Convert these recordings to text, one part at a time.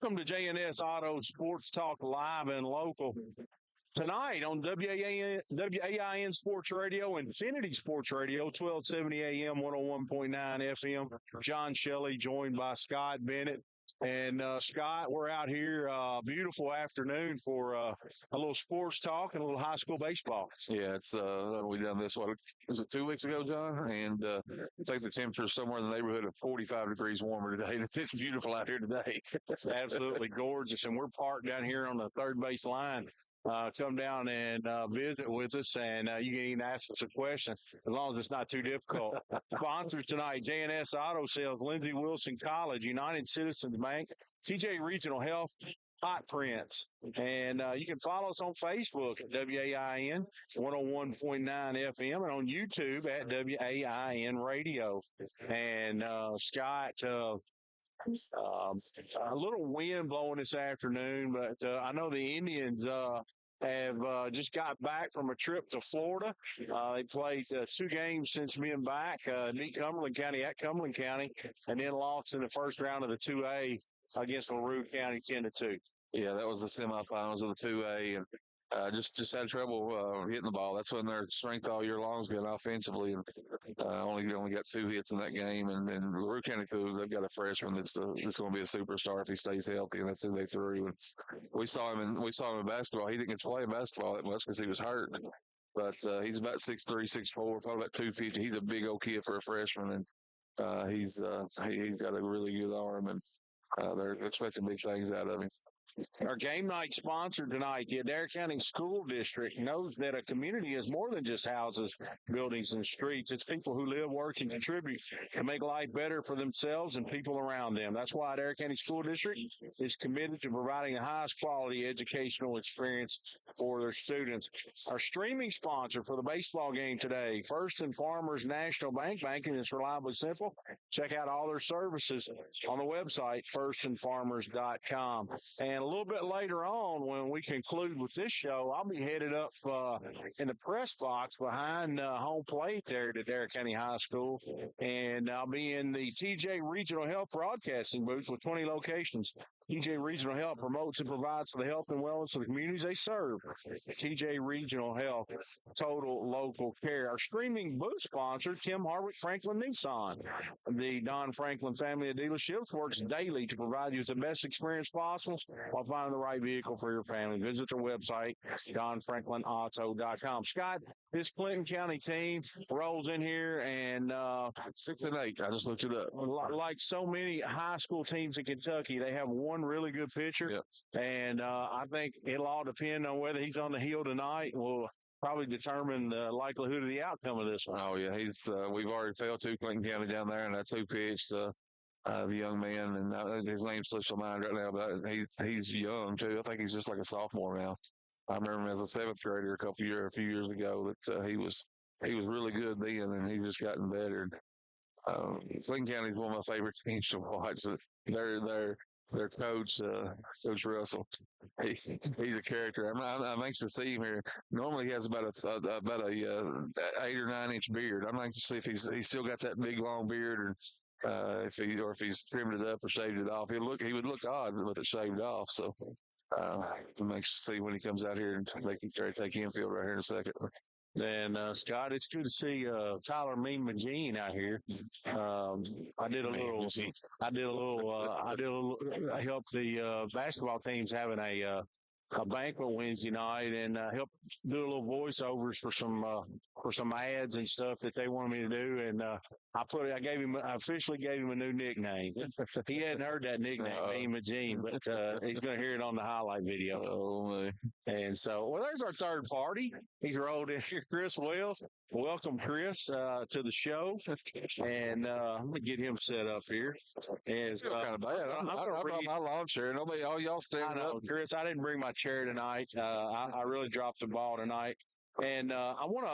Welcome to JNS Auto Sports Talk Live and Local. Tonight on WAIN Sports Radio, Infinity Sports Radio, 1270 AM, 101.9 FM. John Shelley joined by Scott Bennett. And Scott, we're out here, beautiful afternoon for a little sports talk and a little high school baseball. Yeah, it's we done this, what, was it 2 weeks ago, John? And I think the temperature's somewhere in the neighborhood of 45 degrees warmer today. It's beautiful out here today. Absolutely gorgeous. And we're parked down here on the third base line. Come down and visit with us, and you can even ask us a question as long as it's not too difficult. Sponsors tonight: JNS Auto Sales, Lindsey Wilson College, United Citizens Bank, TJ Regional Health, Hot Prints. And you can follow us on Facebook at WAIN 101.9 FM and on YouTube at WAIN Radio. And Scott, a little wind blowing this afternoon, but I know the Indians have just got back from a trip to Florida. They played 2 games since being back, at Cumberland County, and then lost in the first round of the 2A against LaRue County 10-2. Yeah, that was the semifinals of the 2A, and just had trouble hitting the ball. That's when their strength all year long has been offensively, and only got 2 hits in that game. And LaRue County, they've got a freshman that's going to be a superstar if he stays healthy, and that's who they threw. And we saw him in basketball. He didn't get to play in basketball that much because he was hurt, but he's about 6'3", 6'4", probably about 250. He's a big old kid for a freshman, and he's got a really good arm, and they're expecting big things out of him. Our game night sponsor tonight, the Adair County School District, knows that a community is more than just houses, buildings, and streets. It's people who live, work, and contribute to make life better for themselves and people around them. That's why Adair County School District is committed to providing the highest quality educational experience for their students. Our streaming sponsor for the baseball game today, First and Farmers National Bank. Banking is reliably simple. Check out all their services on the website, firstandfarmers.com. And a little bit later on, when we conclude with this show, I'll be headed up in the press box behind home plate there at Adair County High School. And I'll be in the TJ Regional Health Broadcasting booth with 20 locations. TJ Regional Health promotes and provides for the health and wellness of the communities they serve. TJ Regional Health, total local care. Our streaming booth sponsor, Tim Harwick Franklin Nissan. The Don Franklin family of dealerships works daily to provide you with the best experience possible while finding the right vehicle for your family. Visit their website, donfranklinauto.com. Scott, this Clinton County team rolls in here and 6-8. I just looked it up. Like so many high school teams in Kentucky, they have one really good pitcher. Yep. And I think it'll all depend on whether he's on the hill tonight. Will probably determine the likelihood of the outcome of this one. Oh, yeah. We've already failed to Clinton County down there, and that's who pitched. The young man, and his name's slips my mind right now, but he's young too. I think he's just like a sophomore now. I remember him as a 7th grader a few years ago. That he was really good then, and he's just gotten better. Clinton County is one of my favorite teams to watch. Their coach, Coach Russell, he's a character. I'm anxious to see him here. Normally he has about a 8 or 9 inch beard. I'm anxious to see if he's still got that big long beard, or if he's trimmed it up or shaved it off. He would look odd with it shaved off. So I'm anxious to see when he comes out here and they can try to take infield right here in a second. And Scott, it's good to see Tyler Mean McGean out here. I helped the basketball teams having a banquet Wednesday night, and helped do a little voiceovers for some ads and stuff that they wanted me to do. And I officially gave him a new nickname. He hadn't heard that nickname, Mean McGean, but he's going to hear it on the highlight video. Oh, man. And so, there's our third party. He's rolled in here, Chris Wells. Welcome, Chris, to the show. And I'm going to get him set up here. And kind of bad. I brought my lawn chair. Nobody, all y'all standing up. Chris, I didn't bring my chair tonight. I really dropped the ball tonight. And I want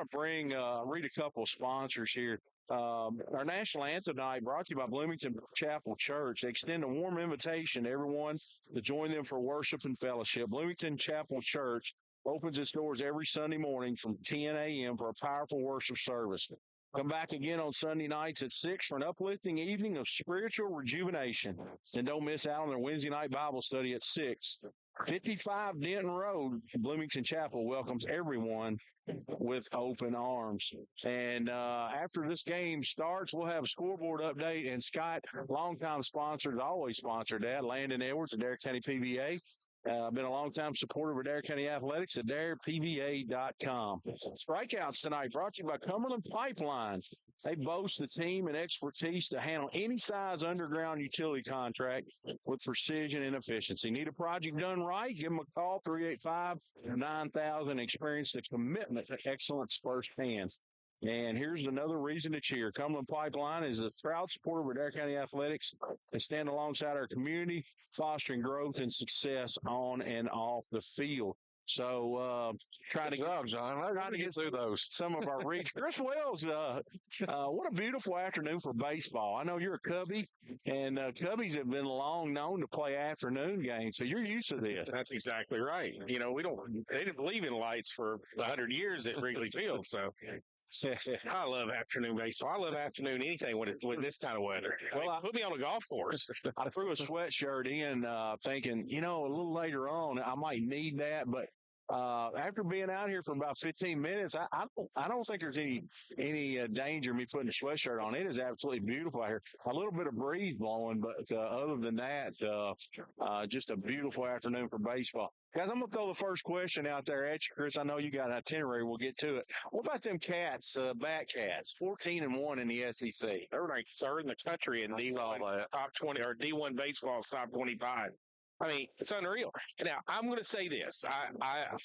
to read a couple of sponsors here. Our national anthem night brought to you by Bloomington Chapel Church. They extend a warm invitation to everyone to join them for worship and fellowship. Bloomington Chapel Church opens its doors every Sunday morning from 10 a.m. for a powerful worship service. Come back again on Sunday nights at 6 for an uplifting evening of spiritual rejuvenation. And don't miss out on their Wednesday night Bible study at 6. 55 Denton Road, Bloomington Chapel welcomes everyone with open arms. And after this game starts, we'll have a scoreboard update. And Scott, longtime sponsors, always sponsored that. Landon Edwards, Adair County PVA. Been a long-time supporter of Adair County Athletics, AdairPVA.com. Strikeouts tonight brought to you by Cumberland Pipeline. They boast the team and expertise to handle any size underground utility contract with precision and efficiency. Need a project done right? Give them a call, 385-9000. Experience the commitment to excellence firsthand. And here's another reason to cheer. Cumberland Pipeline is a proud supporter of Adair County Athletics and stand alongside our community, fostering growth and success on and off the field. So trying to get through those. Some of our reach. Chris Wells, what a beautiful afternoon for baseball. I know you're a Cubby, and Cubbies have been long known to play afternoon games, so you're used to this. That's exactly right. You know, they didn't believe in lights for 100 years at Wrigley Field, so I love afternoon baseball. I love afternoon anything with this kind of weather. Well, put me on a golf course. I threw a sweatshirt in thinking, a little later on I might need that, but after being out here for about 15 minutes, I don't think there's any danger of me putting a sweatshirt on. It is absolutely beautiful out here. A little bit of breeze blowing, but other than that, just a beautiful afternoon for baseball. Guys, I'm going to throw the first question out there at you, Chris. I know you got an itinerary. We'll get to it. What about them Cats, Bat Cats, 14-1 in the SEC? They're ranked third in the country in D1 top 20 or D1 baseball's top 25. I mean, it's unreal. Now, I'm going to say this: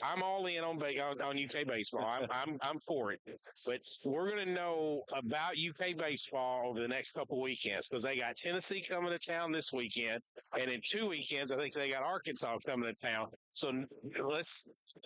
I'm all in on UK baseball. I'm for it, but we're going to know about UK baseball over the next couple of weekends because they got Tennessee coming to town this weekend, and in 2 weekends, I think they got Arkansas coming to town. So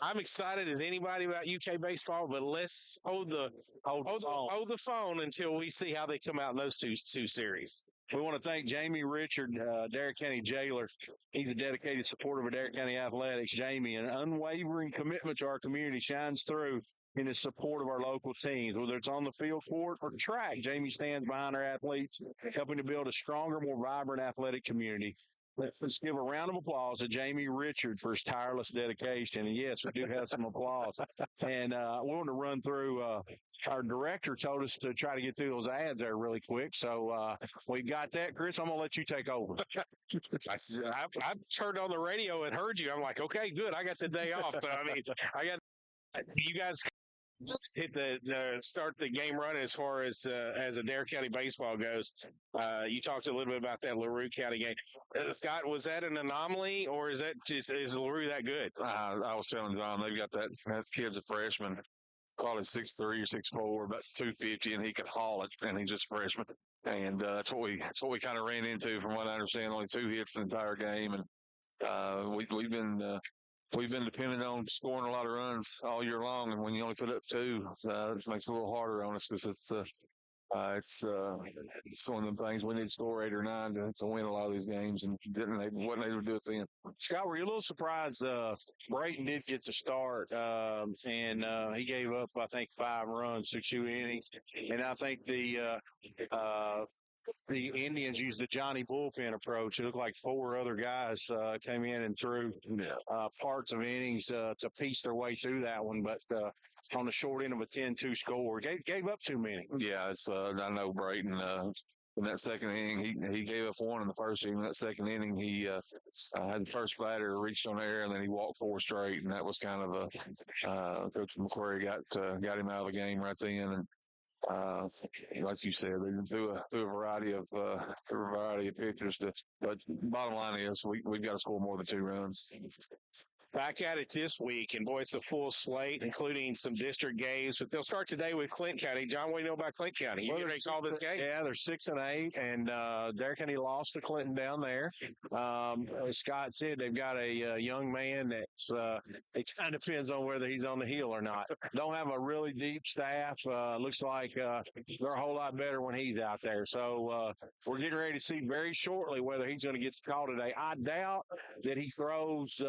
I'm excited as anybody about UK baseball, but let's hold the phone until we see how they come out in those two series. We want to thank Jamie Richard, Adair County Jailer. He's a dedicated supporter of Adair County Athletics. Jamie, an unwavering commitment to our community shines through in his support of our local teams. Whether it's on the field, court, or track, Jamie stands behind our athletes, helping to build a stronger, more vibrant athletic community. Let's give a round of applause to Jamie Richard for his tireless dedication. And yes, we do have some applause. And we want to run through. Our director told us to try to get through those ads there really quick. So we got that. Chris, I'm going to let you take over. I turned on the radio and heard you. I'm like, okay, good. I got the day off. So, I mean, you guys just hit start the game run as far as Adair County baseball goes. You talked a little bit about that LaRue County game. Scott, was that an anomaly, or is LaRue that good? I was telling John, they've got that kid's a freshman. Call it 6'3" or 6'4", about 250, and he can haul it, and he's just a freshman. And that's what we kind of ran into, from what I understand. Only 2 hits the entire game, and we've been dependent on scoring a lot of runs all year long. And when you only put up 2, it makes it a little harder on us because it's one of the things we need to score 8 or 9 to win a lot of these games, and wasn't able to do it then. Scott, were you a little surprised? Brayton did get the start, and he gave up, I think, 5 runs through 2 innings, and I think the Indians used the Johnny Bullpen approach. It looked like 4 other guys came in and threw parts of innings to piece their way through that one, but on the short end of a 10-2 score, gave up too many. Yeah, I know Brayton. In that second inning, he gave up 1 in the first inning. In that second inning, he had the first batter reached on the air, and then he walked 4 straight, and that was kind of Coach McQuarrie got him out of the game right then. And like you said, they threw a variety of pitchers. But bottom line is, we've got to score more than 2 runs. Back at it this week, and boy, it's a full slate, including some district games. But they'll start today with Clinton County. John, what do you know about Clinton County? You ready to call this game? Yeah, they're 6-8, and Adair County lost to Clinton down there. As Scott said, they've got a young man that's it kind of depends on whether he's on the hill or not. Don't have a really deep staff. Looks like they're a whole lot better when he's out there. So we're getting ready to see very shortly whether he's going to get the call today. I doubt that he throws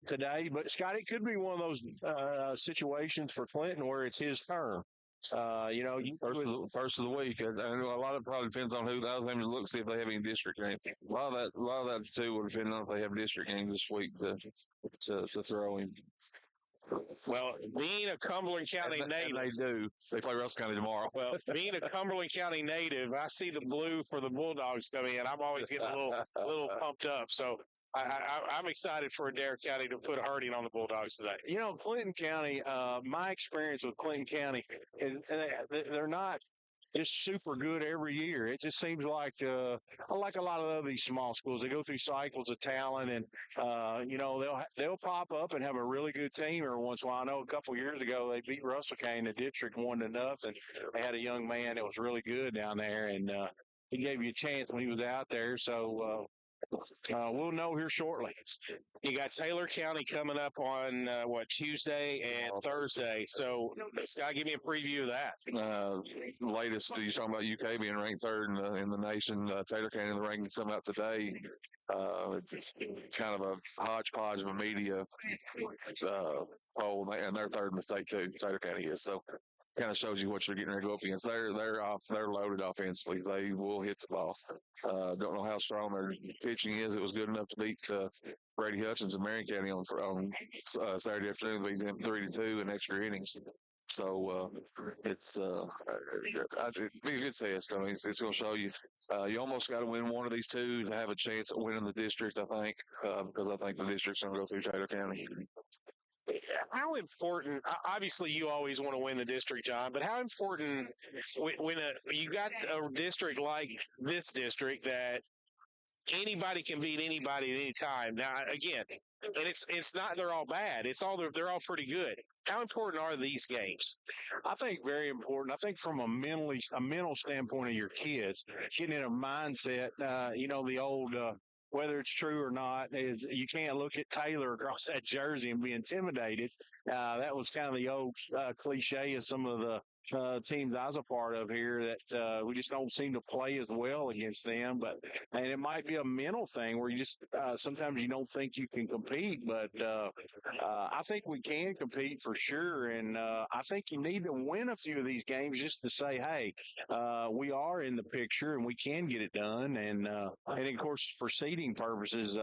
today, but Scott, it could be one of those situations for Clinton where it's his turn. First of the week, and a lot of it probably depends on who. I was going to look see if they have any district games. A lot of that too will depend on if they have district games this week to throw in. Well, being a Cumberland County native, and they do. They play Russell County tomorrow. Well, being a Cumberland County native, I see the blue for the Bulldogs coming in. I'm always getting a little pumped up. So I'm excited for Adair County to put a hurting on the Bulldogs today. Clinton County, my experience with Clinton County is they're not just super good every year. It just seems like a lot of these small schools, they go through cycles of talent, and they'll pop up and have a really good team every once in a while. I know a couple of years ago they beat Russell County in the district 1-0. They had a young man that was really good down there, and he gave you a chance when he was out there. So we'll know here shortly. You got Taylor County coming up on Tuesday and Thursday. So, Scott, give me a preview of that. Latest, you're talking about UK being ranked third in the nation. Taylor County in the rankings come out today. It's kind of a hodgepodge of a media poll, and they're third in the state too. Taylor County is. So kind of shows you what you're getting ready to go up against. They're loaded offensively. They will hit the ball. Don't know how strong their pitching is. It was good enough to beat Brady Hutchins in Marion County on Saturday afternoon, beat them 3-2 in extra innings. So it's be a good test. I mean, it's going to show you. You almost got to win one of these two to have a chance at winning the district, I think, because I think the district's going to go through Taylor County. How important? Obviously, you always want to win the district, John. But how important when you got a district like this district that anybody can beat anybody at any time? Now, again, and it's not they're all bad. They're all pretty good. How important are these games? I think very important. I think from a mental standpoint of your kids, getting in a mindset, the old whether it's true or not, is you can't look at Taylor across that jersey and be intimidated. That was kind of the old cliche of some of the teams I was a part of here that we just don't seem to play as well against them. And it might be a mental thing where you just sometimes you don't think you can compete, but I think we can compete for sure. And I think you need to win a few of these games just to say, hey, we are in the picture and we can get it done. And of course, for seeding purposes,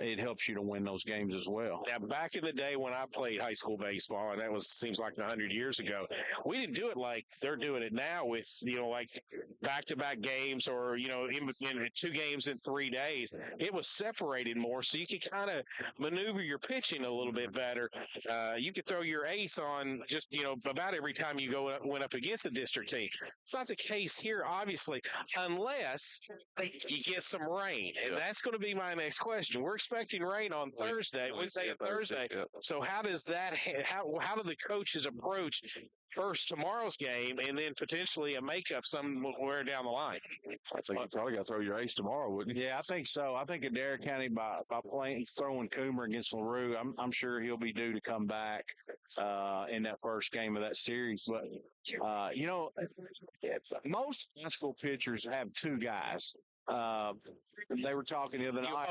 it helps you to win those games as well. Now, back in the day when I played high school baseball, and that seems like 100 years ago, we didn't do it like they're doing it now with, like back-to-back games or, in 2 games in 3 days. It was separated more, so you could kind of maneuver your pitching a little bit better. You could throw your ace on just, about every time you went up against a district team. It's not the case here, obviously, unless you get some rain. And that's going to be my next question. We're expecting rain on Thursday, Wednesday and Thursday. Yeah. So how does that? How do the coaches approach first tomorrow's game and then potentially a makeup somewhere down the line? I think you probably got to throw your ace tomorrow, wouldn't you? Yeah, I think so. I think Adair County by throwing Coomer against LaRue, I'm sure he'll be due to come back in that first game of that series. But most high school pitchers have 2 guys. They were talking the other night.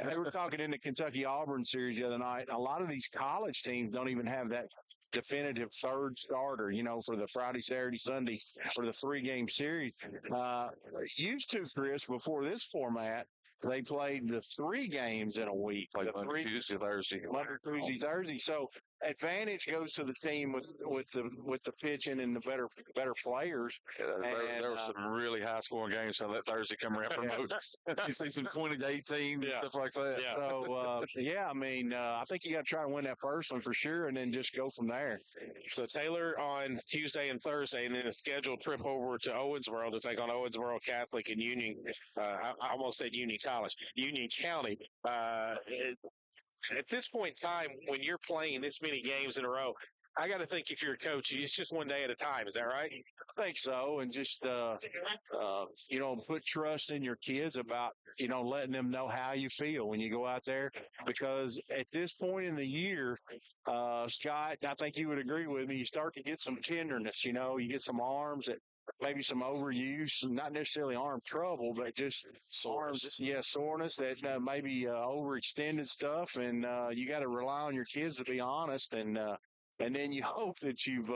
They were talking in the Kentucky Auburn series the other night. A lot of these college teams don't even have that definitive third starter, for the Friday, Saturday, Sunday for the 3-game series. Used to, Chris, before this format, they played the 3 games in a week. Like Monday, Tuesday, Thursday. Monday, Tuesday, Thursday. So advantage goes to the team with the pitching and the better players. Yeah, there were some really high scoring games on that Thursday coming around from most. You see some 20-18 stuff like that. Yeah. So I think you got to try to win that first one for sure, and then just go from there. So Taylor on Tuesday and Thursday, and then a scheduled trip over to Owensboro to take on Owensboro Catholic and Union. I almost said Union County. At this point in time, when you're playing this many games in a row, I got to think if you're a coach, it's just one day at a time. Is that right? I think so. And just, put trust in your kids about, letting them know how you feel when you go out there. Because at this point in the year, Scott, I think you would agree with me, you start to get some tenderness, you get some arms that maybe some overuse, not necessarily arm trouble, but just soreness that maybe overextended stuff. And you got to rely on your kids to be honest and and then you hope that you've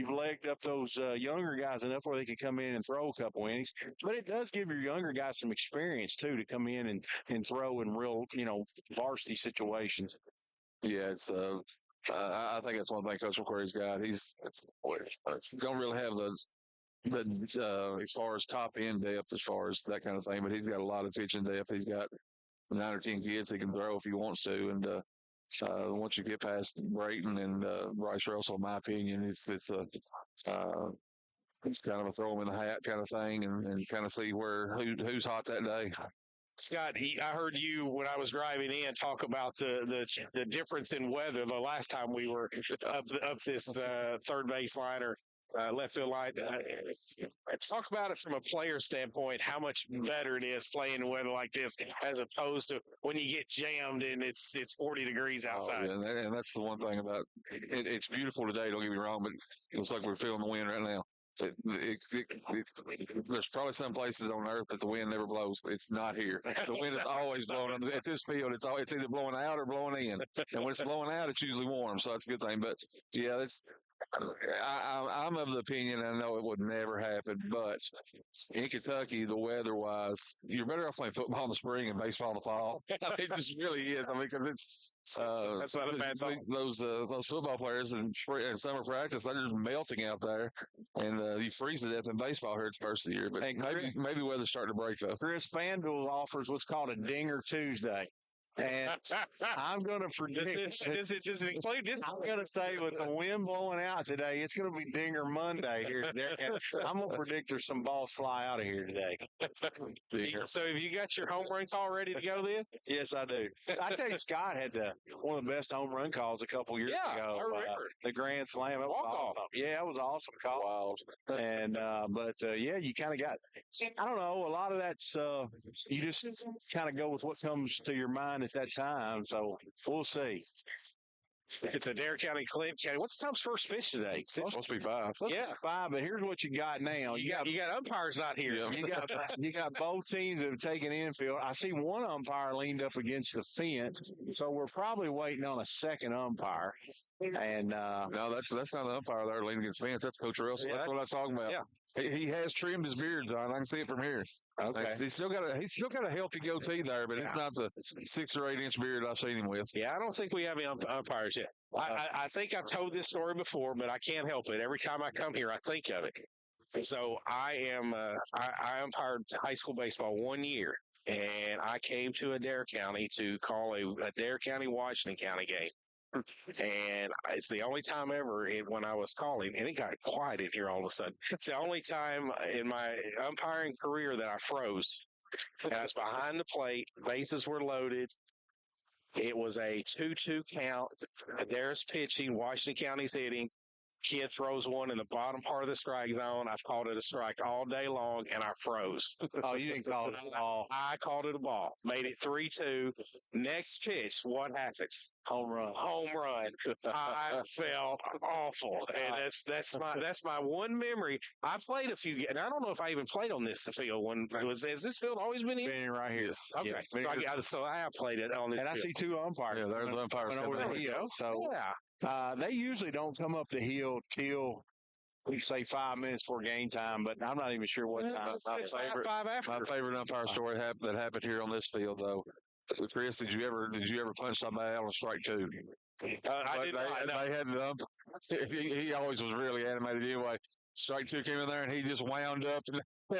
legged up those younger guys enough where they can come in and throw a couple innings. But it does give your younger guys some experience too to come in and throw in real varsity situations. Yeah, it's I think that's one thing Coach McQuarrie's got. He's don't really have the as far as top end depth, as far as that kind of thing, but he's got a lot of pitching depth. He's got 9 or 10 kids he can throw if he wants to, and once you get past Brayton and Bryce Russell, in my opinion, it's kind of a throw him in the hat kind of thing, and kind of see who's hot that day. Scott, I heard you when I was driving in talk about the difference in weather the last time we were up this third base line or left field line. Talk about it from a player standpoint, how much better it is playing in weather like this as opposed to when you get jammed and it's 40 degrees outside. Oh, yeah, and that's the one thing about it. It's beautiful today, don't get me wrong, but it looks like we're feeling the wind right now. There's probably some places on earth that the wind never blows. It's not here. The wind is always blowing. At this field, it's either blowing out or blowing in. And when it's blowing out, it's usually warm, so that's a good thing. But yeah, I'm of the opinion. I know it would never happen, but in Kentucky, the weather-wise, you're better off playing football in the spring and baseball in the fall. It just really is. I mean, because it's that's not a bad thing. Those football players in summer practice, they're just melting out there, and you freeze to death in baseball here. It's first of the year, but maybe weather's starting to break though. Chris, FanDuel offers what's called a Dinger Tuesday. And I'm going to predict. Does it include this? I'm going to say with the wind blowing out today, it's going to be Dinger Monday here today. I'm going to predict there's some balls fly out of here today. So have you got your home run call ready to go then? Yes, I do. I tell you, Scott had one of the best home run calls a couple years ago. I remember. The Grand Slam. It was awesome. Yeah, it was an awesome call. Wow. And, yeah, you kind of got, I don't know, a lot of that's, you just kind of go with what comes to your mind at that time. So we'll see. It's Adair County, Clinton County. What's Tom's first pitch today? It's supposed to be 5. Yeah, 5. But here's what you got now. You got umpires not here. Yeah. You got both teams that have taken infield. I see one umpire leaned up against the fence, so we're probably waiting on a second umpire. And no, that's not an umpire there leaning against the fence. That's Coach Russell. That's what I was talking about. Yeah. He has trimmed his beard, John. I can see it from here. Okay. He's still got a healthy goatee there, but it's not the 6 or 8 inch beard I've seen him with. Yeah, I don't think we have any umpires yet. I think I've told this story before, but I can't help it. Every time I come here, I think of it. So I umpired high school baseball 1 year, and I came to Adair County to call a Adair County Washington County game. And it's the only time ever when I was calling, and it got quiet in here all of a sudden. It's the only time in my umpiring career that I froze. And I was behind the plate, bases were loaded. It was a 2-2 count. Adair's pitching, Washington County's hitting. Kid throws one in the bottom part of the strike zone. I've called it a strike all day long, and I froze. Oh, you didn't call it a ball. I called it a ball. Made it 3-2. Next pitch, what happens? Home run. Home run. I felt awful, and that's my one memory. I played a few, and I don't know if I even played on this field. Has this field always been here? Been right here. Yes. Okay, Yes. so I have played it on this. And I see 2 umpires. Yeah, there's the umpires over the hill. So yeah. They usually don't come up the hill till we say 5 minutes before game time, but I'm not even sure what time. My favorite umpire story that happened here on this field, though. Chris, did you ever punch somebody out on strike 2? I did not. They had the he always was really animated anyway. Strike 2 came in there and he just wound up. I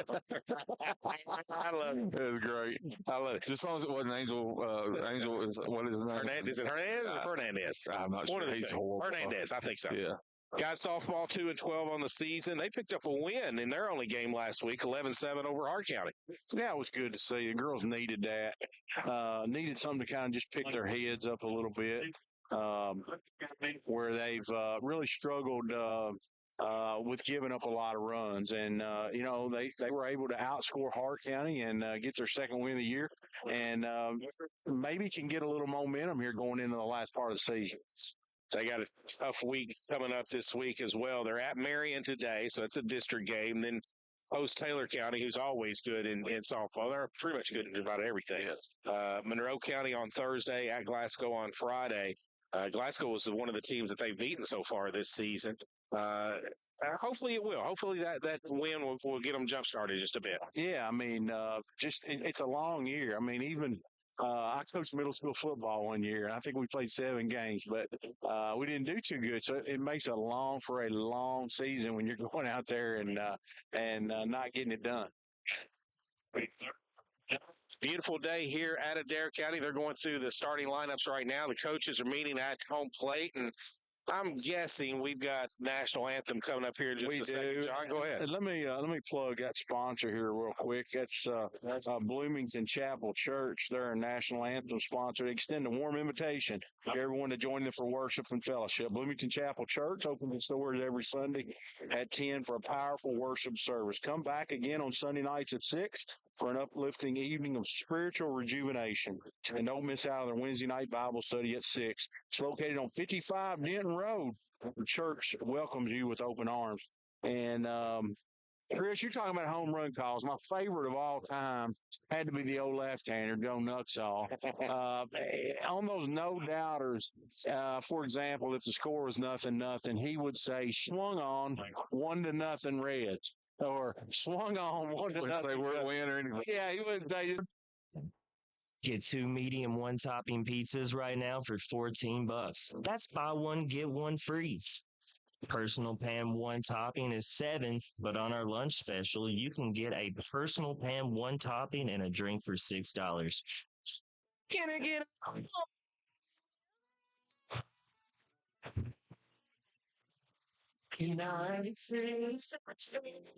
love it. It was great. I love it. Just as long as it wasn't Angel. Angel is what is his name? Is it Hernandez or Fernandez? I'm not sure. He's horrible. Hernandez, I think so. Yeah. Guys, softball 2-12 on the season. They picked up a win in their only game last week, 11-7 over Hart County. Yeah, it was good to see. The girls needed that. Needed something to kind of just pick their heads up a little bit, where they've really struggled with giving up a lot of runs. And, they were able to outscore Hart County and get their second win of the year, and maybe can get a little momentum here going into the last part of the season. They got a tough week coming up this week as well. They're at Marion today, so it's a district game. Then host Taylor County, who's always good in softball. They're pretty much good in about everything. Monroe County on Thursday, at Glasgow on Friday. Glasgow was one of the teams that they've beaten so far this season. Hopefully it will. Hopefully that win will get them jump started just a bit. Yeah, I mean, it's a long year. I mean, even I coached middle school football one year, and I think we played 7 games, but we didn't do too good. So it makes a long season when you're going out there and not getting it done. Beautiful day here at Adair County. They're going through the starting lineups right now. The coaches are meeting at home plate, and I'm guessing we've got national anthem coming up here in just a second. John, go ahead. Let me plug that sponsor here real quick. That's Bloomington Chapel Church. They're a national anthem sponsor. They extend a warm invitation to everyone to join them for worship and fellowship. Bloomington Chapel Church opens its doors every Sunday at 10 for a powerful worship service. Come back again on Sunday nights at 6 for an uplifting evening of spiritual rejuvenation. And don't miss out on their Wednesday night Bible study at 6. It's located on 55 Denton Road. The church welcomes you with open arms. And Chris, you're talking about home run calls. My favorite of all time had to be the old left-hander, Joe Nuxall. On those no-doubters, for example, if the score was 0-0, he would say, swung on 1-0 Reds. Or swung on 1-0. Say we're a win or anything. Yeah, he would say. Get 2 medium 1-topping pizzas right now for $14. That's buy one, get one free. Personal pan 1-topping is $7, but on our lunch special, you can get a personal pan 1-topping and a drink for $6. Can I get United States.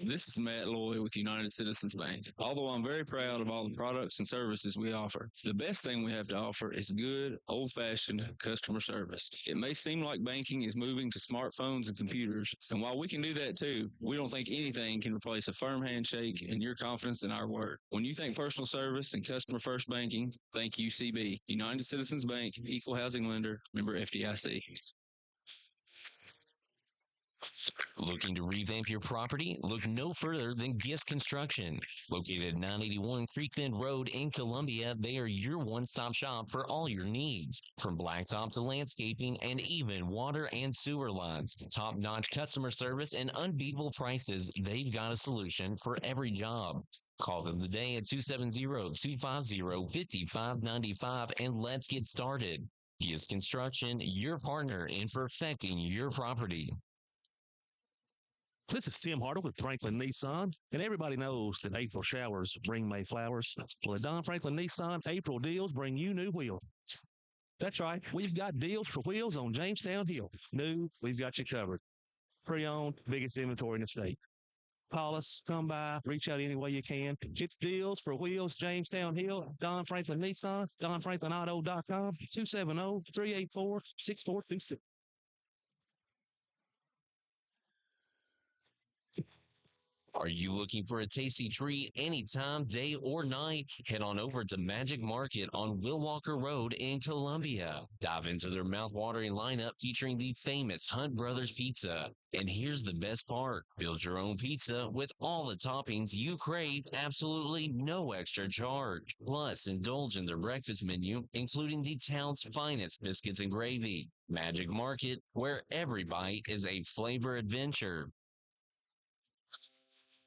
This is Matt Loy with United Citizens Bank. Although I'm very proud of all the products and services we offer, the best thing we have to offer is good, old-fashioned customer service. It may seem like banking is moving to smartphones and computers, and while we can do that too, we don't think anything can replace a firm handshake and your confidence in our word. When you think personal service and customer-first banking, think UCB. United Citizens Bank, Equal Housing Lender, member FDIC. Looking to revamp your property? Look no further than Gist Construction. Located at 981 Creek Bend Road in Columbia, they are your one-stop shop for all your needs. From blacktop to landscaping and even water and sewer lines. Top-notch customer service and unbeatable prices, they've got a solution for every job. Call them today at 270-250-5595 and let's get started. Gist Construction, your partner in perfecting your property. This is Tim Hartle with Franklin Nissan, and everybody knows that April showers bring May flowers. Well, at Don Franklin Nissan, April deals bring you new wheels. That's right. We've got deals for wheels on Jamestown Hill. New, we've got you covered. Pre-owned, biggest inventory in the state. Call us, come by, reach out any way you can. It's deals for wheels, Jamestown Hill, Don Franklin Nissan, DonFranklinAuto.com, 270-384-6426. Are you looking for a tasty treat anytime, day or night? Head on over to Magic Market on Will Walker Road in Columbia. Dive into their mouth-watering lineup featuring the famous Hunt Brothers Pizza. And here's the best part. Build your own pizza with all the toppings you crave, absolutely no extra charge. Plus, indulge in their breakfast menu, including the town's finest biscuits and gravy. Magic Market, where every bite is a flavor adventure.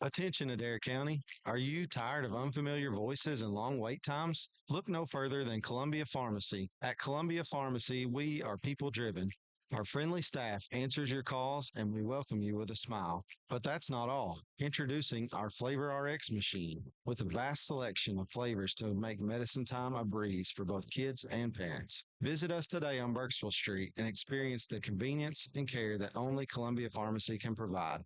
Attention, Adair County. Are you tired of unfamiliar voices and long wait times? Look no further than Columbia Pharmacy. At Columbia Pharmacy, we are people-driven. Our friendly staff answers your calls, and we welcome you with a smile. But that's not all. Introducing our Flavor RX machine with a vast selection of flavors to make medicine time a breeze for both kids and parents. Visit us today on Burkesville Street and experience the convenience and care that only Columbia Pharmacy can provide.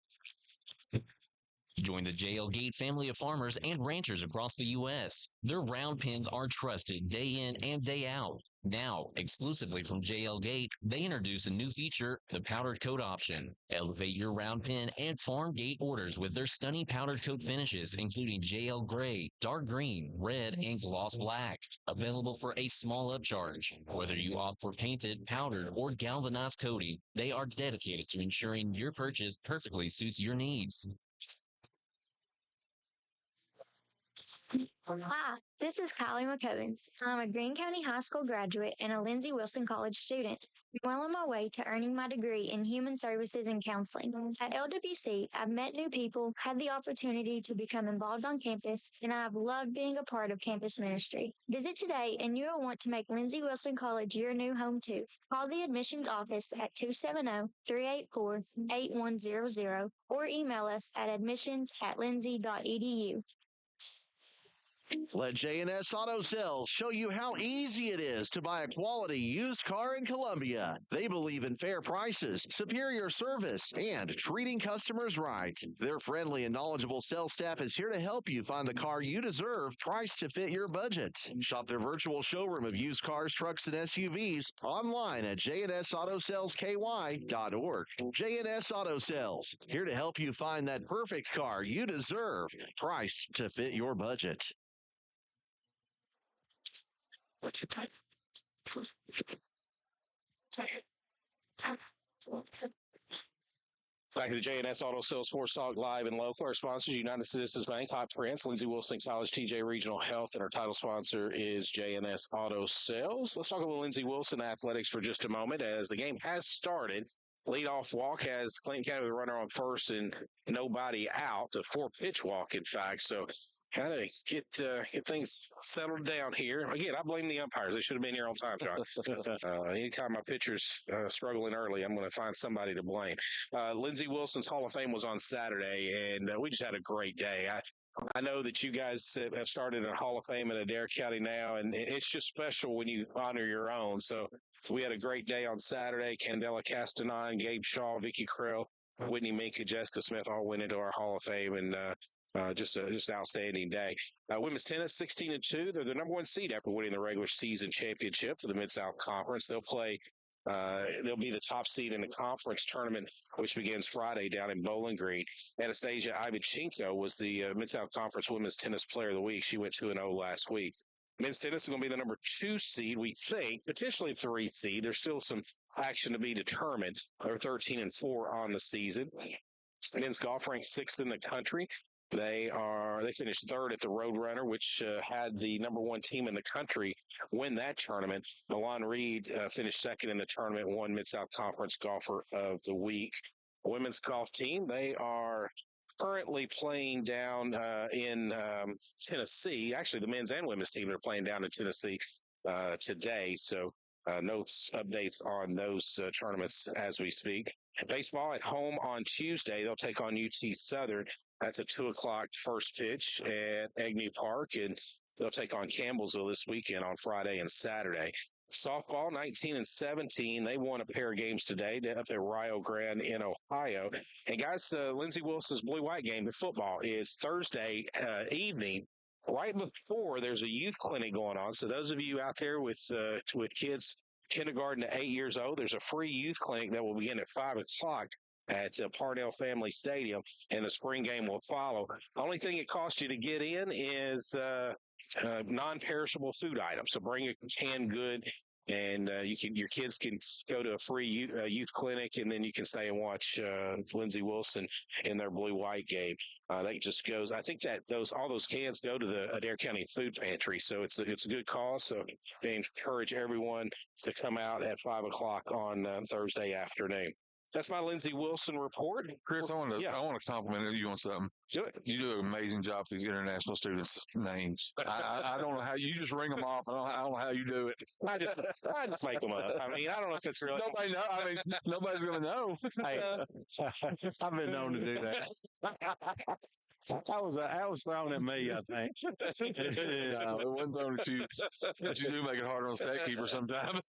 Join the JL Gate family of farmers and ranchers across the U.S. Their round pins are trusted day in and day out. Now, exclusively from JL Gate, they introduce a new feature, the powdered coat option. Elevate your round pin and farm gate orders with their stunning powdered coat finishes, including JL Gray, dark green, red, and gloss black. Available for a small upcharge. Whether you opt for painted, powdered, or galvanized coating, they are dedicated to ensuring your purchase perfectly suits your needs. Hi, this is Kylie McCovens. I'm a Greene County High School graduate and a Lindsey Wilson College student. I'm well on my way to earning my degree in Human Services and Counseling. At LWC, I've met new people, had the opportunity to become involved on campus, and I've loved being a part of campus ministry. Visit today and you will want to make Lindsey Wilson College your new home too. Call the admissions office at 270-384-8100 or email us at admissions@lindsey.edu. Let J&S Auto Sales show you how easy it is to buy a quality used car in Columbia. They believe in fair prices, superior service, and treating customers right. Their friendly and knowledgeable sales staff is here to help you find the car you deserve, priced to fit your budget. Shop their virtual showroom of used cars, trucks, and SUVs online at jnsautosales.ky.org. J&S Auto Sales, here to help you find that perfect car you deserve, priced to fit your budget. Back to the J&S Auto Sales Sports Talk live and local. Our sponsors, United Citizens Bank, Hot Prince, Lindsey Wilson College, TJ Regional Health, and our title sponsor is J&S Auto Sales. Let's talk about Lindsey Wilson athletics for just a moment as the game has started. Leadoff walk has Clinton County the runner on first and nobody out. A 4-pitch walk, in fact. So kind of get things settled down here. Again, I blame the umpires. They should have been here on time, John. Anytime my pitcher's struggling early, I'm going to find somebody to blame. Lindsey Wilson's Hall of Fame was on Saturday, and we just had a great day. I know that you guys have started a Hall of Fame in Adair County now, and it's just special when you honor your own. So we had a great day on Saturday. Candela Castanine, Gabe Shaw, Vicky Krell, Whitney Minka, Jessica Smith all went into our Hall of Fame, and just an outstanding day. Women's tennis, 16-2. They're the number one seed after winning the regular season championship for the Mid-South Conference. They'll be the top seed in the conference tournament, which begins Friday down in Bowling Green. Anastasia Ivanchenko was the Mid-South Conference Women's Tennis Player of the Week. She went 2-0 last week. Men's tennis is going to be the number 2 seed, we think, potentially 3 seed. There's still some action to be determined. They're 13-4 on the season. Men's golf ranked 6th in the country. They finished 3rd at the Roadrunner, which had the number 1 team in the country win that tournament. Milan Reed finished 2nd in the tournament, won Mid-South Conference Golfer of the Week. Women's golf team, they are currently playing down in Tennessee. Actually, the men's and women's team are playing down in Tennessee today. So notes, updates on those tournaments as we speak. Baseball at home on Tuesday. They'll take on UT Southern. That's a 2:00 first pitch at Agnew Park, and they'll take on Campbellsville this weekend on Friday and Saturday. Softball, 19-17. They won a pair of games today up at Rio Grande in Ohio. And guys, Lindsey Wilson's blue-white game in football is Thursday evening. Right before there's a youth clinic going on. So those of you out there with kids kindergarten to 8 years old, there's a free youth clinic that will begin at 5:00 at Parnell Family Stadium, and the spring game will follow. The only thing it costs you to get in is non-perishable food items. So bring a canned good, and your kids can go to a free youth clinic, and then you can stay and watch Lindsey Wilson in their blue-white game. That just goes. I think that all those cans go to the Adair County Food Pantry, so it's a good cause. So they encourage everyone to come out at 5:00 on Thursday afternoon. That's my Lindsey Wilson report. Chris, I want to compliment you on something. Do it. You do an amazing job with these international students' names. I don't know how you just ring them off. I don't know how you do it. I just make them up. I mean, I don't know if it's really. Nobody know. I mean, nobody's going to know. Hey, I've been known to do that. That was thrown at me, I think. No, it wasn't thrown at you. But you do make it harder on stat keeper sometimes.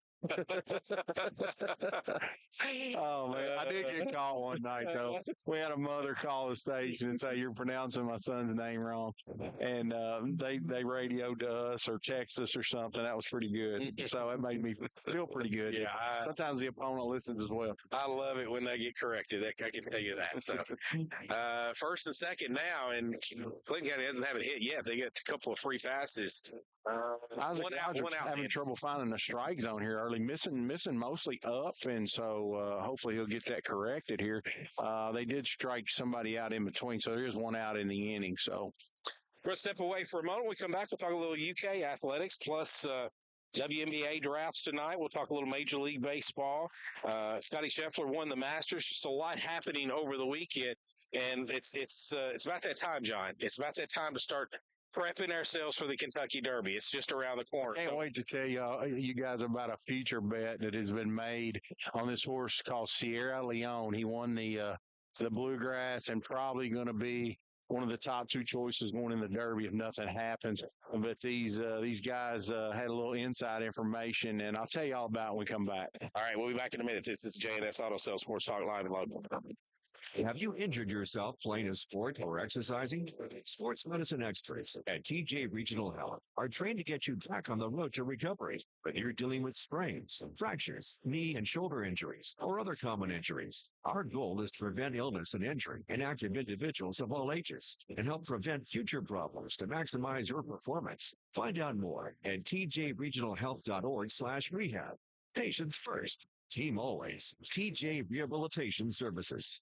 Oh man, I did get caught one night though. We had a mother call the station and say, "You're pronouncing my son's name wrong," and they radioed to us or texted us or something. That was pretty good. So it made me feel pretty good. Yeah, sometimes the opponent listens as well. I love it when they get corrected. I can tell you that. So first and second now, and Clinton County doesn't have it hit yet. They got a couple of free passes. Isaac Gouger having trouble finding a strike zone here early, missing mostly up, and so hopefully he'll get that corrected here. They did strike somebody out in between, so there is one out in the inning. So We're going to step away for a moment. We come back, we'll talk a little UK athletics plus WNBA drafts tonight. We'll talk a little Major League Baseball. Scotty Scheffler won the Masters. Just a lot happening over the weekend, and it's about that time, John. It's about that time to start prepping ourselves for the Kentucky Derby. It's just around the corner. Can't wait to tell you guys about a future bet that has been made on this horse called Sierra Leone. He won the Bluegrass and probably going to be one of the top two choices going in the Derby if nothing happens. But these guys had a little inside information, and I'll tell you all about it when we come back. All right, we'll be back in a minute. This is J&S Auto Sales Sports Talk Live and Local. Have you injured yourself playing a sport or exercising? Sports medicine experts at TJ Regional Health are trained to get you back on the road to recovery. Whether you're dealing with sprains, fractures, knee and shoulder injuries, or other common injuries, our goal is to prevent illness and injury in active individuals of all ages and help prevent future problems to maximize your performance. Find out more at tjregionalhealth.org/rehab. Patients first. Team always. TJ Rehabilitation Services.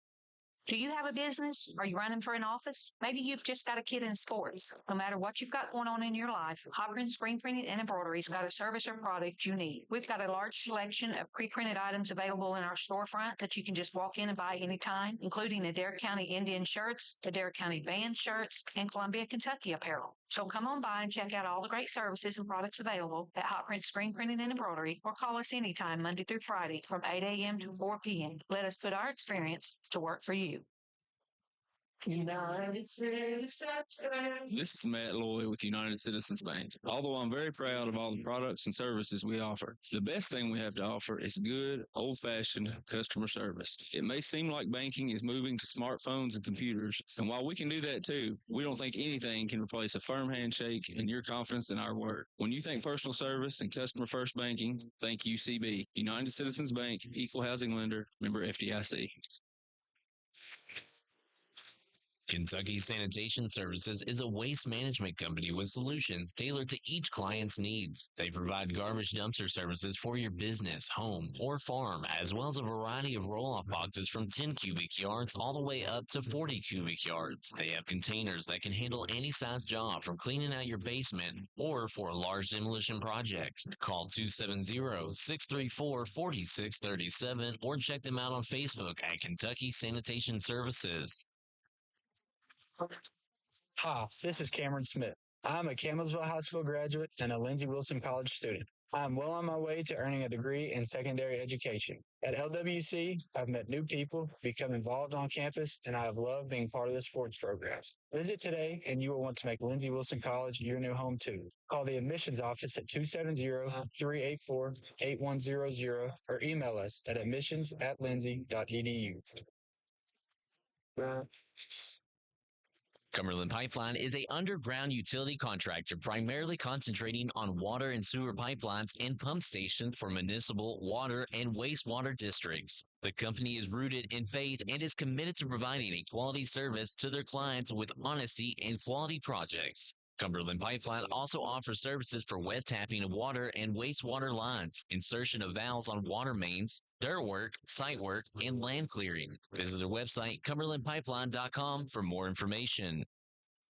Do you have a business? Are you running for an office? Maybe you've just got a kid in sports. No matter what you've got going on in your life, Hopkins Screen Printing and Embroidery's got a service or product you need. We've got a large selection of pre-printed items available in our storefront that you can just walk in and buy anytime, including Adair County Indian shirts, Adair County band shirts, and Columbia, Kentucky apparel. So come on by and check out all the great services and products available at Hot Print Screen Printing and Embroidery, or call us anytime Monday through Friday from 8 a.m. to 4 p.m. Let us put our experience to work for you. United Citizens Bank. This is Matt Loy with United Citizens Bank. Although I'm very proud of all the products and services we offer, the best thing we have to offer is good, old-fashioned customer service. It may seem like banking is moving to smartphones and computers, and while we can do that too, we don't think anything can replace a firm handshake and your confidence in our work. When you think personal service and customer-first banking, think UCB. United Citizens Bank, Equal Housing Lender, member FDIC. Kentucky Sanitation Services is a waste management company with solutions tailored to each client's needs. They provide garbage dumpster services for your business, home, or farm, as well as a variety of roll-off boxes from 10 cubic yards all the way up to 40 cubic yards. They have containers that can handle any size job, from cleaning out your basement or for a large demolition project. Call 270-634-4637 or check them out on Facebook at Kentucky Sanitation Services. Hi, this is Cameron Smith. I'm a Campbellsville High School graduate and a Lindsey Wilson College student. I'm well on my way to earning a degree in secondary education. At LWC, I've met new people, become involved on campus, and I have loved being part of the sports programs. Visit today, and you will want to make Lindsey Wilson College your new home, too. Call the admissions office at 270-384-8100 or email us at admissions@lindsey.edu. Cumberland Pipeline is a underground utility contractor primarily concentrating on water and sewer pipelines and pump stations for municipal water and wastewater districts. The company is rooted in faith and is committed to providing a quality service to their clients with honesty and quality projects. Cumberland Pipeline also offers services for wet tapping of water and wastewater lines, insertion of valves on water mains, dirt work, site work, and land clearing. Visit their website, cumberlandpipeline.com, for more information.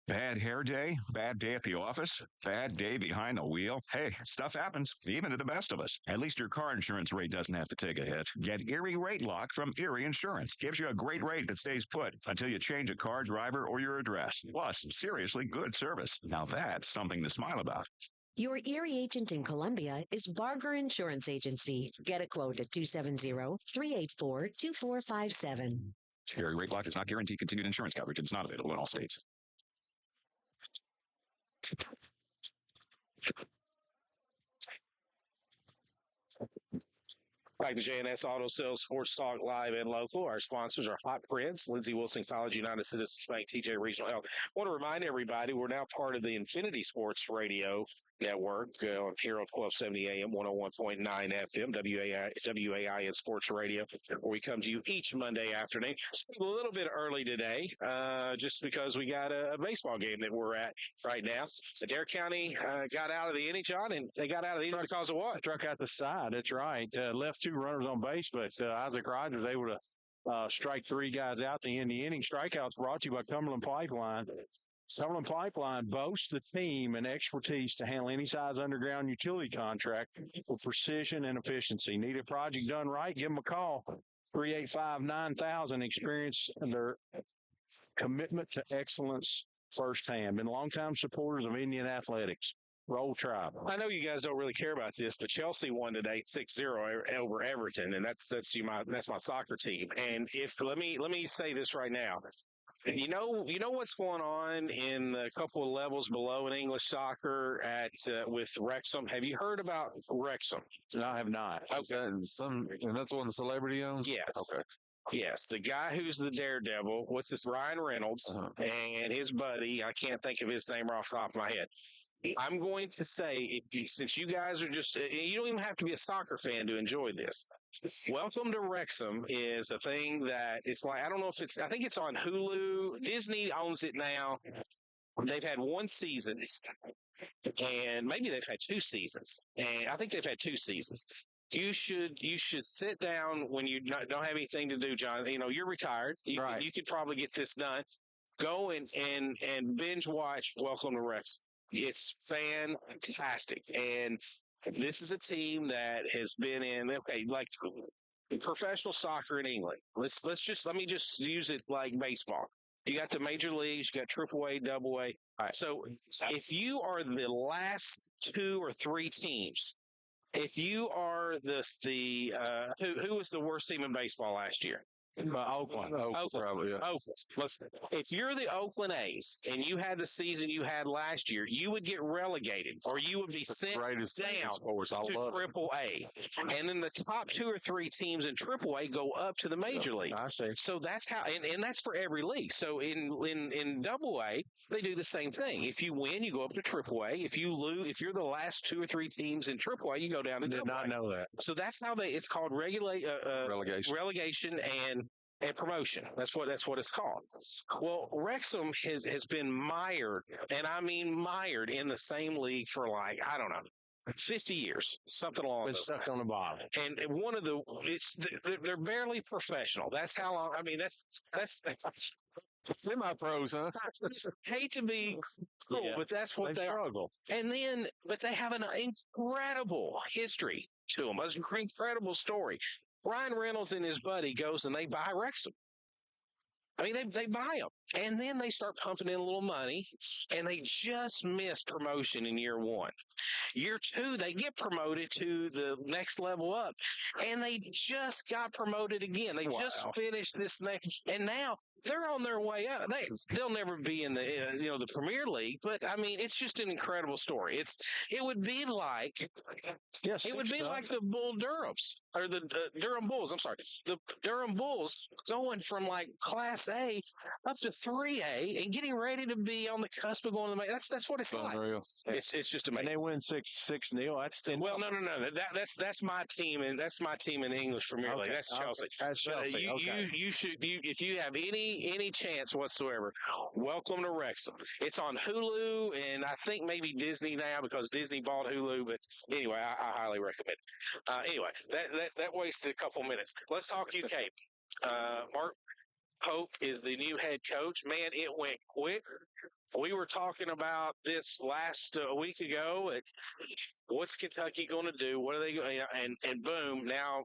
Bad hair day, bad day at the office, bad day behind the wheel. Hey, stuff happens, even to the best of us. At least your car insurance rate doesn't have to take a hit. Get Erie Rate Lock from Erie Insurance. Gives you a great rate that stays put until you change a car, driver, or your address. Plus, seriously good service. Now that's something to smile about. Your Erie agent in Columbia is Barger Insurance Agency. Get a quote at 270-384-2457. Erie Rate Lock does not guarantee continued insurance coverage. It's not available in all states. Back to J&S Auto Sales Sports Talk Live and Local. Our sponsors are Hot Prints, Lindsey Wilson College, United Citizens Bank, TJ Regional Health. I want to remind everybody we're now part of the Infinity Sports Radio Network here on 1270 AM, 101.9 FM, WAIN Sports Radio, where we come to you each Monday afternoon. A little bit early today, just because we got a baseball game that we're at right now. Adair County got out of the inning, John, and they got out of the inning because of what? Struck out the side. That's right. Left two runners on base, but Isaac Rogers able to strike three guys out to end the inning. Strikeouts brought to you by Cumberland Pipeline. Summerlin Pipeline boasts the team and expertise to handle any size underground utility contract with precision and efficiency. Need a project done right? Give them a call. 385-9000. Experience their commitment to excellence firsthand. Been longtime supporters of Indian athletics. Roll Tribe. I know you guys don't really care about this, but Chelsea won today 6-0 over Everton, and that's my soccer team. And if let me say this right now. You know what's going on in a couple of levels below in English soccer with Wrexham. Have you heard about Wrexham? No, I have not. Okay, and that's one the celebrity owns. Yes. Okay. Yes, the guy who's the daredevil, what's this, Ryan Reynolds, and his buddy, I can't think of his name right off the top of my head. I'm going to say, since you guys are you don't even have to be a soccer fan to enjoy this. Welcome to Wrexham is a thing that it's like, I don't know if I think it's on Hulu. Disney owns it now. They've had one season, and maybe they've had 2 seasons. And I think they've had 2 seasons. You should sit down when you don't have anything to do, John. You're retired. You could probably get this done. Go and binge watch Welcome to Wrexham. It's fantastic. And this is a team that has been in, like professional soccer in England. Let me just use it like baseball. You got the major leagues, you got AAA, AA. All right. So if you are the last 2 or 3 teams, if you are who was the worst team in baseball last year? Oakland. Probably, yeah. Oakland. Listen, if you're the Oakland A's and you had the season you had last year, you would get relegated, or you would be sent down to Triple A. And then the top 2 or 3 teams in Triple A go up to the major leagues. I see. So that's how, and that's for every league. So in Double A, they do the same thing. If you win, you go up to Triple A. If you lose, if you're the last 2 or 3 teams in Triple A, you go down to Double A. Did not know that. So that's how it's called relegation and promotion. That's what it's called. Well, Wrexham has been mired, and I mean mired, in the same league for like, I don't know, 50 years, something along those lines. Stuck on the bottom. And one of they're barely professional. That's how long. I mean, that's semi-pros, huh? Hate to be cruel, but that's what they struggle. And then, but they have an incredible history to them. It's an incredible story. Ryan Reynolds and his buddy goes and they buy Wrexham. I mean, they buy them, and then they start pumping in a little money, and they just missed promotion in year 1. Year 2, they get promoted to the next level up, and they just got promoted again. They just finished this next, and now they're on their way up. They'll never be in the Premier League, but I mean, it's just an incredible story. It would be like the Bull Durhams, or the Durham Bulls. I'm sorry, the Durham Bulls going from like Class A up to 3A and getting ready to be on the cusp of going to the. That's what it's like. Unreal. It's just amazing. And they win 6-0. That's my team, and that's my team in the English Premier League. That's Chelsea. That's Chelsea. You should, if you have any chance whatsoever, welcome to Wrexham. It's on Hulu, and I think maybe Disney now because Disney bought Hulu. But anyway, I highly recommend it. Anyway, that wasted a couple minutes. Let's talk UK. Mark Pope is the new head coach. Man, it went quick. We were talking about this last week ago. What's Kentucky going to do? What are they going? And boom! Now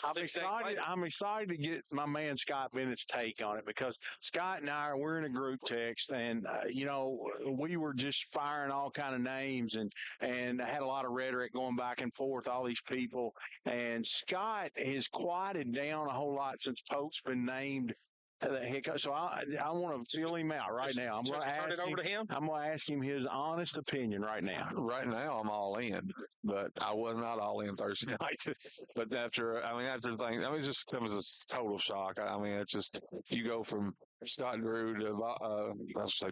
I'm excited to get my man Scott Bennett's take on it, because Scott and I we're in a group text, and we were just firing all kind of names and had a lot of rhetoric going back and forth. All these people, and Scott has quieted down a whole lot since Pope's been named. So I want to feel him out right now. I'm going to turn it over to him. I'm going to ask him his honest opinion right now. Right now, I'm all in, but I was not all in Thursday night. But after the thing, it just comes as a total shock. I mean, it's just, you go from Scott Drew to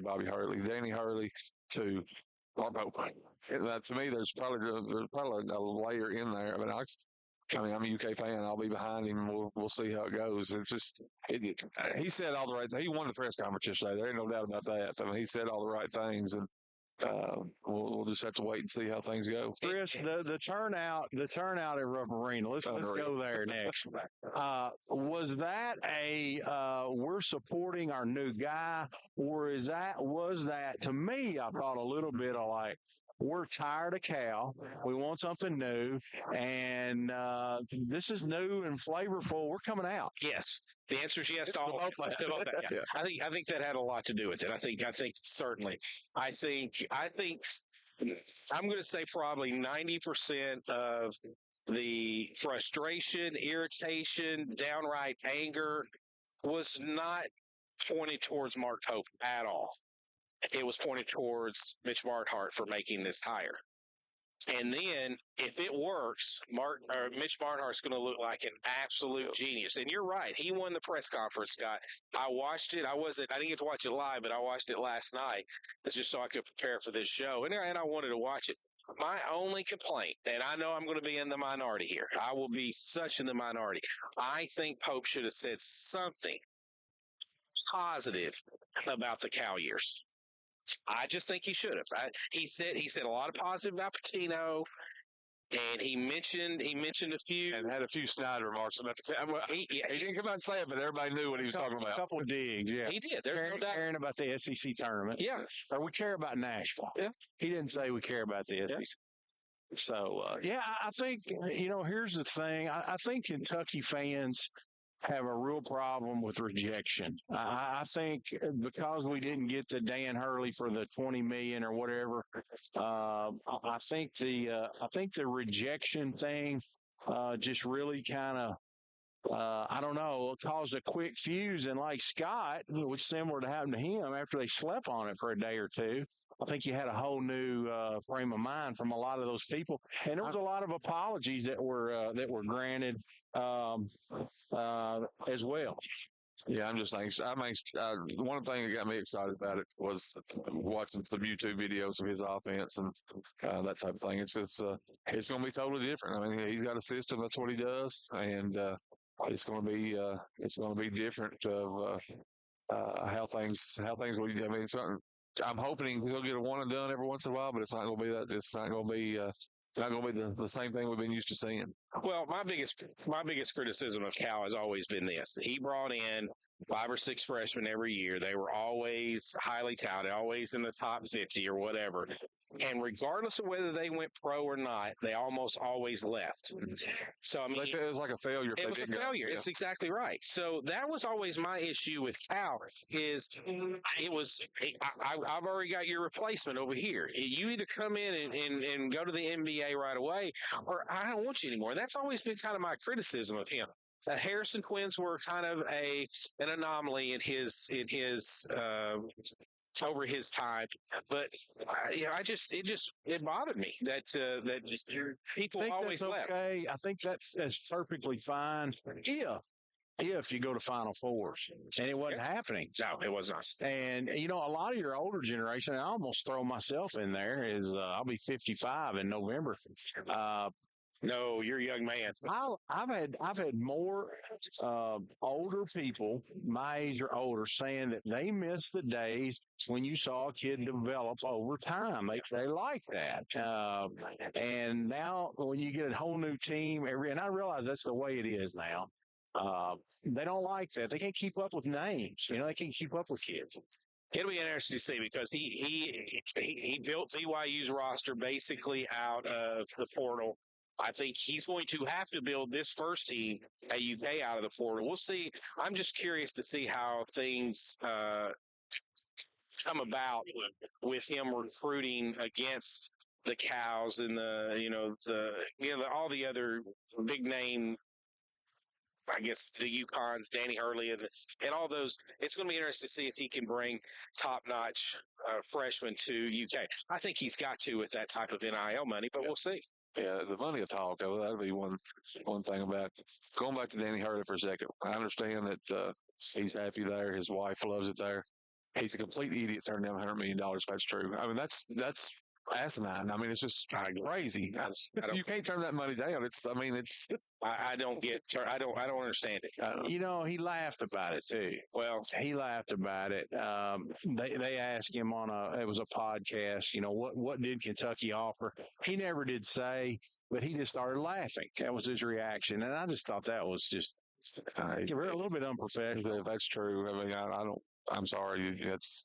Bobby Hurley, Danny Hurley to Mark Pope. To me, there's probably a layer in there. I'm a UK fan. I'll be behind him. We'll see how it goes. It's just he said all the right things. He won the press conference yesterday. There ain't no doubt about that. I mean, he said all the right things, and we'll just have to wait and see how things go. Chris, the turnout at Rupp Arena. Let's go there next. Was that we're supporting our new guy, or was that to me? I thought a little bit of like, we're tired of Cal. We want something new, and this is new and flavorful. We're coming out. Yes, the answer is yes to all of that. Yeah. I think that had a lot to do with it. I think certainly. I think I'm going to say probably 90% of the frustration, irritation, downright anger was not pointed towards Mark Hope at all. It was pointed towards Mitch Barnhart for making this hire. And then, if it works, Mitch Barnhart's going to look like an absolute genius. And you're right; he won the press conference, Scott. I watched it. I didn't get to watch it live, but I watched it last night. It's just so I could prepare for this show, and I wanted to watch it. My only complaint, and I know I'm going to be in the minority here. I will be such in the minority. I think Pope should have said something positive about the Cal years. I just think he should have. He said a lot of positive about Patino, and he mentioned a few and had a few snide remarks about the. He didn't come out and say it, but everybody knew what he was talking about. A couple of digs, yeah. He did. There's no doubt. Caring about the SEC tournament, yeah, or we care about Nashville. Yeah, he didn't say we care about the SEC. Yeah. So I think here's the thing. I think Kentucky fans have a real problem with rejection. I think because we didn't get the Dan Hurley for the $20 million or whatever, I think the rejection thing just really kind of I don't know, caused a quick fuse. And like Scott, which similar to happen to him after they slept on it for a day or two, I think you had a whole new frame of mind from a lot of those people. And there was a lot of apologies that were granted as well. Yeah, I'm just anxious. One thing that got me excited about it was watching some YouTube videos of his offense and that type of thing. It's just it's going to be totally different. I mean, he's got a system. That's what he does, and it's going to be different of how things will. I mean, I'm hoping he'll get a one and done every once in a while, but it's not going to be that. It's not going to be. It's not going to be the same thing we've been used to seeing. Well, my biggest criticism of Cal has always been this: he brought in 5 or 6 freshmen every year. They were always highly touted, always in the top 50 or whatever. And regardless of whether they went pro or not, they almost always left. So, I mean, it was like a failure. It was a failure. Yeah. It's exactly right. So that was always my issue with Cal is I've already got your replacement over here. You either come in and go to the NBA right away, or I don't want you anymore. And that's always been kind of my criticism of him. The Harrison twins were kind of an anomaly in his over his time, but it bothered me that people always left. Okay, I think that's perfectly fine. If you go to Final Fours, and it wasn't happening. No, it was not. And a lot of your older generation, I almost throw myself in there. I'll be 55 in November. No, you're a young man. I've had more older people, my age or older, saying that they miss the days when you saw a kid develop over time. They like that. And now when you get a whole new team, and I realize that's the way it is now. They don't like that. They can't keep up with names. They can't keep up with kids. It'll be interesting to see because he built BYU's roster basically out of the portal. I think he's going to have to build this first team at UK out of the portal. We'll see. I'm just curious to see how things come about with him recruiting against the Cows and all the other big name. I guess the UConns, Danny Hurley, and all those. It's going to be interesting to see if he can bring top-notch freshmen to UK. I think he's got to with that type of NIL money, but we'll see. Yeah, the money will talk. That'll be one thing about it. Going back to Danny Hurley for a second. I understand that he's happy there. His wife loves it there. He's a complete idiot turning down $100 million if that's true. I mean, that's asinine. I mean, it's just crazy. You can't turn that money down. I don't get. I don't understand it. He laughed about it too. Well, he laughed about it. They asked him it was a podcast. What did Kentucky offer? He never did say, but he just started laughing. That was his reaction, and I just thought that was just a little bit unprofessional. If that's true, I mean, I don't. I'm sorry, that's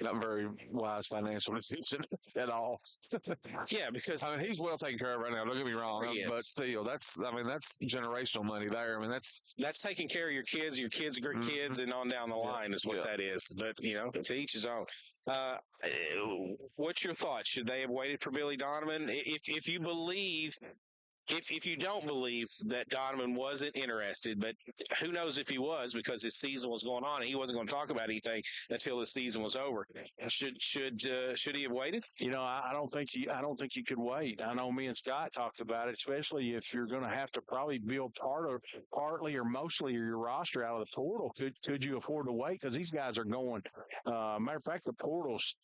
not a very wise financial decision at all. Yeah, because I mean, he's well taken care of right now. Don't get me wrong, but still, that's generational money there. I mean, that's taking care of your kids' kids, and on down the line is what that is. But to each his own. What's your thoughts? Should they have waited for Billy Donovan? If you believe. If you don't believe that Donovan wasn't interested, but who knows if he was, because his season was going on and he wasn't going to talk about anything until the season was over. Should he have waited? I don't think you could wait. I know me and Scott talked about it, especially if you're going to have to probably build partly or mostly your roster out of the portal. Could you afford to wait? Because these guys are going. Matter of fact, the portal's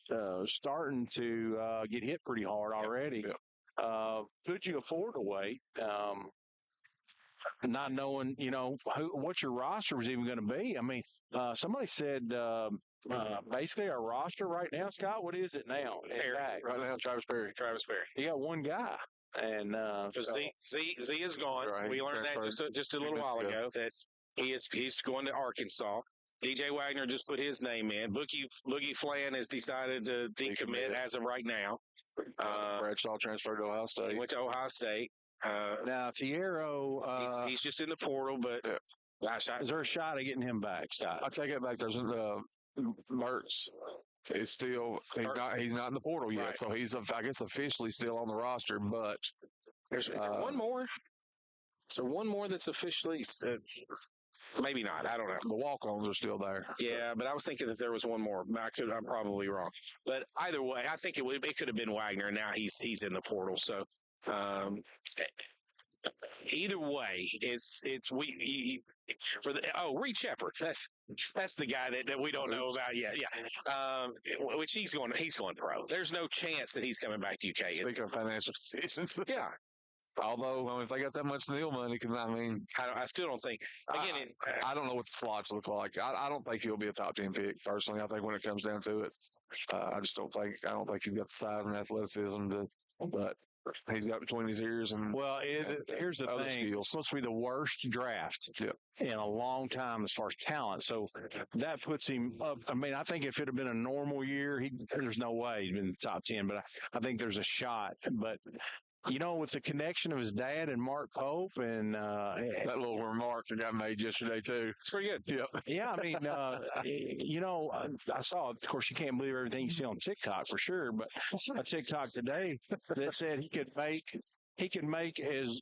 starting to get hit pretty hard already. Could you afford to wait? Not knowing, what your roster was even going to be. I mean, somebody said basically our roster right now, Scott, what is it now? Right now, Travis Perry. You got one guy. And Z is gone. Right, we learned that just a little while ago that he's going to Arkansas. DJ Wagner just put his name in. Boogie Flan has decided to decommit as of right now. Bradshaw transferred to Ohio State. He went to Ohio State. Now Fierro, he's just in the portal, but gosh, is there a shot of getting him back, Scott? I'll take it back. There's Mertz is still he's not in the portal yet, right. So he's I guess officially still on the roster. But is there one more? Is there one more that's officially? Maybe not. I don't know. The walk-ons are still there. Yeah, but I was thinking that there was one more. I'm probably wrong. But either way, I think it could have been Wagner. And now he's in the portal. So either way, Reed Shepard. That's the guy that we don't know about yet. Yeah, which he's going pro. There's no chance that he's coming back to UK. Speaking of financial decisions, yeah. Although, if they got that much Neal money, I still don't think. Again, I don't know what the slots look like. I don't think he'll be a top 10 pick personally. I think when it comes down to it, I just don't think. I don't think he's got the size and athleticism but he's got between his ears and. Well, here's the thing: skills. It's supposed to be the worst draft in a long time as far as talent. So that puts him up. I mean, I think if it had been a normal year, there's no way he'd been in the top 10. But I think there's a shot. But with the connection of his dad and Mark Pope and that little remark that got made yesterday too. It's pretty good. Yeah. Yeah. I mean, I saw, of course, you can't believe everything you see on TikTok for sure, but a TikTok today that said he could make as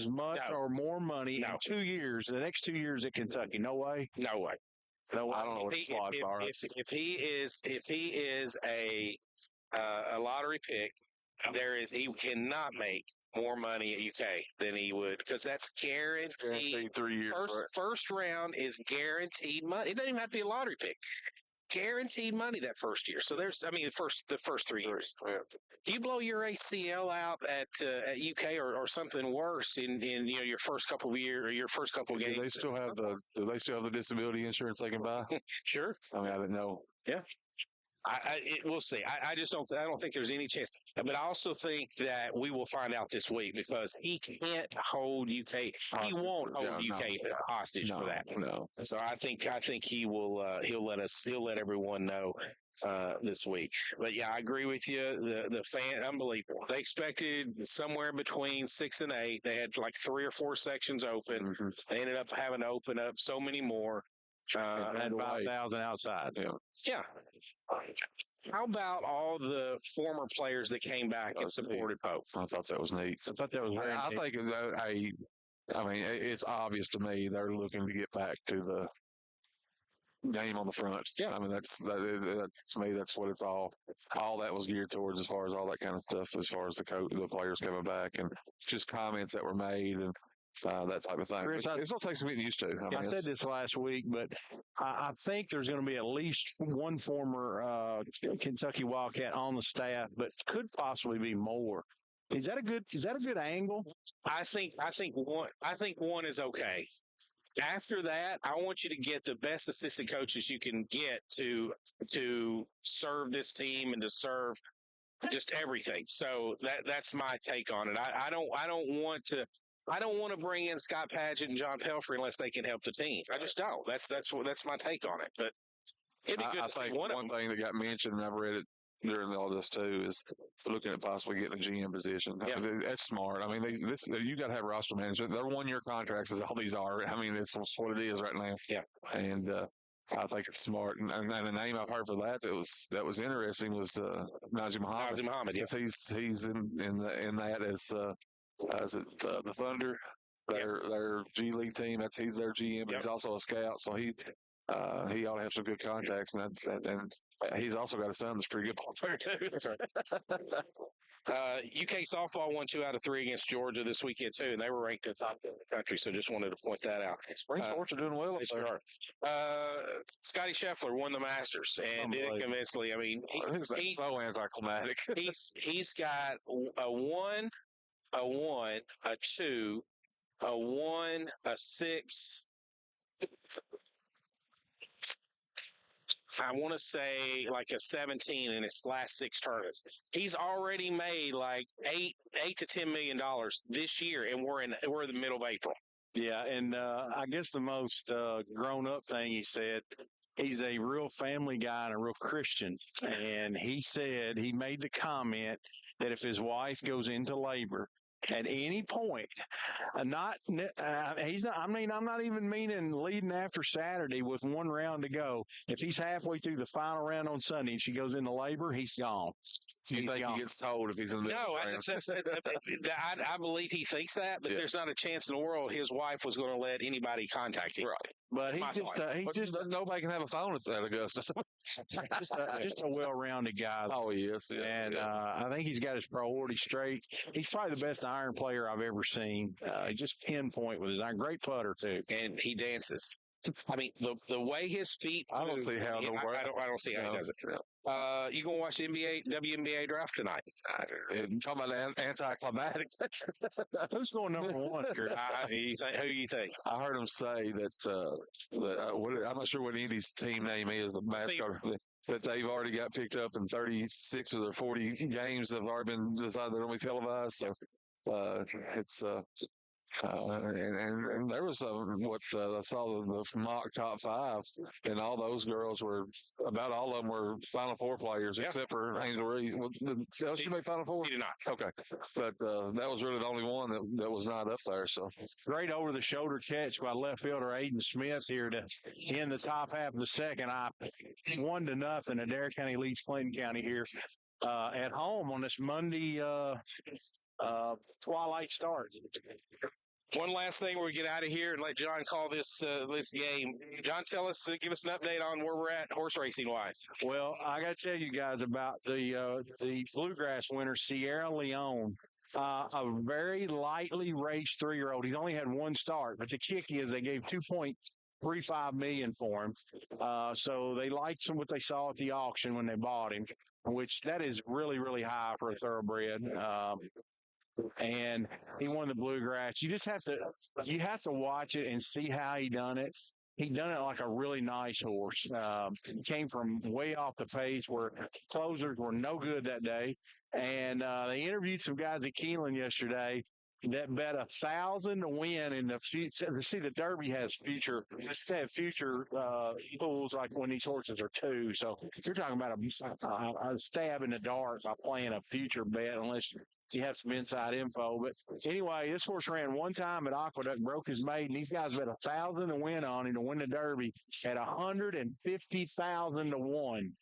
much or more money in 2 years, the next 2 years at Kentucky. No way. No way. No, I don't know what the slots are. If he is a lottery pick, he cannot make more money at UK than he would, because that's guaranteed 3 years. First round is guaranteed money. It doesn't even have to be a lottery pick. Guaranteed money that first year. So the first 3 years. Yeah. You blow your ACL out at UK or something worse in your first couple of years or your first couple of games. Do they still have the disability insurance they can buy? Sure. I mean, I didn't know. Yeah. We'll see. I just don't. I don't think there's any chance. But I also think that we will find out this week, because he can't hold UK. He won't hold UK hostage for that. No. So I think he will. He'll let everyone know this week. But yeah, I agree with you. The fan, unbelievable. They expected somewhere between 6 and 8. They had like 3 or 4 sections open. Mm-hmm. They ended up having to open up so many more. And 5,000 outside. Yeah. How about all the former players that came back and supported Pope? I thought that was neat. I thought that was very neat. I mean, it's obvious to me they're looking to get back to the game on the front. Yeah. I mean, to me, that's what it's all that was geared towards, as far as all that kind of stuff, as far as the players coming back and just comments that were made. And that type of thing. Chris, It's going to take some getting used to. I said this last week, but I think there's going to be at least one former Kentucky Wildcat on the staff, but could possibly be more. Is that a good angle? I think one is okay. After that, I want you to get the best assistant coaches you can get to serve this team and to serve just everything. So that's my take on it. I don't want to bring in Scott Padgett and John Pelfrey unless they can help the team. I just don't. That's my take on it. But it'd be good to see one thing that got mentioned, and I've read it during all this too, is looking at possibly getting a GM position. Yeah. That's smart. I mean, you got to have roster management. They're 1-year contracts, as all these are. I mean, it's what it is right now. Yeah. And I think it's smart. And the name I've heard for that was interesting was Najee Muhammad. Najee Muhammad, yeah. He's in that as the Thunder, their G League team. He's their GM. But he's also a scout, so he ought to have some good contacts, and he's also got a son that's a pretty good ball player too. That's right. UK softball won 2 out of 3 against Georgia this weekend too, and they were ranked at the top of the country. So just wanted to point that out. Spring sports are doing well. They sure are. Scotty Scheffler won the Masters and did it convincingly. I mean, he's so anticlimactic. he's got a 1, a 1, a 2, a 1, a 6. I want to say like a 17 in his last 6 tournaments. He's already made like $8 to $10 million this year, and we're in the middle of April. Yeah, and I guess the most grown-up thing he said, he's a real family guy and a real Christian. And he said he made the comment that if his wife goes into labor at any point, I'm not even meaning leading after Saturday with 1 round to go. If he's halfway through the final round on Sunday and she goes into labor, he's gone. Do you think he gets told if he's in the I believe he thinks that, but there's not a chance in the world his wife was going to let anybody contact him. Right. But nobody can have a phone at Augusta. just a well-rounded guy. Oh, yes. And I think he's got his priorities straight. He's probably the best iron player I've ever seen. Just pinpoint with his iron. Great putter, too. And he dances. I mean, the way his feet move, I don't see how I don't see how he does it. You gonna watch the WNBA draft tonight? Talking about anticlimactic. Who's going number 1? Who you think? I heard him say that I'm not sure what Indy's team name is, the mascot, that they've already got picked up in 36 of their 40 games have already been decided they're going to be televised. So it's and there was I saw the mock top 5, and all those girls were about all of them were Final Four players except for Angel Reese. Did she make Final Four? She did not. Okay, but that was really the only one that was not up there. So great over the shoulder catch by left fielder Aiden Smith here to end the top half of the second. 1-0. Adair County leads Clinton County here at home on this Monday twilight start. One last thing, we get out of here and let John call this game. John, give us an update on where we're at horse racing wise. Well, I got to tell you guys about the bluegrass winner Sierra Leone. A very lightly raced 3-year-old. He's only had 1 start, but the kick is they gave $2.35 million for him. So they liked what they saw at the auction when they bought him, which that is really, really high for a thoroughbred. And he won the bluegrass. You have to watch it and see how he done it. He done it like a really nice horse. He came from way off the pace where closers were no good that day. And they interviewed some guys at Keeneland yesterday that bet 1,000 to win in the future. See, the Derby has future pools like when these horses are 2. So you're talking about a stab in the dark by playing a future bet unless you have some inside info. But anyway, this horse ran 1 time at Aqueduct, broke his maiden. These guys bet 1,000 to win on him to win the Derby at 150,000 to 1.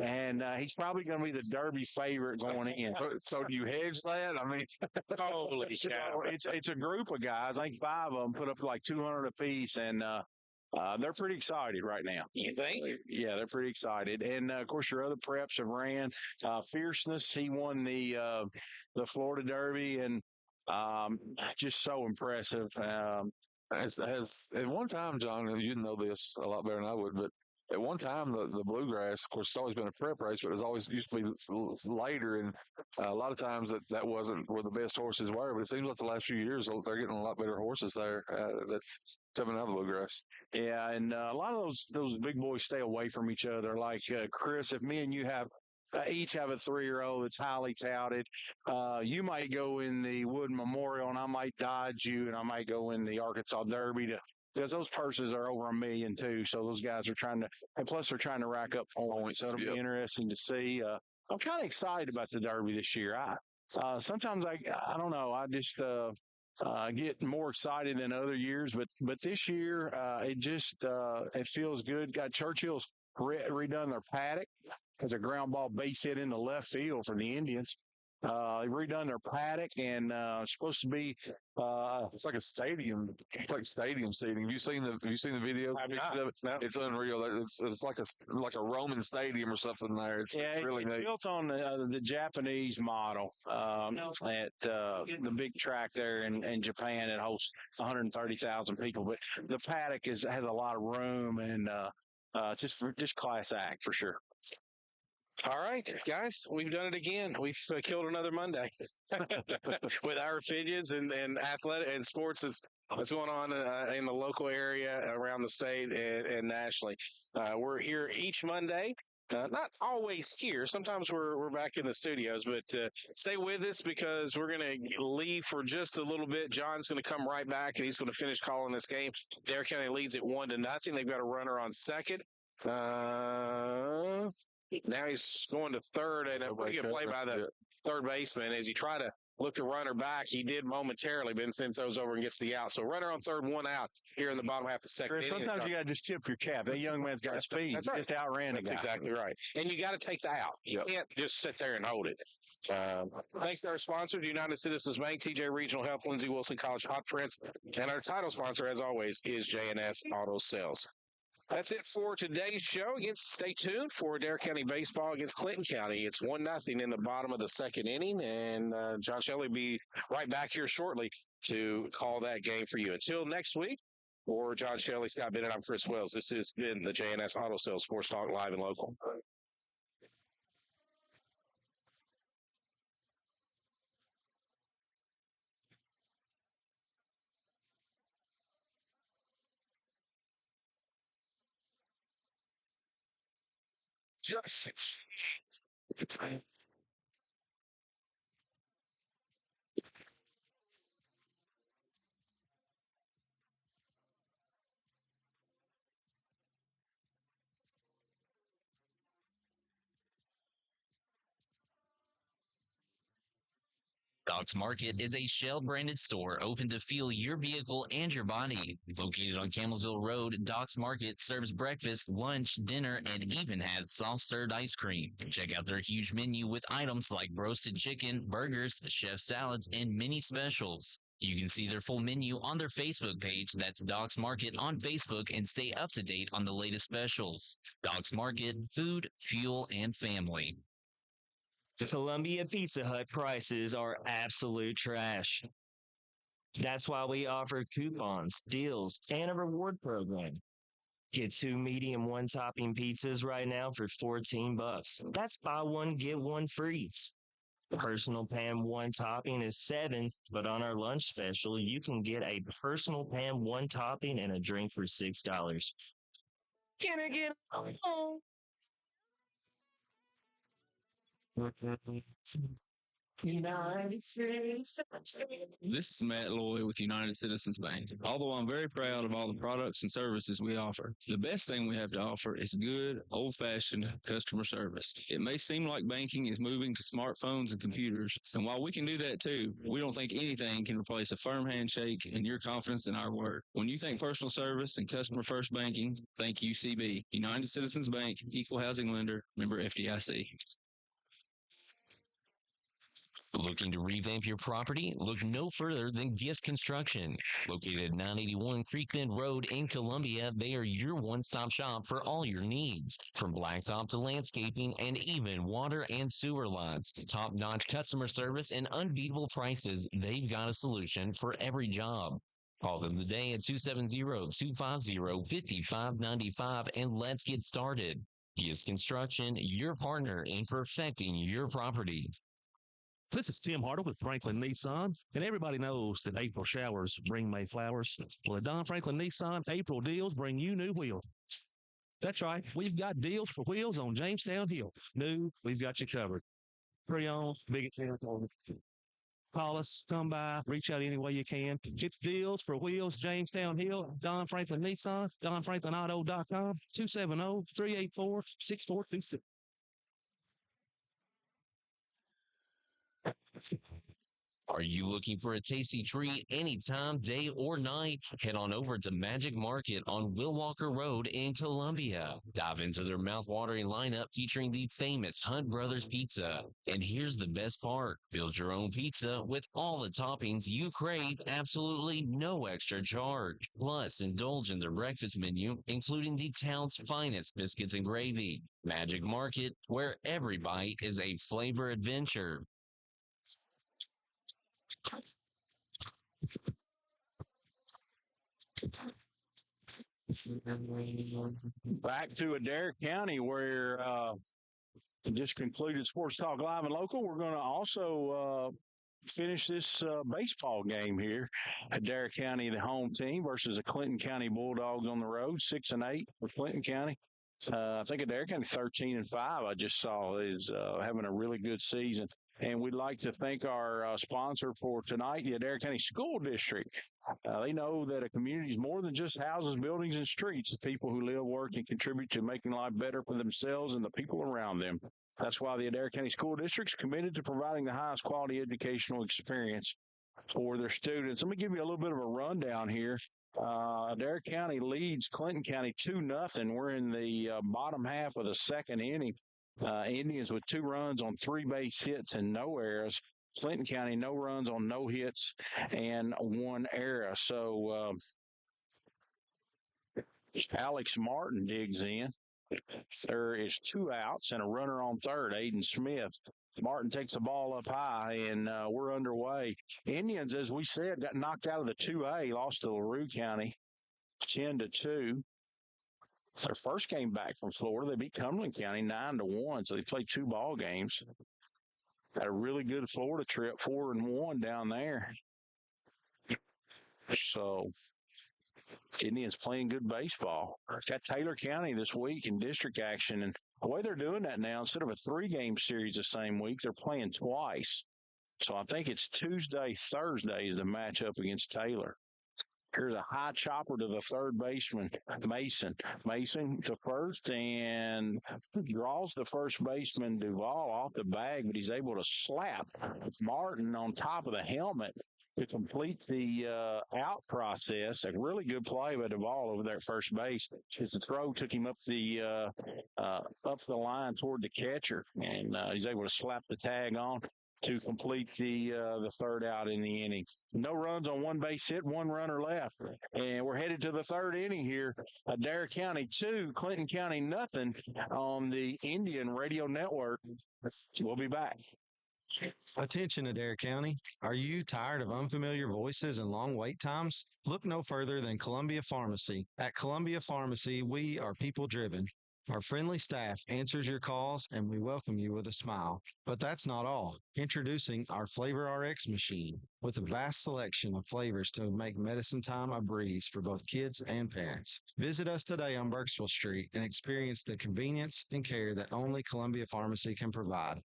And he's probably going to be the Derby favorite going in. So do you hedge that? I mean, holy cow. It's a group of guys. I think 5 of them put up like 200 apiece, and they're pretty excited right now. You think? Yeah, they're pretty excited. And of course, your other preps have ran. Fierceness, he won the Florida Derby, and Just so impressive. Has at one time, John, and you know this a lot better than I would, but at one time the bluegrass, of course, it's always been a prep race, but it's always used to be later, and a lot of times that wasn't where the best horses were. But it seems like the last few years they're getting a lot better horses there. That's coming out of the bluegrass. Yeah, and a lot of those big boys stay away from each other. Like Chris, if me and you have each have a 3-year-old that's highly touted. You might go in the Wood Memorial, and I might dodge you, and I might go in the Arkansas Derby because those purses are over $1 million too. So those guys are trying to, and plus they're trying to rack up points. So it'll be interesting to see. I'm kind of excited about the Derby this year. Sometimes I don't know. I just get more excited than other years, but this year it feels good. Got Churchill's redone their paddock because a ground ball base hit in the left field for the Indians. They redone their paddock, and it's supposed to be. It's like a stadium. It's like stadium seating. Have you seen the video? No. It's unreal. It's like a Roman stadium or something there. It's really neat. Built on the Japanese model at the big track there in Japan. It hosts 130,000 people, but the paddock has a lot of room, and just class act for sure. All right, guys, we've done it again. We've killed another Monday with our opinions and athletic and sports that's going on in the local area, around the state, and nationally. We're here each Monday. Not always here. Sometimes we're back in the studios, but stay with us because we're going to leave for just a little bit. John's going to come right back, and he's going to finish calling this game. Adair County leads it 1-0. They've got a runner on second. Now he's going to third, and a pretty good play by the third baseman as he tried to look the runner back. He did momentarily, but then Senso's over and gets the out. So runner on third, 1 out here in the bottom half of the second. Chris, sometimes you got to just tip your cap. That young man's got speed. That's right. Just outran That's exactly right. And you got to take the out. You can't just sit there and hold it. Thanks to our sponsor, United Citizens Bank, TJ Regional Health, Lindsey Wilson College Hot Prints, and our title sponsor, as always, is J&S Auto Sales. That's it for today's show. Again, stay tuned for Adair County baseball against Clinton County. It's 1-0 in the bottom of the second inning, and John Shelley will be right back here shortly to call that game for you. Until next week, for John Shelley, Scott Bennett, I'm Chris Wells. This has been the J&S Auto Sales Sports Talk Live and Local. Doc's Market is a Shell-branded store open to fuel your vehicle and your body. Located on Campbellsville Road, Doc's Market serves breakfast, lunch, dinner, and even has soft-served ice cream. Check out their huge menu with items like roasted chicken, burgers, chef salads, and mini specials. You can see their full menu on their Facebook page. That's Doc's Market on Facebook, and stay up to date on the latest specials. Doc's Market, food, fuel, and family. The Columbia Pizza Hut prices are absolute trash. That's why we offer coupons, deals, and a reward program. Get 2 medium 1-topping pizzas right now for $14. That's buy one, get one free. Personal pan 1-topping is $7, but on our lunch special, you can get a personal pan 1-topping and a drink for $6. Can I get home? United States. This is Matt Loy with United Citizens Bank. Although I'm very proud of all the products and services we offer, the best thing we have to offer is good, old-fashioned customer service. It may seem like banking is moving to smartphones and computers, and while we can do that too, we don't think anything can replace a firm handshake and your confidence in our word. When you think personal service and customer-first banking, think UCB. United Citizens Bank, Equal Housing Lender, member FDIC. Looking to revamp your property? Look no further than Gist Construction. Located at 981 Creek Bend Road in Columbia, they are your one-stop shop for all your needs. From blacktop to landscaping and even water and sewer lines. Top-notch customer service and unbeatable prices, they've got a solution for every job. Call them today at 270-250-5595 and let's get started. Gist Construction, your partner in perfecting your property. This is Tim Hartle with Franklin Nissan, and everybody knows that April showers bring May flowers. Well, at Don Franklin Nissan, April deals bring you new wheels. That's right. We've got deals for wheels on Jamestown Hill. New, we've got you covered. Pre-owned, big example. Call us, come by, reach out any way you can. It's deals for wheels, Jamestown Hill, Don Franklin Nissan, DonFranklinAuto.com, 270-384-6426. Are you looking for a tasty treat anytime, day or night? Head on over to Magic Market on Will Walker Road in Columbia. Dive into their mouth-watering lineup featuring the famous Hunt Brothers Pizza. And here's the best part. Build your own pizza with all the toppings you crave, absolutely no extra charge. Plus, indulge in their breakfast menu, including the town's finest biscuits and gravy. Magic Market, where every bite is a flavor adventure. Back to Adair County, where just concluded Sports Talk Live and Local. We're going to also finish this baseball game here. Adair County, the home team, versus the Clinton County Bulldogs on the road, 6-8 for Clinton County. I think Adair County 13-5. I just saw is having a really good season. And we'd like to thank our sponsor for tonight, the Adair County School District. They know that a community is more than just houses, buildings, and streets. It's people who live, work, and contribute to making life better for themselves and the people around them. That's why the Adair County School District is committed to providing the highest quality educational experience for their students. Let me give you a little bit of a rundown here. Adair County leads Clinton County 2-0. We're in the bottom half of the second inning. Indians with 2 runs on 3 base hits and no errors. Clinton County, no runs on no hits and 1 error. So Alex Martin digs in. There is 2 outs and a runner on third, Aiden Smith. Martin takes the ball up high, and we're underway. Indians, as we said, got knocked out of the 2A, lost to LaRue County 10-2. It's their first game back from Florida. They beat Cumberland County 9-1, so they played 2 ball games. Had a really good Florida trip, 4-1 down there. So Indians playing good baseball. Got Taylor County this week in district action, and the way they're doing that now, instead of a 3-game series the same week, they're playing twice. So I think it's Tuesday, Thursday is the matchup against Taylor. Here's a high chopper to the third baseman, Mason. Mason to first and draws the first baseman, Duvall, off the bag, but he's able to slap Martin on top of the helmet to complete the out process. A really good play by Duvall over there at first base. His throw took him up the line toward the catcher, and he's able to slap the tag on to complete the third out in the inning. No runs on 1 base hit, 1 runner left. And we're headed to the third inning here. Adair County 2, Clinton County nothing on the Indian Radio Network. We'll be back. Attention, Adair County. Are you tired of unfamiliar voices and long wait times? Look no further than Columbia Pharmacy. At Columbia Pharmacy, we are people driven. Our friendly staff answers your calls and we welcome you with a smile. But that's not all. Introducing our Flavor RX machine with a vast selection of flavors to make medicine time a breeze for both kids and parents. Visit us today on Burkesville Street and experience the convenience and care that only Columbia Pharmacy can provide.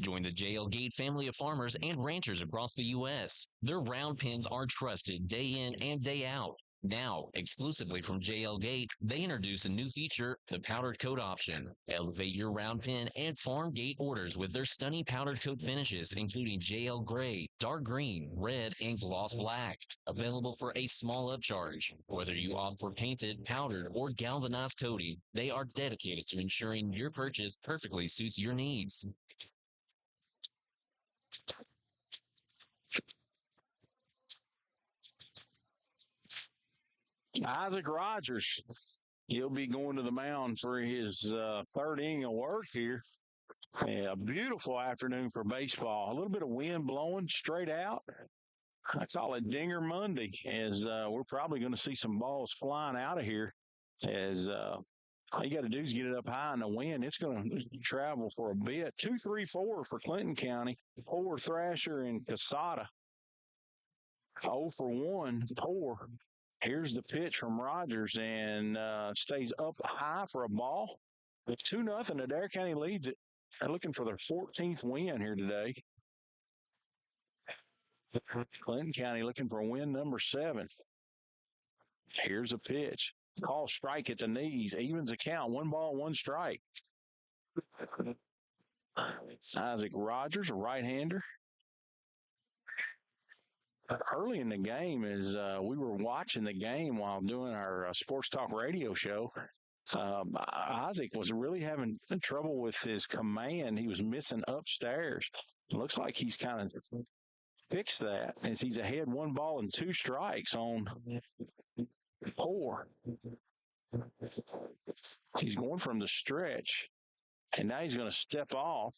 Join the JL Gate family of farmers and ranchers across the U.S. Their round pens are trusted day in and day out. Now, exclusively from JL Gate, they introduce a new feature, the powdered coat option. Elevate your round pen and farm gate orders with their stunning powdered coat finishes, including JL Gray, dark green, red, and gloss black. Available for a small upcharge. Whether you opt for painted, powdered, or galvanized coating, they are dedicated to ensuring your purchase perfectly suits your needs. Isaac Rogers, he'll be going to the mound for his third inning of work here. Yeah, a beautiful afternoon for baseball. A little bit of wind blowing straight out. I call it Dinger Monday, as we're probably going to see some balls flying out of here. As all you got to do is get it up high in the wind. It's going to travel for a bit. 2-3-4 for Clinton County. Poor, Thrasher, and Casada. 0 for 1. Poor. Here's the pitch from Rogers, and stays up high for a ball. It's 2-0. Adair County leads it. They're looking for their 14th win here today. Clinton County looking for win number 7. Here's a pitch. Call strike at the knees. Evens the count. 1 ball, 1 strike. Isaac Rogers, a right-hander. Early in the game, as we were watching the game while doing our Sports Talk radio show, Isaac was really having trouble with his command. He was missing upstairs. It looks like he's kind of fixed that, as he's ahead 1 ball and 2 strikes on 4. He's going from the stretch, and now he's going to step off,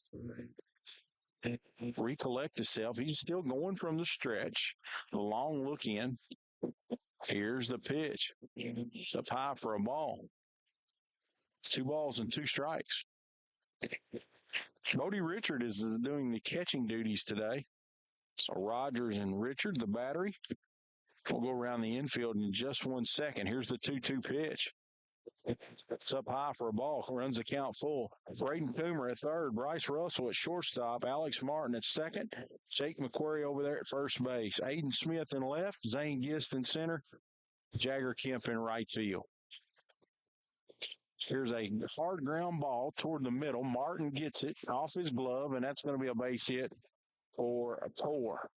recollect himself. He's still going from the stretch. A long look in. Here's the pitch. It's up high for a ball. 2 balls and 2 strikes. Bodie Richard is doing the catching duties today. So Rogers and Richard, the battery. We'll go around the infield in just 1 second. Here's the 2-2 pitch. It's up high for a ball. Runs the count full. Braden Coomer at third. Bryce Russell at shortstop. Alex Martin at second. Jake McQuarrie over there at first base. Aiden Smith in left. Zane Gist in center. Jagger Kemp in right field. Here's a hard ground ball toward the middle. Martin gets it off his glove, and that's going to be a base hit for a Tor.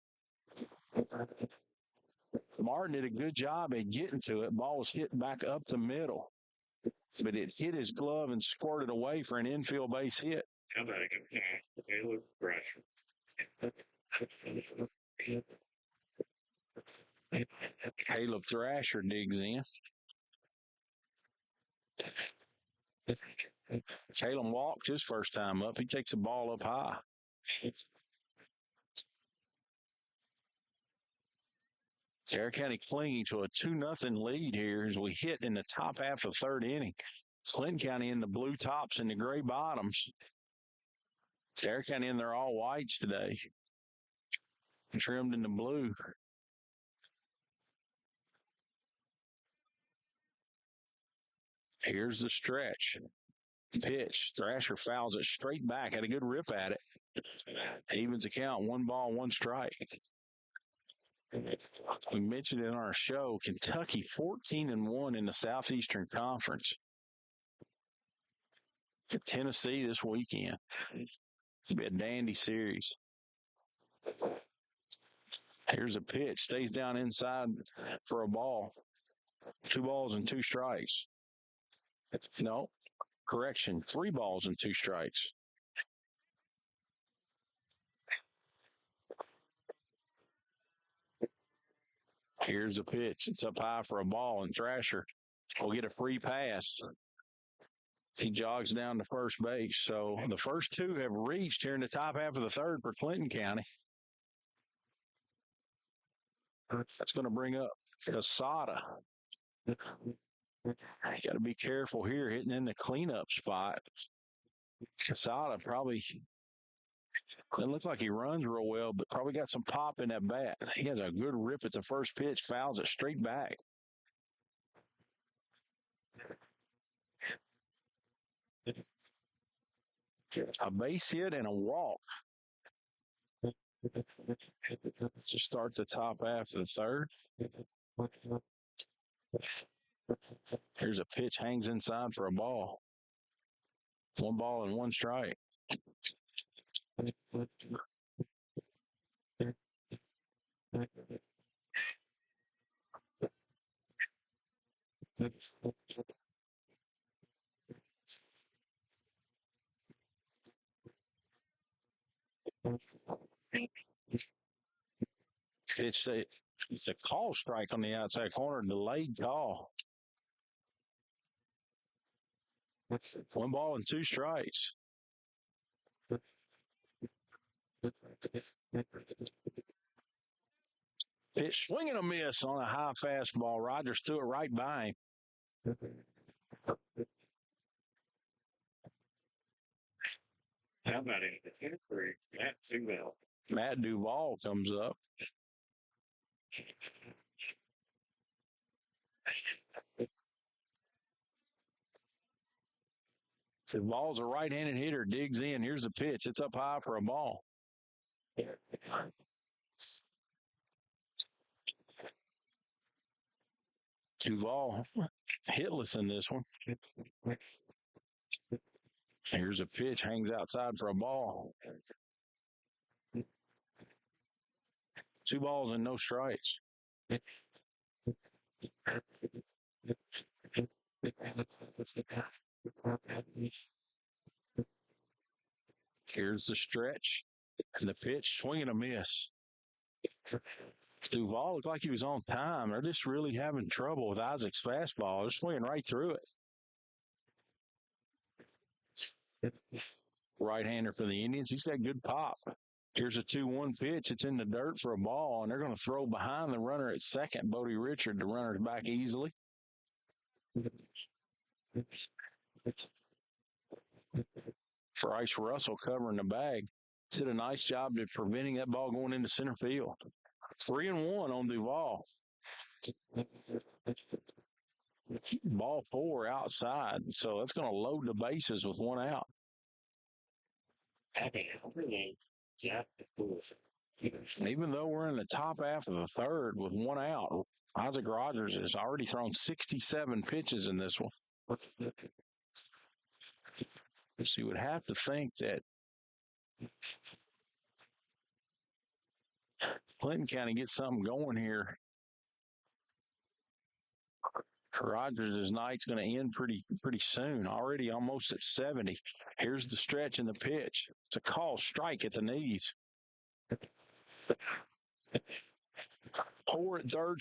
Martin did a good job at getting to it. Ball was hit back up the middle, but it hit his glove and squirted away for an infield base hit. How about Caleb Thrasher? Caleb Thrasher digs in. Caleb walked his first time up. He takes the ball up high. Adair County clinging to a 2-0 lead here as we hit in the top half of the third inning. Clinton County in the blue tops and the gray bottoms. Adair County in their all whites today. Trimmed in the blue. Here's the stretch. Pitch. Thrasher fouls it straight back. Had a good rip at it. Evens the count. 1 ball, 1 strike. We mentioned in our show, Kentucky 14-1 in the Southeastern Conference. For Tennessee this weekend. It'll be a dandy series. Here's a pitch. Stays down inside for a ball. 2 balls and 2 strikes. No, correction. 3 balls and 2 strikes. Here's a pitch. It's up high for a ball, and Thrasher will get a free pass. He jogs down to first base. So the first 2 have reached here in the top half of the third for Clinton County. That's going to bring up Casada. You got to be careful here hitting in the cleanup spot. Casada probably doesn't look like he runs real well, but probably got some pop in that bat. He has a good rip at the first pitch, fouls it straight back. A base hit and a walk. To start the top half of the third. Here's a pitch, hangs inside for a ball. 1 ball and 1 strike. Pitch It's a call strike on the outside corner, delayed call. 1 ball and 2 strikes. Pitch swing and a miss on a high fastball. Rogers threw it right by him. How about it? It's free. Matt Duval. Matt Duval comes up. Duval's a right-handed hitter, digs in. Here's the pitch. It's up high for a ball. Duval hitless in this one. Here's a pitch, hangs outside for a ball. 2 balls and no strikes. Here's the stretch and the pitch, swing and a miss. Duval looked like he was on time. They're just really having trouble with Isaac's fastball. They're swinging right through it. Right-hander for the Indians. He's got good pop. Here's a 2-1 pitch. It's in the dirt for a ball, and they're going to throw behind the runner at second. Bodie Richard, the runner's back easily. Bryce Russell covering the bag. Did a nice job of preventing that ball going into center field. 3-1 on Duval. Ball 4 outside, so that's going to load the bases with 1 out. Even though we're in the top half of the third with 1 out, Isaac Rogers has already thrown 67 pitches in this one. So you would have to think that Clinton County gets something going here. Rogers' night's going to end pretty soon. Already almost at 70. Here's the stretch and the pitch. It's a call strike at the knees. Poor at third,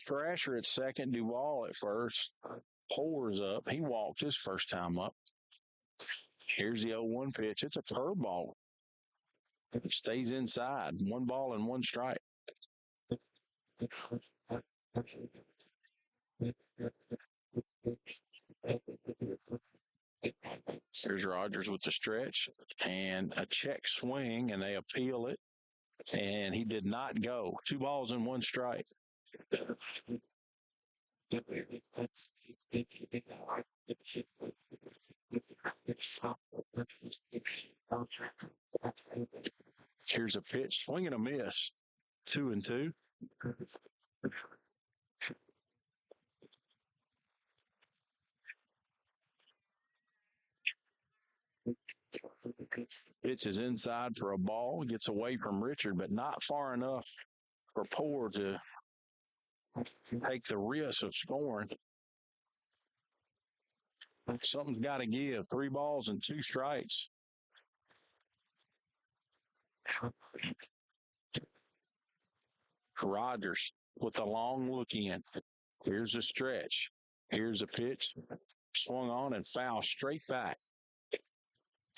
Thrasher at second, Duval at first. Poor's up. He walked his first time up. Here's the 0-1 pitch. It's a curveball. It stays inside. 1 ball and 1 strike. Here's Rogers with the stretch and a check swing, and they appeal it. And he did not go. 2 balls and 1 strike. Here's a pitch, swing and a miss. 2-2. Pitch is inside for a ball. Gets away from Richard, but not far enough for Poor to take the risk of scoring. Something's got to give. 3 balls and 2 strikes. Rogers with a long look in. Here's a stretch. Here's a pitch. Swung on and foul straight back.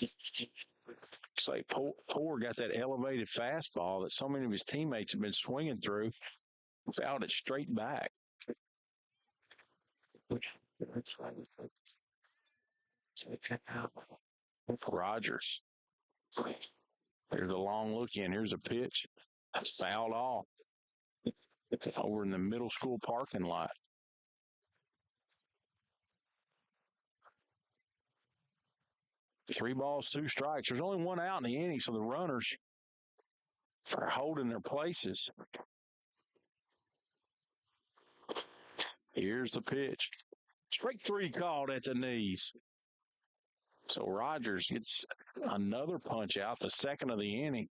Looks like Poor got that elevated fastball that so many of his teammates have been swinging through. Fouled it straight back. Rogers. Here's a long look in. Here's a pitch. Fouled off. Over in the middle school parking lot. Three balls, 2 strikes. There's only 1 out in the inning, so the runners are holding their places. Here's the pitch. Strike 3 called at the knees. So Rogers gets another punch out, the second of the inning.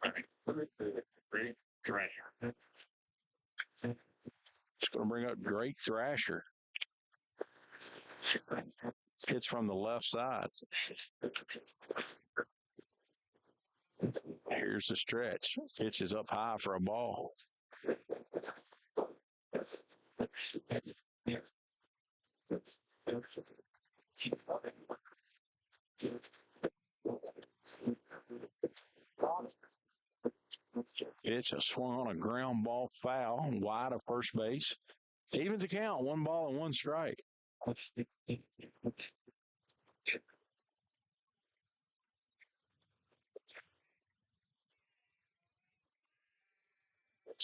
It's going to bring up Drake Thrasher. Hits from the left side. Here's the stretch. Pitch is up high for a ball. It's a swung on a ground ball foul wide of first base. Evens the count, 1 ball and 1 strike.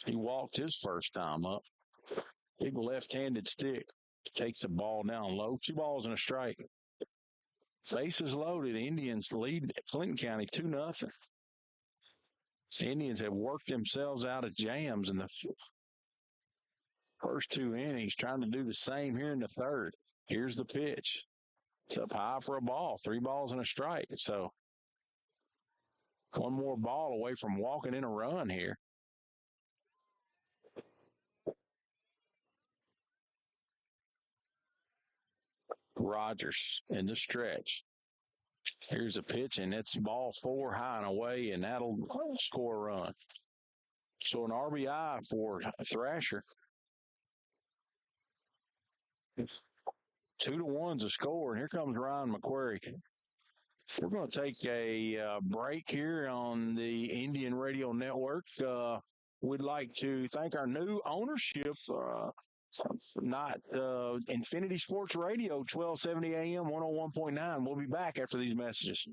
He walked his first time up. Big left-handed stick. Takes the ball down low. 2 balls and a strike. Bases loaded. Indians lead Clinton County 2-0. The Indians have worked themselves out of jams in the first 2 innings, trying to do the same here in the third. Here's the pitch. It's up high for a ball. 3 balls and a strike. So 1 more ball away from walking in a run here. Rogers in the stretch. Here's a pitch, and it's ball 4 high and away, and that'll score a run. So an RBI for Thrasher. 2-1's a score, and here comes Ryan McQuarrie. We're going to take a break here on the Indian Radio Network. We'd like to thank our new ownership, Infinity Sports Radio, 1270 AM, 101.9. We'll be back after these messages.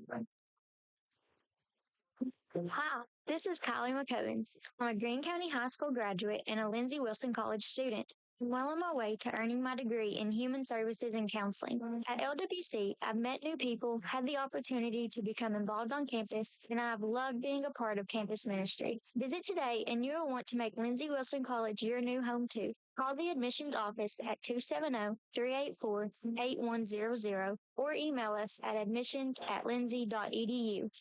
Hi, this is Kylie McCovens. I'm a Greene County High School graduate and a Lindsey Wilson College student. I'm well on my way to earning my degree in Human Services and Counseling. At LWC, I've met new people, had the opportunity to become involved on campus, and I've loved being a part of campus ministry. Visit today, and you'll want to make Lindsey Wilson College your new home too. Call the admissions office at 270-384-8100 or email us at admissions@lindsey.edu.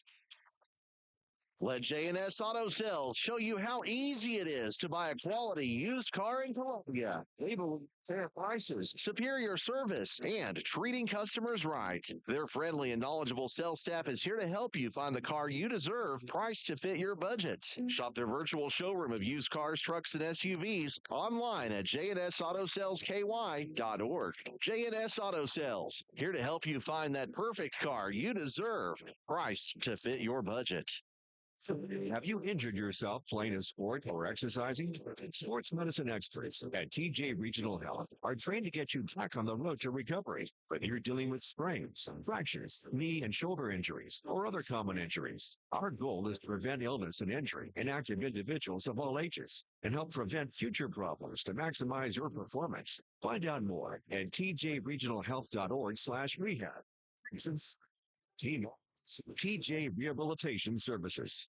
Let J&S Auto Sales show you how easy it is to buy a quality used car in Columbia. They believe fair prices, superior service, and treating customers right. Their friendly and knowledgeable sales staff is here to help you find the car you deserve, priced to fit your budget. Shop their virtual showroom of used cars, trucks, and SUVs online at jnsautosales.ky.org. J&S Auto Sales, here to help you find that perfect car you deserve, priced to fit your budget. Have you injured yourself playing a sport or exercising? Sports medicine experts at TJ Regional Health are trained to get you back on the road to recovery. Whether you're dealing with sprains, fractures, knee and shoulder injuries, or other common injuries, our goal is to prevent illness and injury in active individuals of all ages and help prevent future problems to maximize your performance. Find out more at tjregionalhealth.org/rehab. TJ Rehabilitation Services.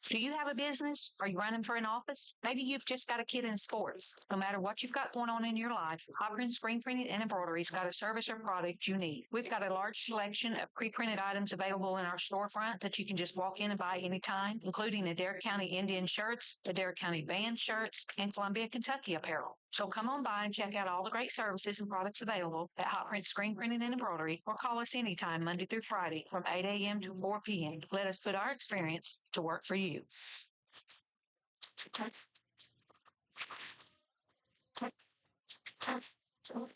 Do you have a business? Are you running for an office? Maybe you've just got a kid in sports. No matter what you've got going on in your life, Hopkins Screen Printing and Embroidery's got a service or product you need. We've got a large selection of pre-printed items available in our storefront that you can just walk in and buy anytime, including Adair County Indian shirts, Adair County band shirts, and Columbia, Kentucky apparel. So come on by and check out all the great services and products available at Hot Print Screen Printing and Embroidery, or call us anytime Monday through Friday from 8 a.m. to 4 p.m. Let us put our experience to work for you.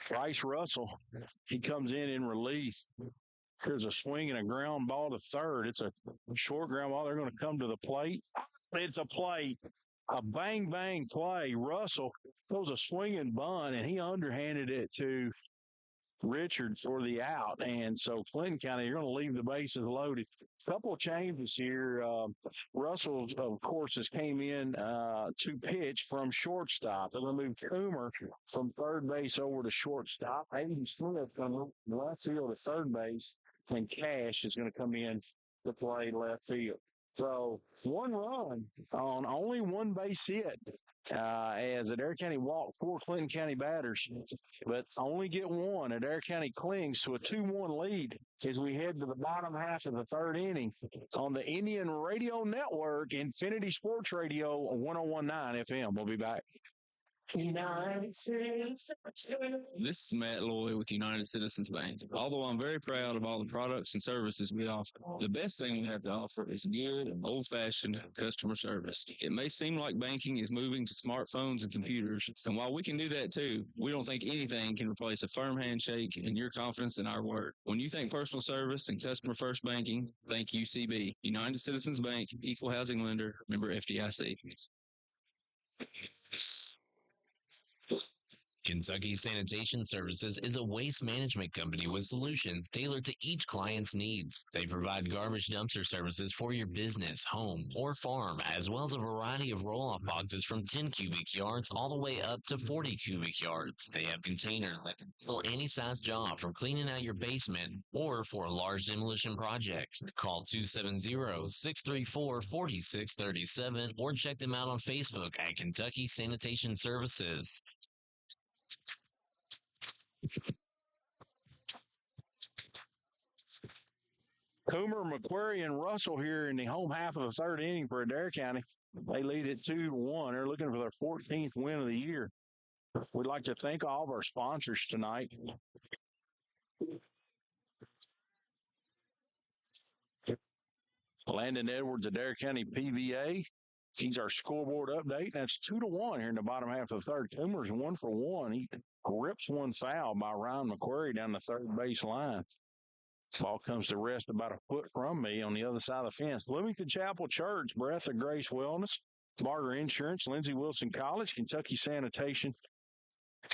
Bryce Russell, he comes in relief. There's a swing and a ground ball to third. It's a short ground ball. They're going to come to the plate. It's a play, a bang play. Russell throws a swinging bunt, and he underhanded it to Richards for the out. And so Clinton County, you're going to leave the bases loaded. A couple of changes here. Russell, of course, has came in to pitch from shortstop. They're going to move Coomer from third base over to shortstop. Hayden Smith from left field to third base. And Cash is going to come in to play left field. So 1 run on only 1 base hit as Adair County walked 4 Clinton County batters, but only get 1. Adair County clings to a 2-1 lead as we head to the bottom half of the third inning on the Indian Radio Network, Infinity Sports Radio, 101.9 FM. We'll be back. United States. This is Matt Loy with United Citizens Bank. Although I'm very proud of all the products and services we offer, the best thing we have to offer is good, old-fashioned customer service. It may seem like banking is moving to smartphones and computers, and while we can do that too, we don't think anything can replace a firm handshake and your confidence in our word. When you think personal service and customer-first banking, think UCB. United Citizens Bank, Equal Housing Lender, member FDIC. Kentucky Sanitation Services is a waste management company with solutions tailored to each client's needs. They provide garbage dumpster services for your business, home, or farm, as well as a variety of roll-off boxes from 10 cubic yards all the way up to 40 cubic yards. They have containers that can handle any size job, from cleaning out your basement or for a large demolition project. Call 270-634-4637 or check them out on Facebook at Kentucky Sanitation Services. Coomer, McQuarrie, and Russell here in the home half of the third inning for Adair County. They lead it 2-1. They're looking for their 14th win of the year. We'd like to thank all of our sponsors tonight. Landon Edwards, Adair County PVA. He's our scoreboard update. That's 2-1 here in the bottom half of the third. Coomer's 1 for 1. He rips one foul by Ryan McQuarrie down the third base line. Ball comes to rest about a foot from me on the other side of the fence. Bloomington Chapel Church, Breath of Grace Wellness, Barger Insurance, Lindsey Wilson College, Kentucky Sanitation,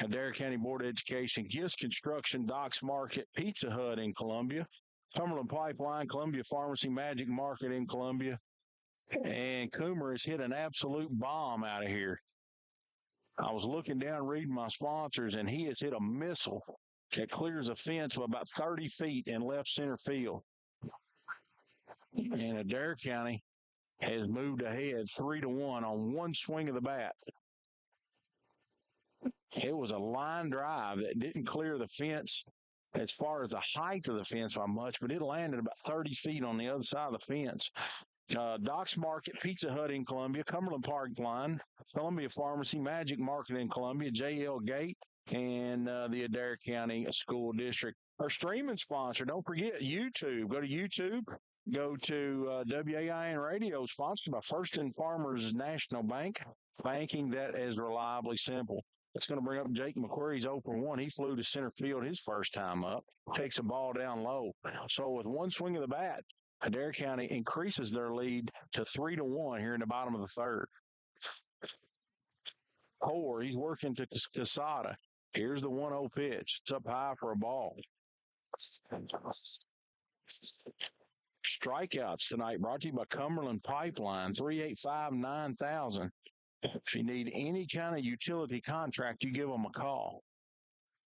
Adair County Board of Education, Gist Construction, Docks Market, Pizza Hut in Columbia, Cumberland Pipeline, Columbia Pharmacy, Magic Market in Columbia, and Coomer has hit an absolute bomb out of here. I was looking down reading my sponsors, and he has hit a missile that clears a fence of about 30 feet in left center field. And Adair County has moved ahead 3-1 on one swing of the bat. It was a line drive that didn't clear the fence as far as the height of the fence by much, but it landed about 30 feet on the other side of the fence. Docks Market, Pizza Hut in Columbia, Cumberland Pipeline, Columbia Pharmacy, Magic Market in Columbia, JL Gate, and the Adair County School District. Our streaming sponsor, don't forget YouTube. Go to YouTube. Go to WAIN Radio, sponsored by First and Farmers National Bank. Banking that is reliably simple. It's going to bring up Jake McQuarrie's 0 for 1. He flew to center field his first time up. Takes a ball down low. So with one swing of the bat, Adair County increases their lead to 3-1 here in the bottom of the third. Hoare, he's working to Casada. Here's the 1-0 pitch. It's up high for a ball. Strikeouts tonight brought to you by Cumberland Pipeline, 385-9000. If you need any kind of utility contract, you give them a call.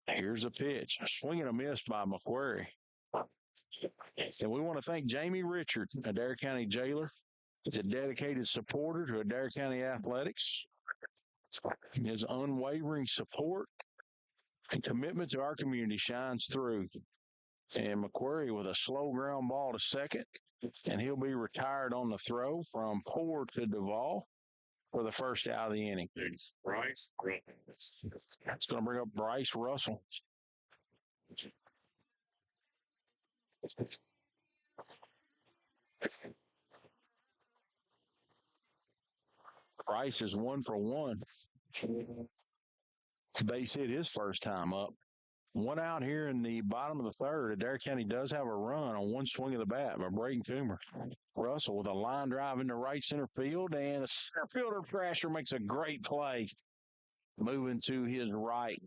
Here's a pitch. A swing and a miss by McQuarrie. And we want to thank Jamie Richard, Adair County jailer. He's a dedicated supporter to Adair County Athletics. His unwavering support and commitment to our community shines through. And McQuarrie with a slow ground ball to second, and he'll be retired on the throw from Poor to Duvall for the first out of the inning. Bryce. It's going to bring up Bryce Russell. Bryce is 1 for 1. Base hit his first time up. One out here in the bottom of the third. Adair County does have a run on one swing of the bat by Braden Coomer. Russell with a line drive into right center field, and the center fielder Thrasher makes a great play. Moving to his right.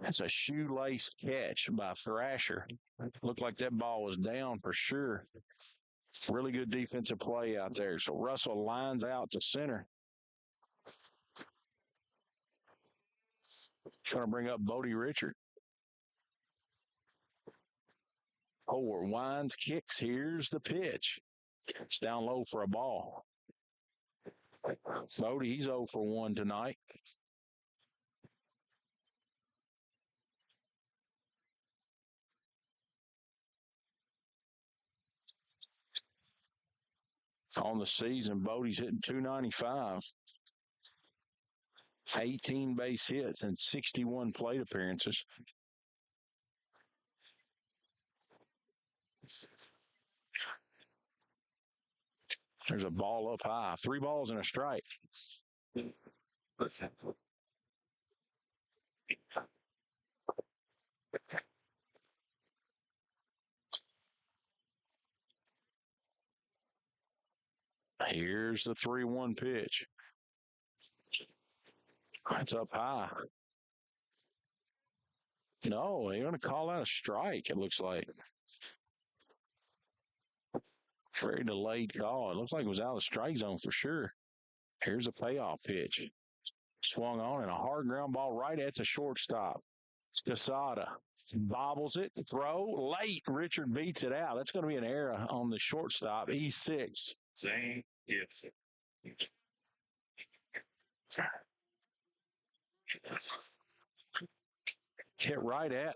That's a shoelace catch by Thrasher. Looked like that ball was down for sure. Really good defensive play out there. So Russell lines out to center. Going to bring up Bodie Richard. Hoare winds, kicks. Here's the pitch. It's down low for a ball. Bodie, he's 0 for 1 tonight. On the season, Bodie's hitting .295. 18 base hits and 61 plate appearances. There's a ball up high. 3 balls and a strike. Here's the 3-1 pitch. It's up high. No, they're going to call out a strike, it looks like. Very delayed call. It looks like it was out of the strike zone for sure. Here's a payoff pitch. Swung on and a hard ground ball right at the shortstop. Casada bobbles it, throw, late. Richard beats it out. That's going to be an error on the shortstop, E6. Zane Gibson. Hit right at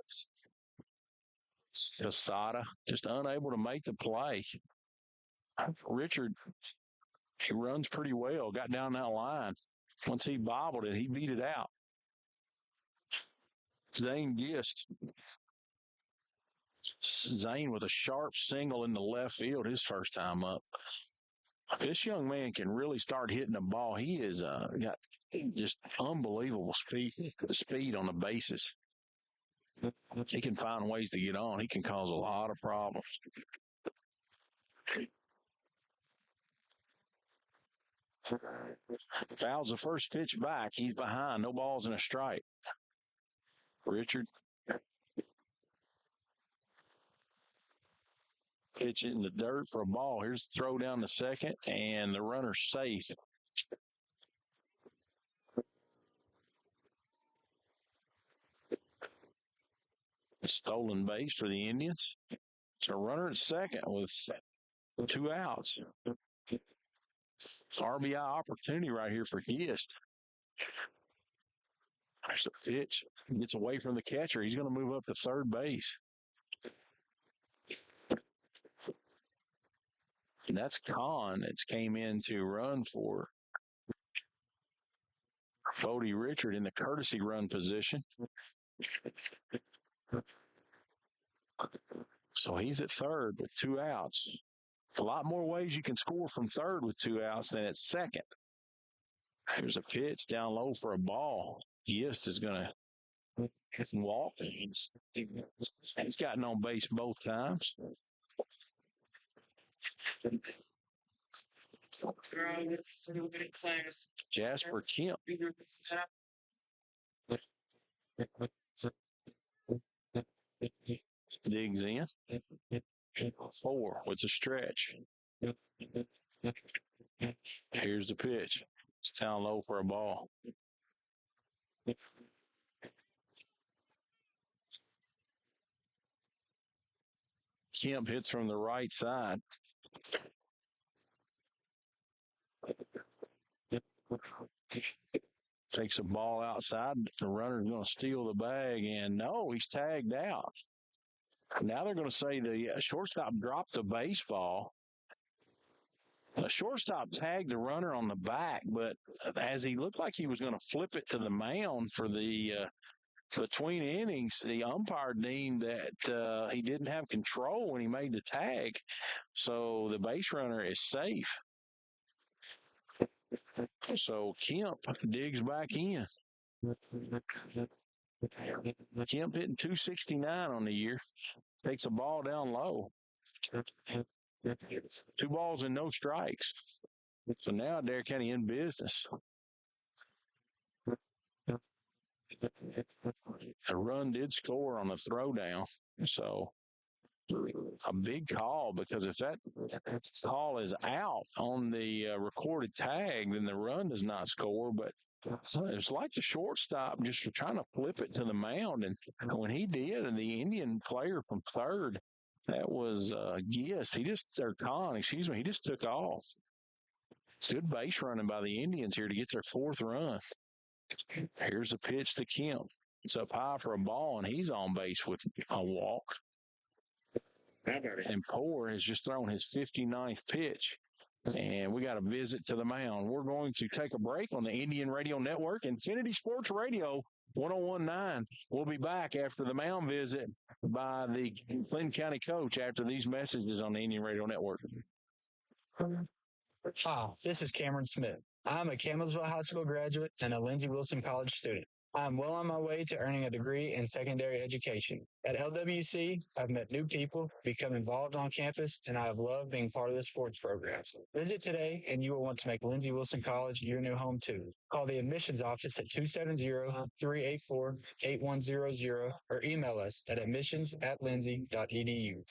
Casada, just unable to make the play. Richard, he runs pretty well, got down that line. Once he bobbled it, he beat it out. Zane Gist. Zane with a sharp single in the left field his first time up. If this young man can really start hitting the ball, he has got just unbelievable speed on the bases. He can find ways to get on. He can cause a lot of problems. Fouls the first pitch back. He's behind. No balls and a strike. Richard. Pitch it in the dirt for a ball. Here's the throw down the second, and the runner's safe. Stolen base for the Indians. It's a runner at second with 2 outs. RBI opportunity right here for Gist. There's the pitch. He gets away from the catcher. He's going to move up to third base. And that's Kahn that's came in to run for Fody Richard in the courtesy run position. So he's at third with 2 outs. A lot more ways you can score from third with 2 outs than at second. Here's a pitch down low for a ball. Gist is going to walk. He's gotten on base both times. Jasper Kemp. Digs in. 4 with a stretch. Here's the pitch. It's down low for a ball. Kemp hits from the right side. Takes a ball outside. The runner's going to steal the bag, and no, he's tagged out. Now they're going to say the shortstop dropped the baseball. The shortstop tagged the runner on the back, but as he looked like he was going to flip it to the mound for the between innings, the umpire deemed that he didn't have control when he made the tag, so the base runner is safe. So Kemp digs back in. Kemp hitting 269 on the year. Takes a ball down low. 2 balls and no strikes. So now Adair County in business. A run did score on a throwdown. So a big call, because if that call is out on the recorded tag, then the run does not score. But it's like the shortstop just trying to flip it to the mound. And when he did, and the Indian player from third, that was Gist. He just took off. It's good base running by the Indians here to get their 4th run. Here's a pitch to Kemp. It's up high for a ball, and he's on base with a walk. And Poor has just thrown his 59th pitch. And we got a visit to the mound. We're going to take a break on the Indian Radio Network, Infinity Sports Radio 1019. We'll be back after the mound visit by the Clinton County coach after these messages on the Indian Radio Network. Hi, this is Cameron Smith. I'm a Campbellsville High School graduate and a Lindsey Wilson College student. I'm well on my way to earning a degree in secondary education. At LWC, I've met new people, become involved on campus, and I have loved being part of the sports programs. Visit today, and you will want to make Lindsey Wilson College your new home, too. Call the admissions office at 270-384-8100 or email us at admissions@lindsey.edu.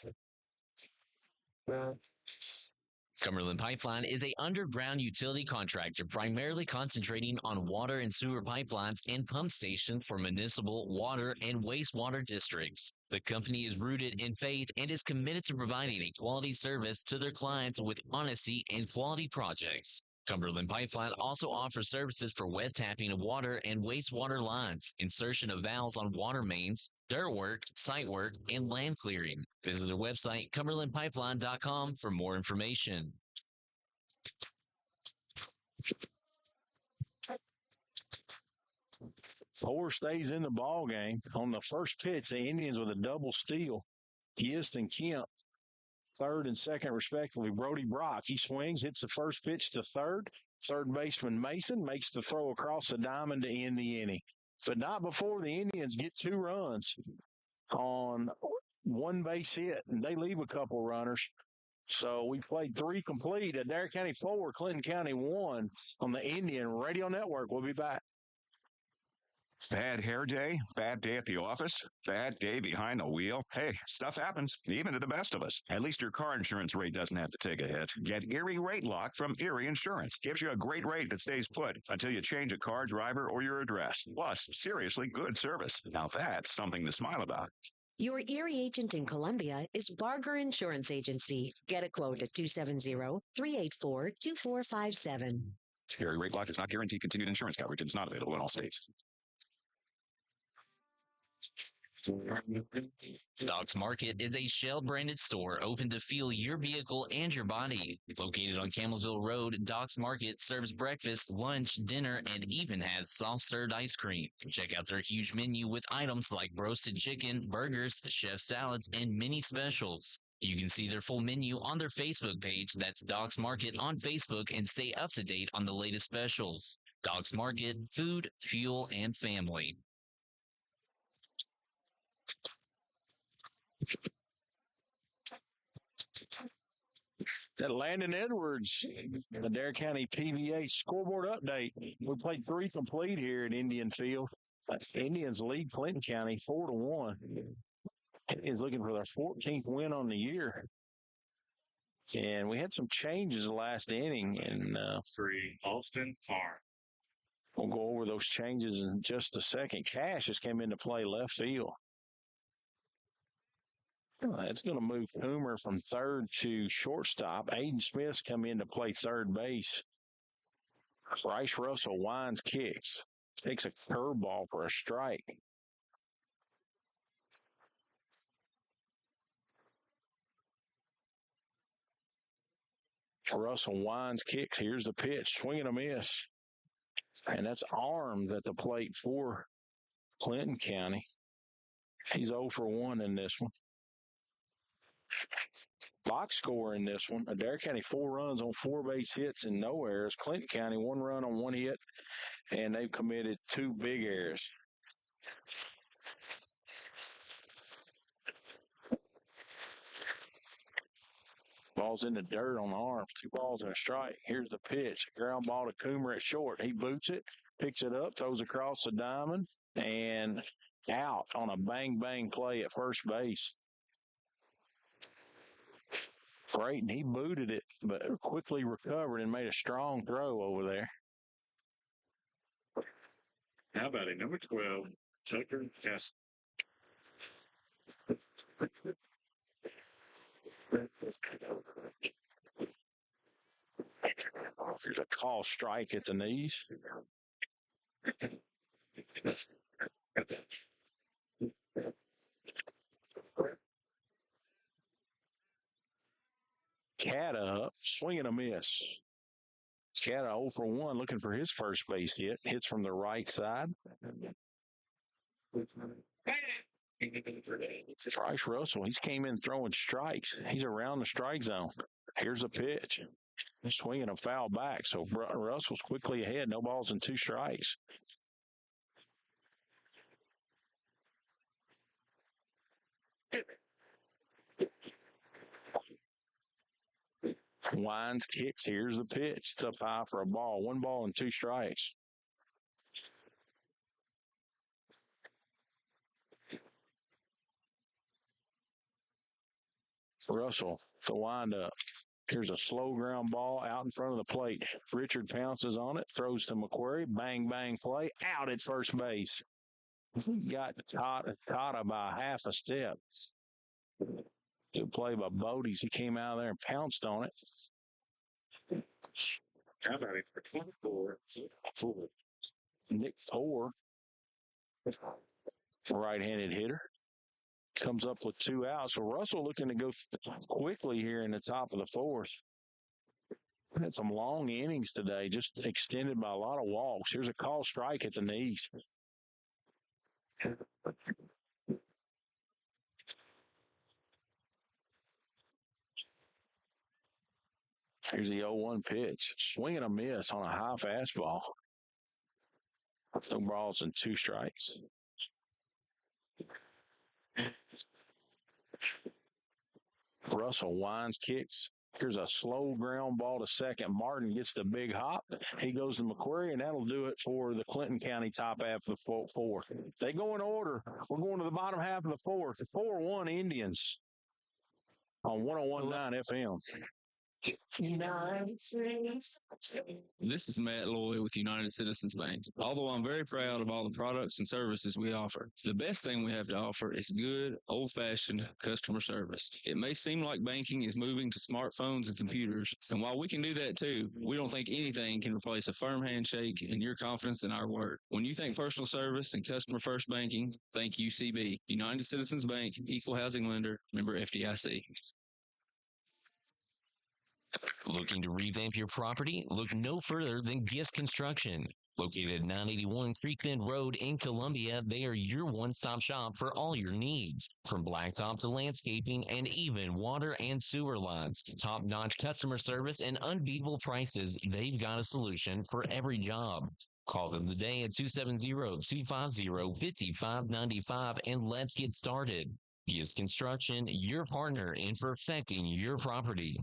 Cumberland Pipeline is a underground utility contractor primarily concentrating on water and sewer pipelines and pump stations for municipal water and wastewater districts. The company is rooted in faith and is committed to providing a quality service to their clients with honesty and quality projects. Cumberland Pipeline also offers services for wet tapping of water and wastewater lines, insertion of valves on water mains, dirt work, site work, and land clearing. Visit their website, cumberlandpipeline.com, for more information. Four stays in the ball game. On the first pitch, the Indians with a double steal. Gist and Kemp, third and second respectively. Brody Brock, he swings, hits the first pitch to third. Third baseman Mason makes the throw across the diamond to end the inning. But not before the Indians get 2 runs on one base hit, and they leave a couple runners. So we played 3 complete. Adair County 4, Clinton County 1 on the Indian Radio Network. We'll be back. Bad hair day, bad day at the office, bad day behind the wheel. Hey, stuff happens, even to the best of us. At least your car insurance rate doesn't have to take a hit. Get Erie Rate Lock from Erie Insurance. Gives you a great rate that stays put until you change a car, driver, or your address. Plus, seriously good service. Now that's something to smile about. Your Erie agent in Columbia is Barger Insurance Agency. Get a quote at 270-384-2457. Erie Rate Lock does not guarantee continued insurance coverage and is not available in all states. Doc's Market is a Shell-branded store open to fuel your vehicle and your body. Located on Campbellsville Road, Doc's Market serves breakfast, lunch, dinner, and even has soft-served ice cream. Check out their huge menu with items like roasted chicken, burgers, chef salads, and mini specials. You can see their full menu on their Facebook page. That's Doc's Market on Facebook, and stay up to date on the latest specials. Doc's Market, food, fuel, and family. That Landon Edwards, Adair County PVA scoreboard update. We played 3 complete here at Indian Field. Indians lead Clinton County 4-1. Indians looking for their 14th win on the year. And we had some changes the last inning. And Free Austin Park. We'll go over those changes in just a second. Cash just came into play left field. It's going to move Coomer from third to shortstop. Aiden Smith's come in to play third base. Bryce Russell winds kicks. Takes a curveball for a strike. Russell winds kicks. Here's the pitch. Swing and a miss. And that's armed at the plate for Clinton County. He's 0 for 1 in this one. Box score in this one. Adair County 4 runs on 4 base hits and no errors. Clinton County 1 run on 1 hit, and they've committed 2 big errors. Ball's in the dirt on the arms. 2 balls and a strike. Here's the pitch. Ground ball to Coomer at short. He boots it, picks it up, throws across the diamond, and out on a bang-bang play at first base. Brayton, he booted it, but quickly recovered and made a strong throw over there. How about it? Number 12, Tucker Cass. There's a call strike at the knees. Cata up, swing and a miss. Cata 0 for 1, looking for his first base hit. Hits from the right side. Bryce Russell, he's came in throwing strikes. He's around the strike zone. Here's a pitch. Swinging a foul back. So Russell's quickly ahead. No balls and 2 strikes. Wines kicks. Here's the pitch. It's up high for a ball. 1 ball and 2 strikes. Russell, the windup. Here's a slow ground ball out in front of the plate. Richard pounces on it, throws to McQuarrie. Bang, bang play. Out at first base. Got Tata by half a step. Good play by Bodie's. He came out of there and pounced on it. How about it for 24? Nick Thor, right-handed hitter, comes up with 2 outs. So Russell looking to go quickly here in the top of the 4th. Had some long innings today, just extended by a lot of walks. Here's a call strike at the knees. Here's the 0-1 pitch. Swing and a miss on a high fastball. No balls and 2 strikes. Russell winds, kicks. Here's a slow ground ball to second. Martin gets the big hop. He goes to McQuarrie, and that'll do it for the Clinton County top half of the 4th. They go in order. We're going to the bottom half of the 4th. 4-1 Indians on 101.9 FM. United States. This is Matt Loy with United Citizens Bank. Although I'm very proud of all the products and services we offer, the best thing we have to offer is good, old-fashioned customer service. It may seem like banking is moving to smartphones and computers, and while we can do that too, we don't think anything can replace a firm handshake and your confidence in our work. When you think personal service and customer-first banking, think UCB. United Citizens Bank, Equal Housing Lender, member FDIC. Looking to revamp your property? Look no further than Gist Construction. Located at 981 Creek Bend Road in Columbia, they are your one-stop shop for all your needs. From blacktop to landscaping and even water and sewer lines. Top-notch customer service and unbeatable prices, they've got a solution for every job. Call them today at 270-250-5595 and let's get started. Gist Construction, your partner in perfecting your property.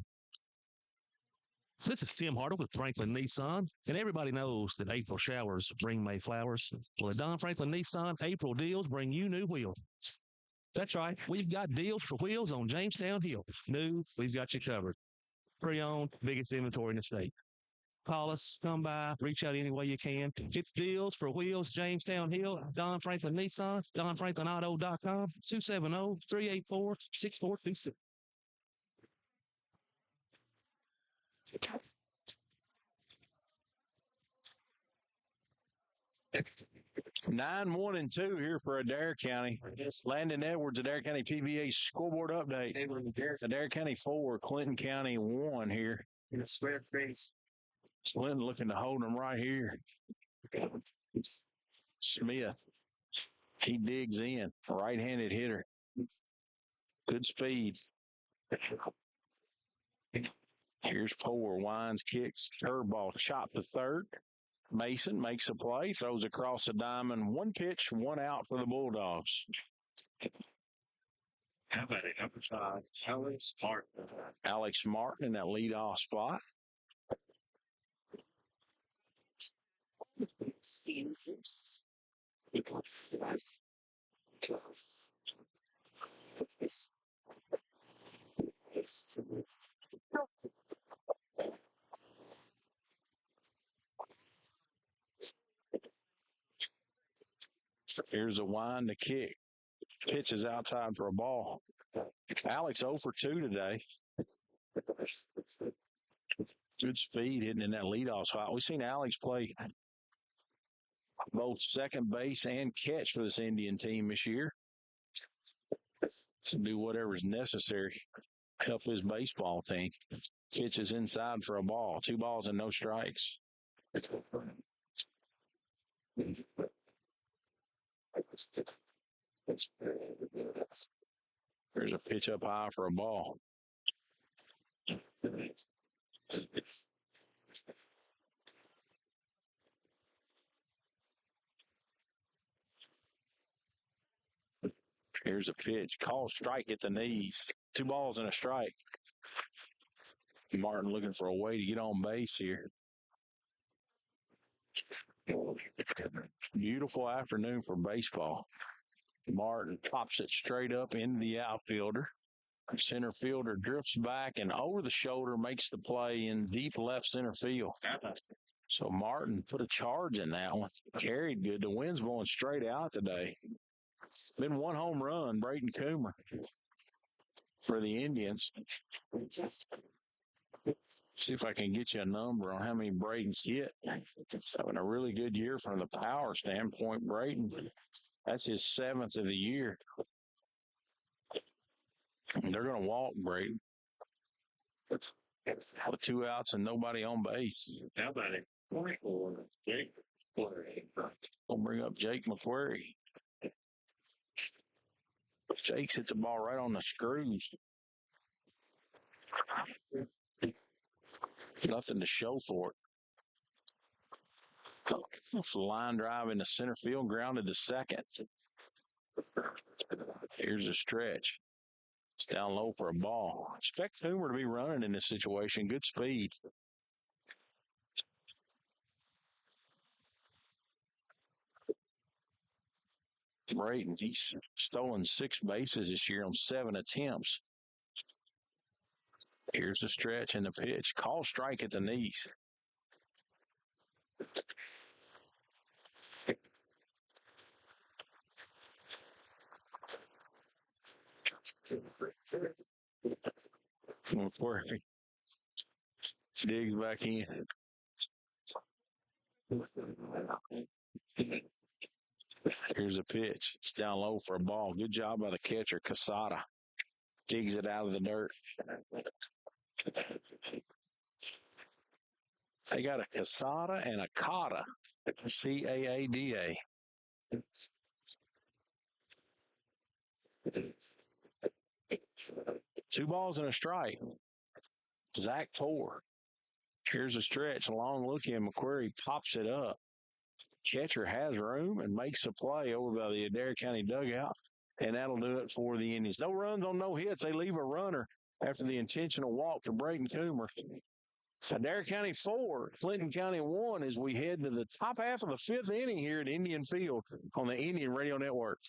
This is Tim Hartle with Franklin Nissan, and everybody knows that April showers bring May flowers. Well, at Don Franklin Nissan, April deals bring you new wheels. That's right. We've got deals for wheels on Jamestown Hill. New, we've got you covered. Pre-owned, biggest inventory in the state. Call us, come by, reach out any way you can. It's deals for wheels, Jamestown Hill, Don Franklin Nissan, DonFranklinAuto.com, 270-384-6426. 9-1-2 here for Adair County. Landon Edwards, Adair County PBA scoreboard update. Adair County 4, Clinton County 1 here. Clinton looking to hold them right here. Smith, he digs in, right-handed hitter. Good speed. Here's Power, winds, kicks, curveball, chop to third. Mason makes a play, throws across the diamond. 1 pitch, 1 out for the Bulldogs. How about it? Number 5, Alex Martin. Alex Martin in that leadoff spot. Here's a wind to kick. Pitch is outside for a ball. Alex 0 for 2 today. Good speed hitting in that leadoff spot. We've seen Alex play both second base and catch for this Indian team this year. To do whatever's necessary. help his baseball team. Pitches inside for a ball. 2 balls and no strikes. There's a pitch up high for a ball. Here's a pitch. Call strike at the knees. 2 balls and a strike. Martin looking for a way to get on base here. Beautiful afternoon for baseball. Martin pops it straight up into the outfielder. Center fielder drifts back and over the shoulder makes the play in deep left center field. So Martin put a charge in that one. Carried good. The wind's blowing straight out today. Been 1 home run, Brayton Coomer, for the Indians. See if I can get you a number on how many Brayton's hit. It's having a really good year from the power standpoint. Brayton, that's his 7th of the year. They're going to walk Brayton with 2 outs and nobody on base. How about it? Jake McQuarrie. We'll bring up Jake McQuarrie. Jake's hit the ball right on the screws. Nothing to show for it. Line drive into center field, grounded to second. Here's a stretch. It's down low for a ball. Expect Coomer to be running in this situation. Good speed. Brayton, he's stolen 6 bases this year on 7 attempts. Here's the stretch and the pitch. Call strike at the knees. McQuarrie digs back in. Here's a pitch. It's down low for a ball. Good job by the catcher, Casada. Digs it out of the dirt. They got a Casada and a Cata. C-A-A-D-A. Two balls and a strike. Zach Tor. Here's a stretch. Long look in. McQuarrie pops it up. Catcher has room and makes a play over by the Adair County dugout, and that'll do it for the Indians. No runs on no hits. They leave a runner after the intentional walk to Brayton Coomer. Adair County 4, Clinton County 1 as we head to the top half of the 5th inning here at Indian Field on the Indian Radio Network.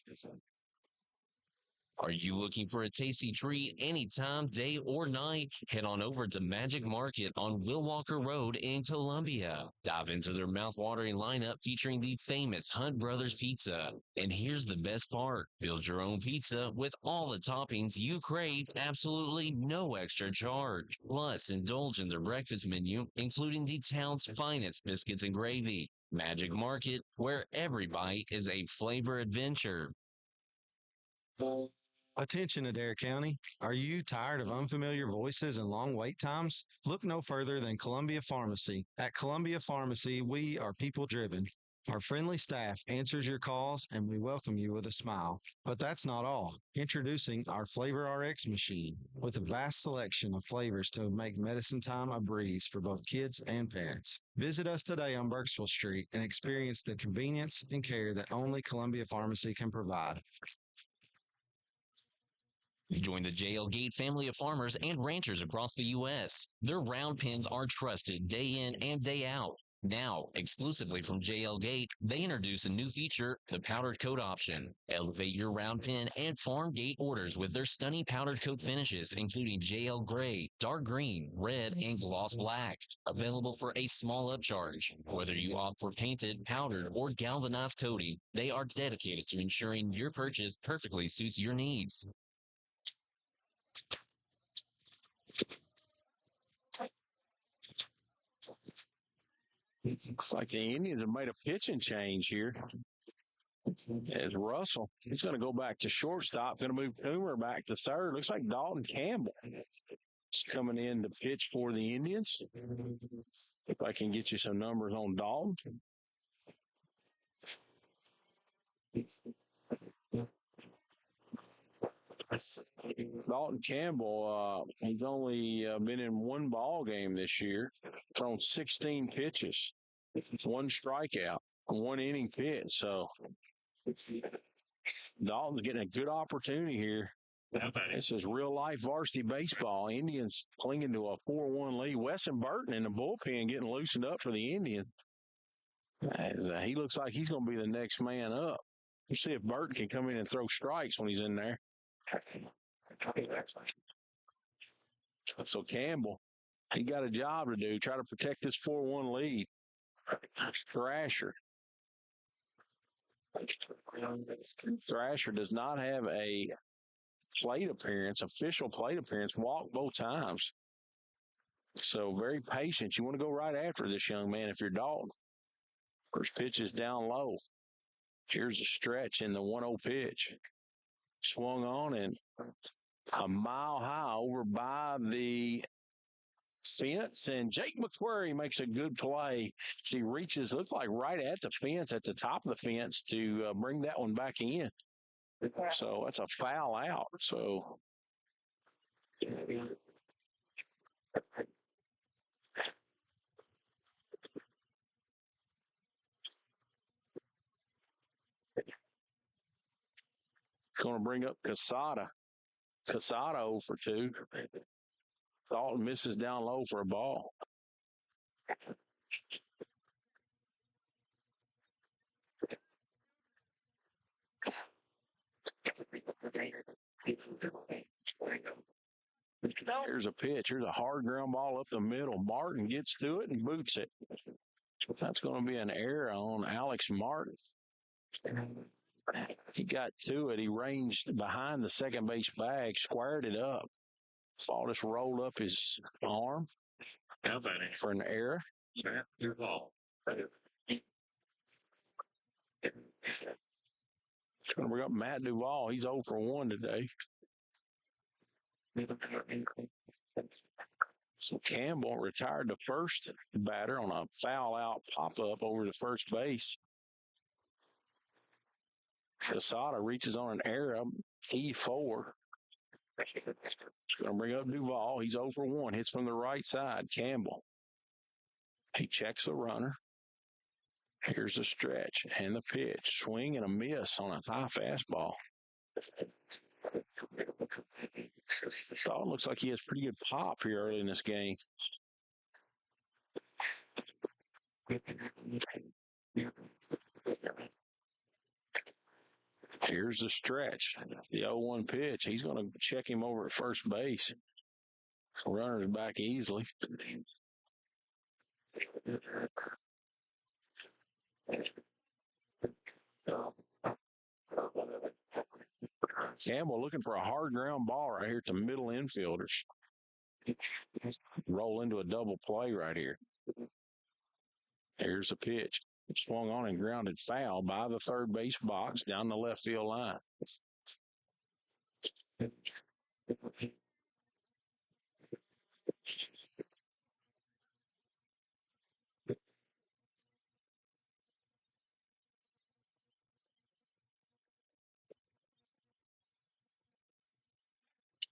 Are you looking for a tasty treat anytime, day or night? Head on over to Magic Market on Will Walker Road in Columbia. Dive into their mouth-watering lineup featuring the famous Hunt Brothers Pizza. And here's the best part. Build your own pizza with all the toppings you crave, absolutely no extra charge. Plus, indulge in their breakfast menu, including the town's finest biscuits and gravy. Magic Market, where every bite is a flavor adventure. Attention, Adair County. Are you tired of unfamiliar voices and long wait times? Look no further than Columbia Pharmacy. At Columbia Pharmacy, we are people driven. Our friendly staff answers your calls and we welcome you with a smile. But that's not all. Introducing our Flavor RX machine with a vast selection of flavors to make medicine time a breeze for both kids and parents. Visit us today on Burkesville Street and experience the convenience and care that only Columbia Pharmacy can provide. Join the JL Gate family of farmers and ranchers across the U.S. Their round pens are trusted day in and day out. Now, exclusively from JL Gate, they introduce a new feature, the powdered coat option. Elevate your round pen and farm gate orders with their stunning powdered coat finishes, including JL Gray, dark green, red, and gloss black. Available for a small upcharge. Whether you opt for painted, powdered, or galvanized coating, they are dedicated to ensuring your purchase perfectly suits your needs. Looks like the Indians have made a pitching change here. As Russell, he's going to go back to shortstop, going to move Coomer back to third. Looks like Dalton Campbell is coming in to pitch for the Indians. If I can get you some numbers on Dalton. Dalton Campbell, he's only been in one ball game this year, thrown 16 pitches, one strikeout, one inning pitch. So Dalton's getting a good opportunity here. This is real life varsity baseball. Indians clinging to a 4-1 lead. Wesson Burton in the bullpen getting loosened up for the Indians. He looks like he's going to be the next man up. We'll see if Burton can come in and throw strikes when he's in there. So Campbell, he got a job to do, try to protect this 4-1 lead. Thrasher does not have a official plate appearance, walked both times. So very patient. You want to go right after this young man if you're Dalton. First pitch is down low. Here's a stretch in the 1-0 pitch. Swung on and a mile high over by the fence, and Jake McQuarrie makes a good play. He reaches, looks like right at the fence, at the top of the fence, to bring that one back in. So that's a foul out. So going to bring up Casada. Casada 0 for 2. Dalton misses down low for a ball. Here's a pitch. Here's a hard ground ball up the middle. Martin gets to it and boots it. That's going to be an error on Alex Martin. He got to it. He ranged behind the second base bag, squared it up. Ball just rolled up his arm for an error. Your ball. Going to bring up Matt Duvall. He's 0 for 1 today. So Campbell retired the first batter on a foul out pop-up over the first base. Casada reaches on an error, E4. It's going to bring up Duvall. He's 0 for 1. Hits from the right side. Campbell. He checks the runner. Here's a stretch and the pitch. Swing and a miss on a high fastball. Dalton looks like he has pretty good pop here early in this game. Here's the stretch. The 0-1 pitch. He's going to check him over at first base. Runner's back easily. Campbell looking for a hard ground ball right here to middle infielders. Roll into a double play right here. Here's the pitch. It swung on and grounded foul by the third base box down the left field line.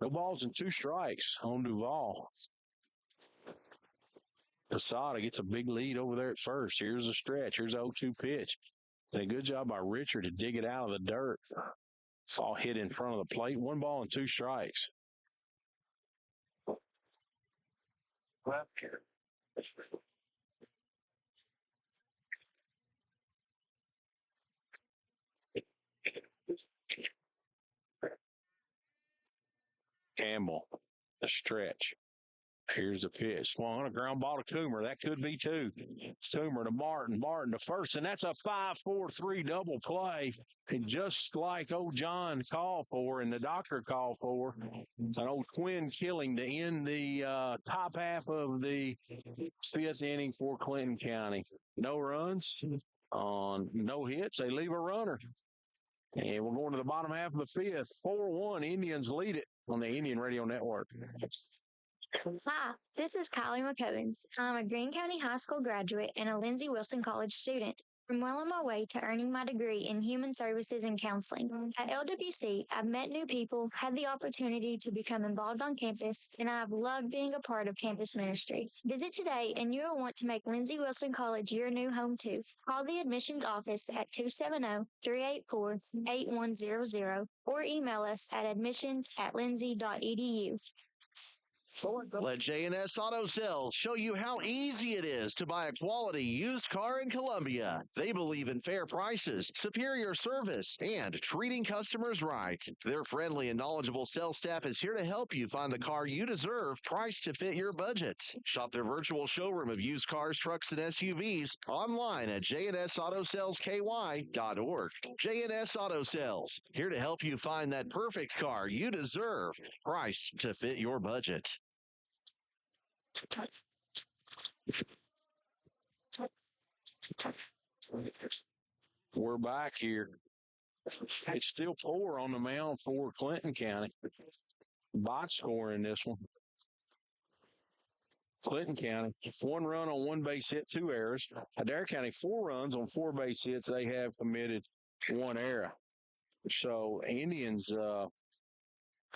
No balls and 2 strikes on Duvall. Casada gets a big lead over there at first. Here's a stretch. Here's a 0-2 pitch. And a good job by Richard to dig it out of the dirt. Ball hit in front of the plate. 1 ball and 2 strikes. Campbell, a stretch. Here's a pitch. Swung on a ground ball to Coomer. That could be 2. Coomer to Martin. Martin to first. And that's a 5-4-3 double play. And just like old John called for and the doctor called for, an old twin killing to end the top half of the 5th inning for Clinton County. No runs, On no hits, they leave a runner. And we're going to the bottom half of the fifth. 4-1, Indians lead it on the Indian Radio Network. Hi, this is Kylie McCovens. I'm a Greene County High School graduate and a Lindsey Wilson College student. I'm well on my way to earning my degree in Human Services and Counseling. At LWC, I've met new people, had the opportunity to become involved on campus, and I've loved being a part of campus ministry. Visit today and you'll want to make Lindsey Wilson College your new home too. Call the admissions office at 270-384-8100 or email us at admissions@lindsey.edu. Let J&S Auto Sales show you how easy it is to buy a quality used car in Columbia. They believe in fair prices, superior service, and treating customers right. Their friendly and knowledgeable sales staff is here to help you find the car you deserve, priced to fit your budget. Shop their virtual showroom of used cars, trucks, and SUVs online at jnsautosalesky.org. J&S Auto Sales, here to help you find that perfect car you deserve, priced to fit your budget. We're back here. It's still 4 on the mound for Clinton County. Box score in this one. Clinton County, 1 run on 1 base hit, 2 errors. Adair County, 4 runs on 4 base hits. They have committed 1 error. So Indians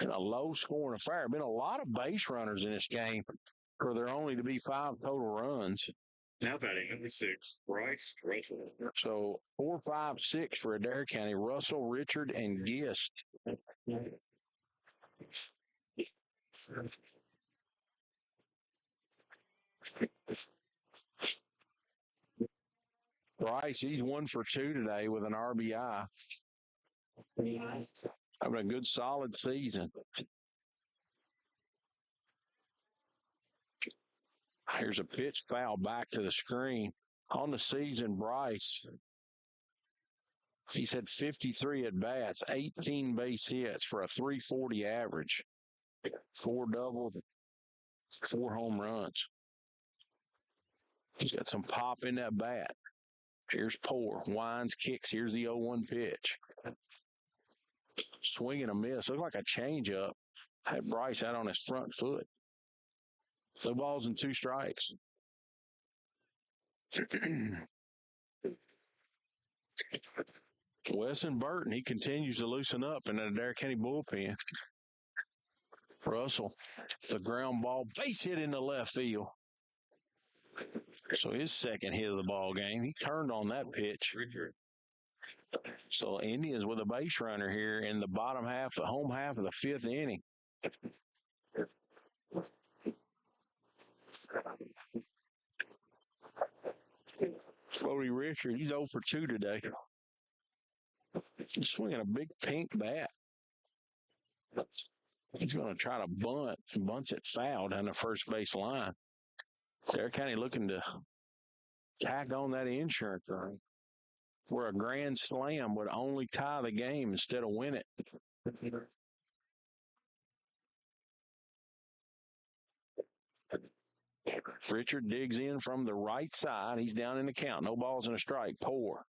in a low scoring affair. Been a lot of base runners in this game for there only to be 5 total runs. Now batting number 6, Bryce Russell. So 4, 5, 6 for Adair County. Russell, Richard, and Gist. Bryce, he's 1 for 2 today with an RBI. Having a good, solid season. Here's a pitch foul back to the screen. On the season, Bryce, he's had 53 at-bats, 18 base hits for a .340 average, 4 doubles, 4 home runs. He's got some pop in that bat. Here's Poor, winds, kicks. Here's the 0-1 pitch. Swing and a miss. Looks like a changeup. Had Bryce out on his front foot. 2 balls and 2 strikes. Wesson Burton, he continues to loosen up in the Adair County bullpen. Russell, the ground ball, base hit in the left field. So his second hit of the ball game. He turned on that pitch. So Indians with a base runner here in the bottom half, the home half of the 5th inning. Bodie Richard, he's 0 for 2 today. He's swinging a big pink bat. He's going to try to bunt. Bunts it foul down the first base line. Adair County looking to tack on that insurance run, where a grand slam would only tie the game instead of win it. Richard digs in from the right side. He's down in the count. No balls and a strike. Poor.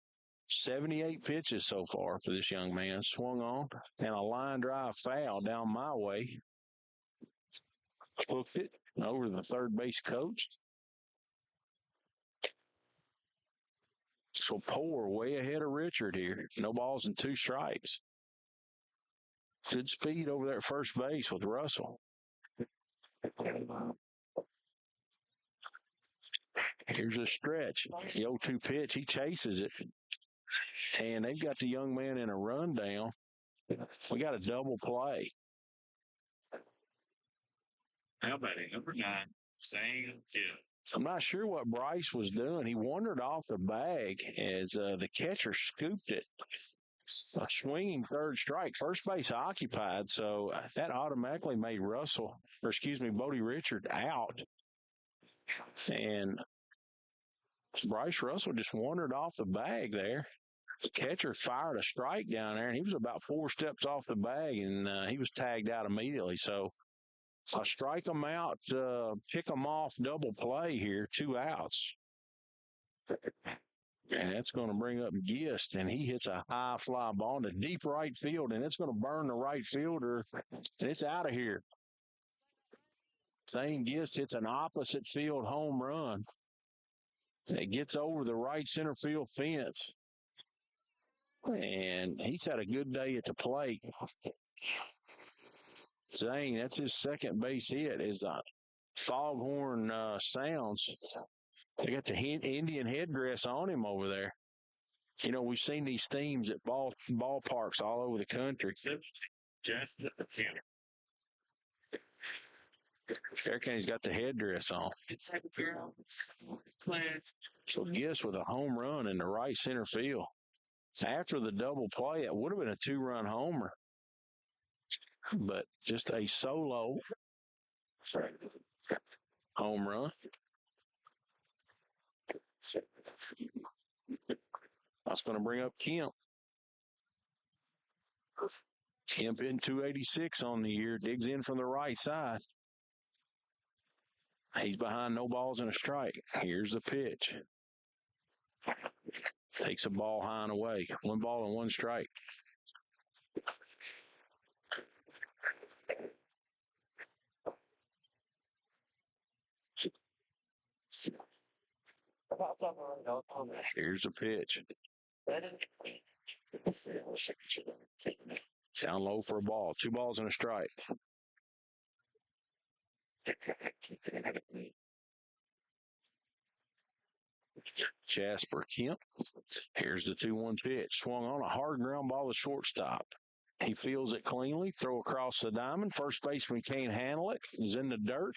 78 pitches so far for this young man. Swung on and a line drive foul down my way. Hooked it over to the third base coach. So Poor way ahead of Richard here. No balls and 2 strikes. Good speed over there at first base with Russell. Here's a stretch. The 0-2 pitch. He chases it. And they've got the young man in a rundown. We got a double play. Now batting number 9, Sang Kim. I'm not sure what Bryce was doing. He wandered off the bag as the catcher scooped it. A swinging third strike. First base occupied, so that automatically made Bodie Richard out. And Bryce Russell just wandered off the bag there. The catcher fired a strike down there, and he was about 4 steps off the bag, and he was tagged out immediately. So I'll strike them out, pick them off, double play here, 2 outs. And that's going to bring up Gist, and he hits a high fly ball into deep right field, and it's going to burn the right fielder, and it's out of here. Zane Gist hits an opposite field home run. It gets over the right center field fence. And he's had a good day at the plate. Zane, that's his second base hit, is foghorn sounds. They got the Indian headdress on him over there. You know, we've seen these themes at ballparks all over the country. Adair County's got the headdress on. So Gist with a home run in the right center field. After the double play, it would have been a 2-run homer. But just a solo home run. That's going to bring up Kemp. Kemp in 286 on the year, digs in from the right side. He's behind no balls and a strike. Here's the pitch. Takes a ball high and away. 1 ball and 1 strike. Here's the pitch. Down low for a ball. 2 balls and a strike. Jasper Kemp. Here's the 2-1 pitch. Swung on a hard ground ball to shortstop. He feels it cleanly. Throw across the diamond. First baseman can't handle it. He's in the dirt.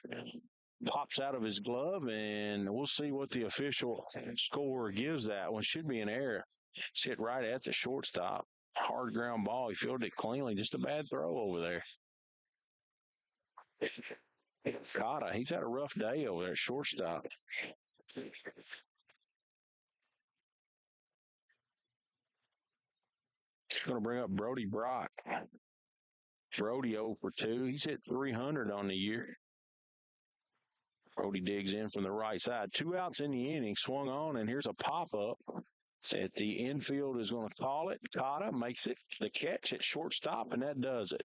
Pops out of his glove, and we'll see what the official score gives that one. Should be an error. It's hit right at the shortstop. Hard ground ball. He fielded it cleanly. Just a bad throw over there. Cotta, he's had a rough day over there at shortstop. Going to bring up Brody Brock. Brody 0 for 2. He's hit 300 on the year. Brody digs in from the right side. 2 outs in the inning. Swung on, and here's a pop-up. At the infield is going to call it. Cotta makes it the catch at shortstop, and that does it.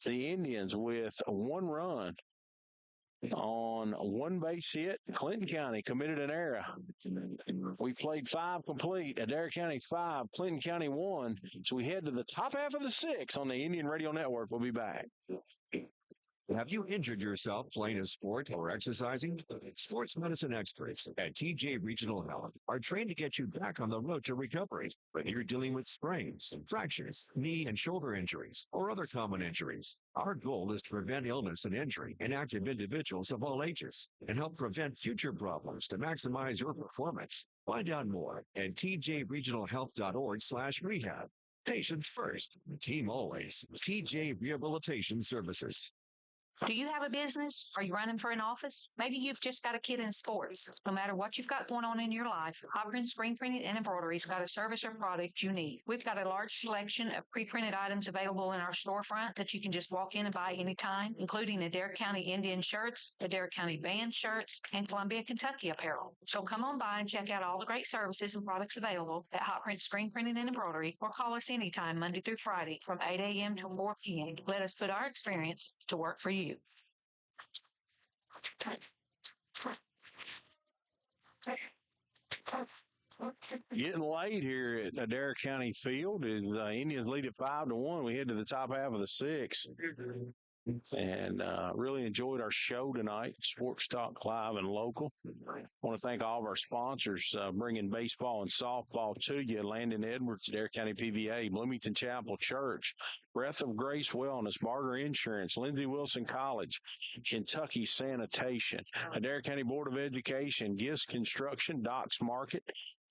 The Indians with 1 run on 1 base hit. Clinton County committed an error. We played 5 complete. Adair County 5, Clinton County 1. So we head to the top half of the 6 on the Indian Radio Network. We'll be back. Have you injured yourself playing a sport or exercising? Sports medicine experts at TJ Regional Health are trained to get you back on the road to recovery. Whether you're dealing with sprains, fractures, knee and shoulder injuries, or other common injuries, our goal is to prevent illness and injury in active individuals of all ages and help prevent future problems to maximize your performance. Find out more at tjregionalhealth.org/rehab. Patients first, team always. TJ Rehabilitation Services. Do you have a business? Are you running for an office? Maybe you've just got a kid in sports. No matter what you've got going on in your life, Hopkins Screen Printing and Embroidery's got a service or product you need. We've got a large selection of pre-printed items available in our storefront that you can just walk in and buy anytime, including Adair County Indian shirts, Adair County band shirts, and Columbia, Kentucky apparel. So come on by and check out all the great services and products available at Hopkins Screen Printing and Embroidery, or call us anytime Monday through Friday from 8 a.m. to 4 p.m. Let us put our experience to work for you. Getting late here at Adair County Field. Indians lead at 5-1. We head to the top half of the 6. And really enjoyed our show tonight, Sports Talk Live and Local. I want to thank all of our sponsors bringing baseball and softball to you. Landon Edwards, Adair County PVA, Bloomington Chapel Church, Breath of Grace Wellness, Barger Insurance, Lindsey Wilson College, Kentucky Sanitation, Adair County Board of Education, Gist Construction, Docks Market,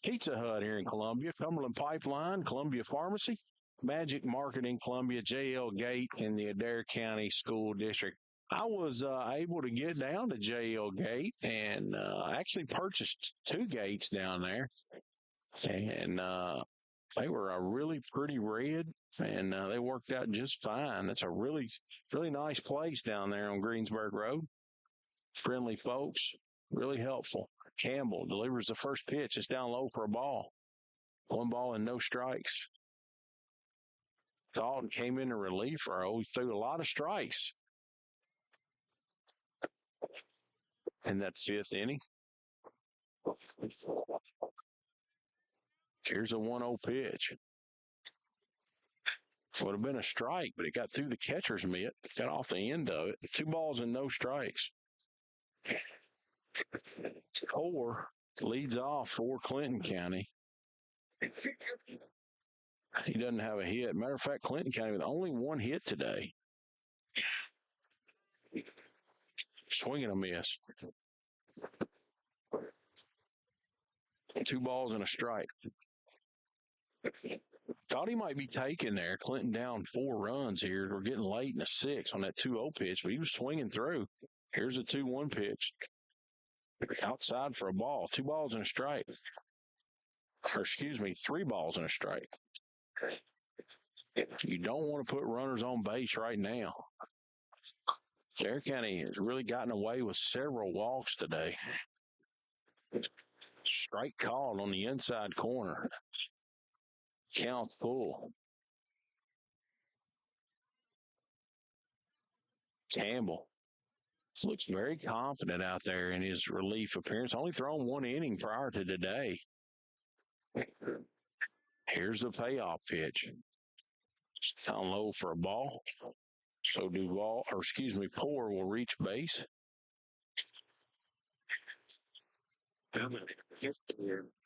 Pizza Hut here in Columbia, Cumberland Pipeline, Columbia Pharmacy, Magic Market in Columbia, JL Gate in the Adair County School District. I was able to get down to JL Gate and actually purchased 2 gates down there. And they were a really pretty red, and they worked out just fine. It's a really, really nice place down there on Greensburg Road. Friendly folks, really helpful. Campbell delivers the first pitch. It's down low for a ball. 1 ball and no strikes. Dalton came in relief role. He threw a lot of strikes in that 5th inning. Here's a 1-0 pitch. Would have been a strike, but it got through the catcher's mitt, got off the end of it. 2 balls and no strikes. 4 leads off for Clinton County. He doesn't have a hit. Matter of fact, Clinton County with only 1 hit today. Swing and a miss. 2 balls and a strike. Thought he might be taken there. Clinton down 4 runs here. We're getting late in the 6th on that 2-0 pitch, but he was swinging through. Here's a 2-1 pitch. Outside for a ball. 2 balls and a strike. Or excuse me, 3 balls and a strike. You don't want to put runners on base right now. Adair County has really gotten away with several walks today. Strike called on the inside corner. Count full. Campbell looks very confident out there in his relief appearance. Only thrown 1 inning prior to today. Here's the payoff pitch. Down low for a ball. So Poor will reach base.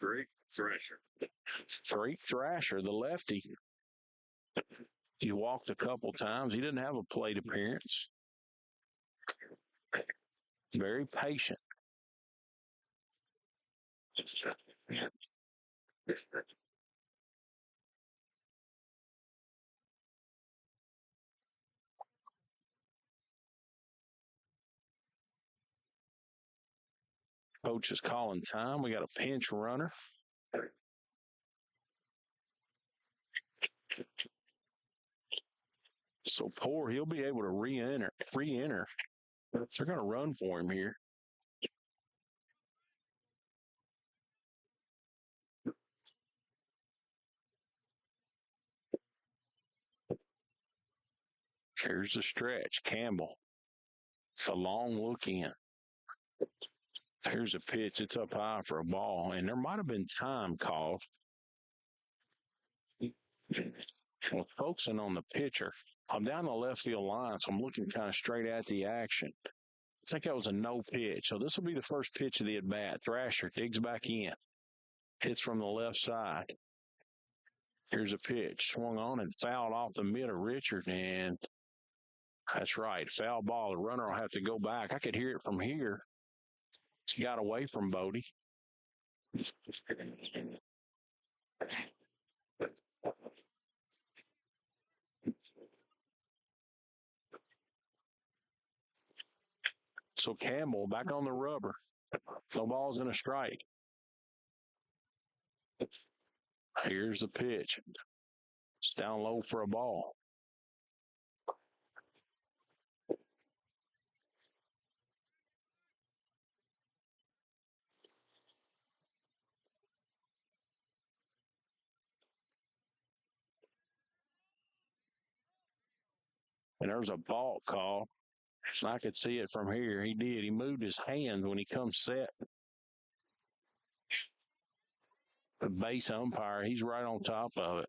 Great Thrasher. Great Thrasher, the lefty. He walked a couple times. He didn't have a plate appearance. Very patient. Coach is calling time. We got a pinch runner. So Poor, he'll be able to re-enter. They're going to run for him here. Here's the stretch. Campbell. It's a long look in. Here's a pitch. It's up high for a ball, and there might have been time called. Well, focusing on the pitcher. I'm down the left field line, so I'm looking kind of straight at the action. I think that was a no pitch. So this will be the first pitch of the at-bat. Thrasher digs back in. Hits from the left side. Here's a pitch. Swung on and fouled off the mid of Richard, and that's right. Foul ball. The runner will have to go back. I could hear it from here. He got away from Bodie. So Campbell back on the rubber. No balls and a strike. Here's the pitch. It's down low for a ball. And there's a balk call. I could see it from here. He did. He moved his hand when he comes set. The base umpire, he's right on top of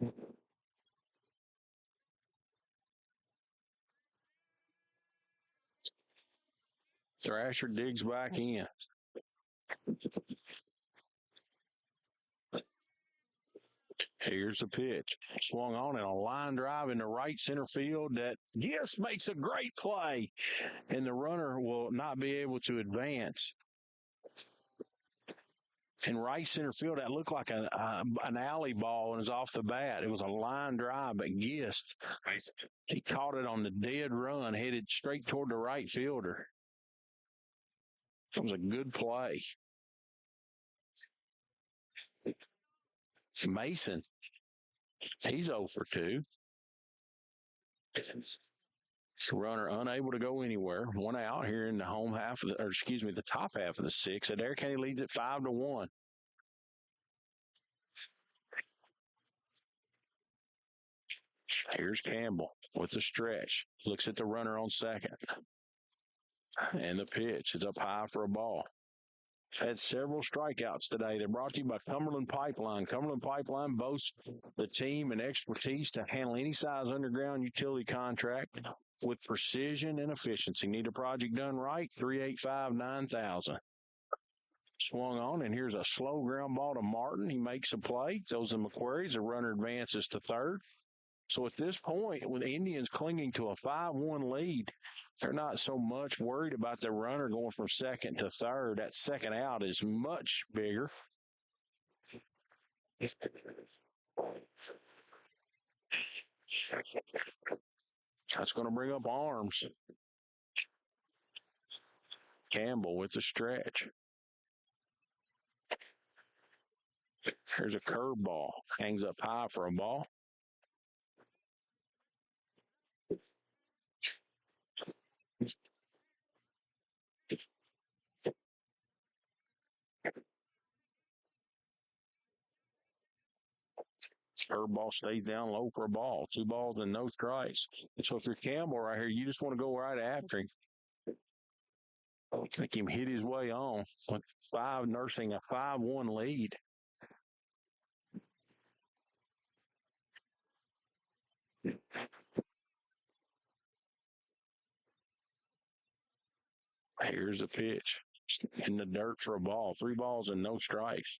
it. Thrasher digs back in. Here's the pitch. Swung on and a line drive into right center field that just makes a great play. And the runner will not be able to advance. In right center field, that looked like an alley ball and was off the bat. It was a line drive, but Gist, he caught it on the dead run, headed straight toward the right fielder. It was a good play. Mason, he's 0 for 2. Runner unable to go anywhere. 1 out here in the the top half of the 6th. Adair County leads it 5-1. Here's Campbell with the stretch. Looks at the runner on second. And the pitch is up high for a ball. Had several strikeouts today. They're brought to you by Cumberland Pipeline. Cumberland Pipeline boasts the team and expertise to handle any size underground utility contract with precision and efficiency. Need a project done right? 385-9000. Swung on, and here's a slow ground ball to Martin. He makes a play. Throws to McQuarrie. The runner advances to third. So at this point, with the Indians clinging to a 5-1 lead, they're not so much worried about the runner going from second to third. That second out is much bigger. That's going to bring up arms. Campbell with the stretch. Here's a curveball. Hangs up high for a ball. Curveball stays down low for a ball. 2 balls and no strikes. So if you're Campbell right here, you just want to go right after him. Make him hit his way on. With nursing a 5-1 lead. Here's the pitch. In the dirt for a ball. 3 balls and no strikes.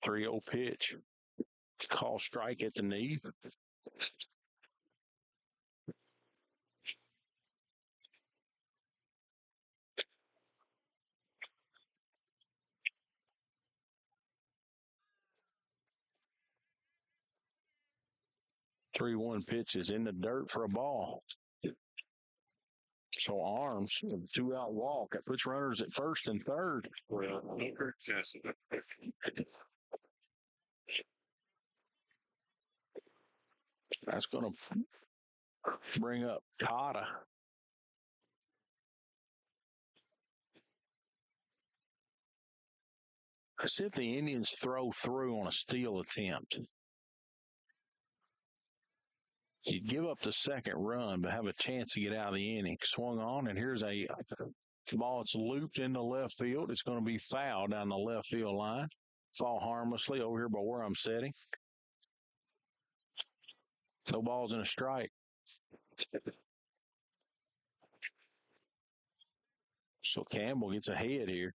Three-0 pitch. Call strike at the knee. Three-one pitch is in the dirt for a ball. So arms, 2-out walk. That puts runners at first and third. That's going to bring up Cotta. Let's see if the Indians throw through on a steal attempt. You'd give up the second run, but have a chance to get out of the inning. Swung on, and here's a ball that's looped into left field. It's going to be foul down the left field line. Fall harmlessly over here by where I'm sitting. No balls and a strike. So Campbell gets ahead here.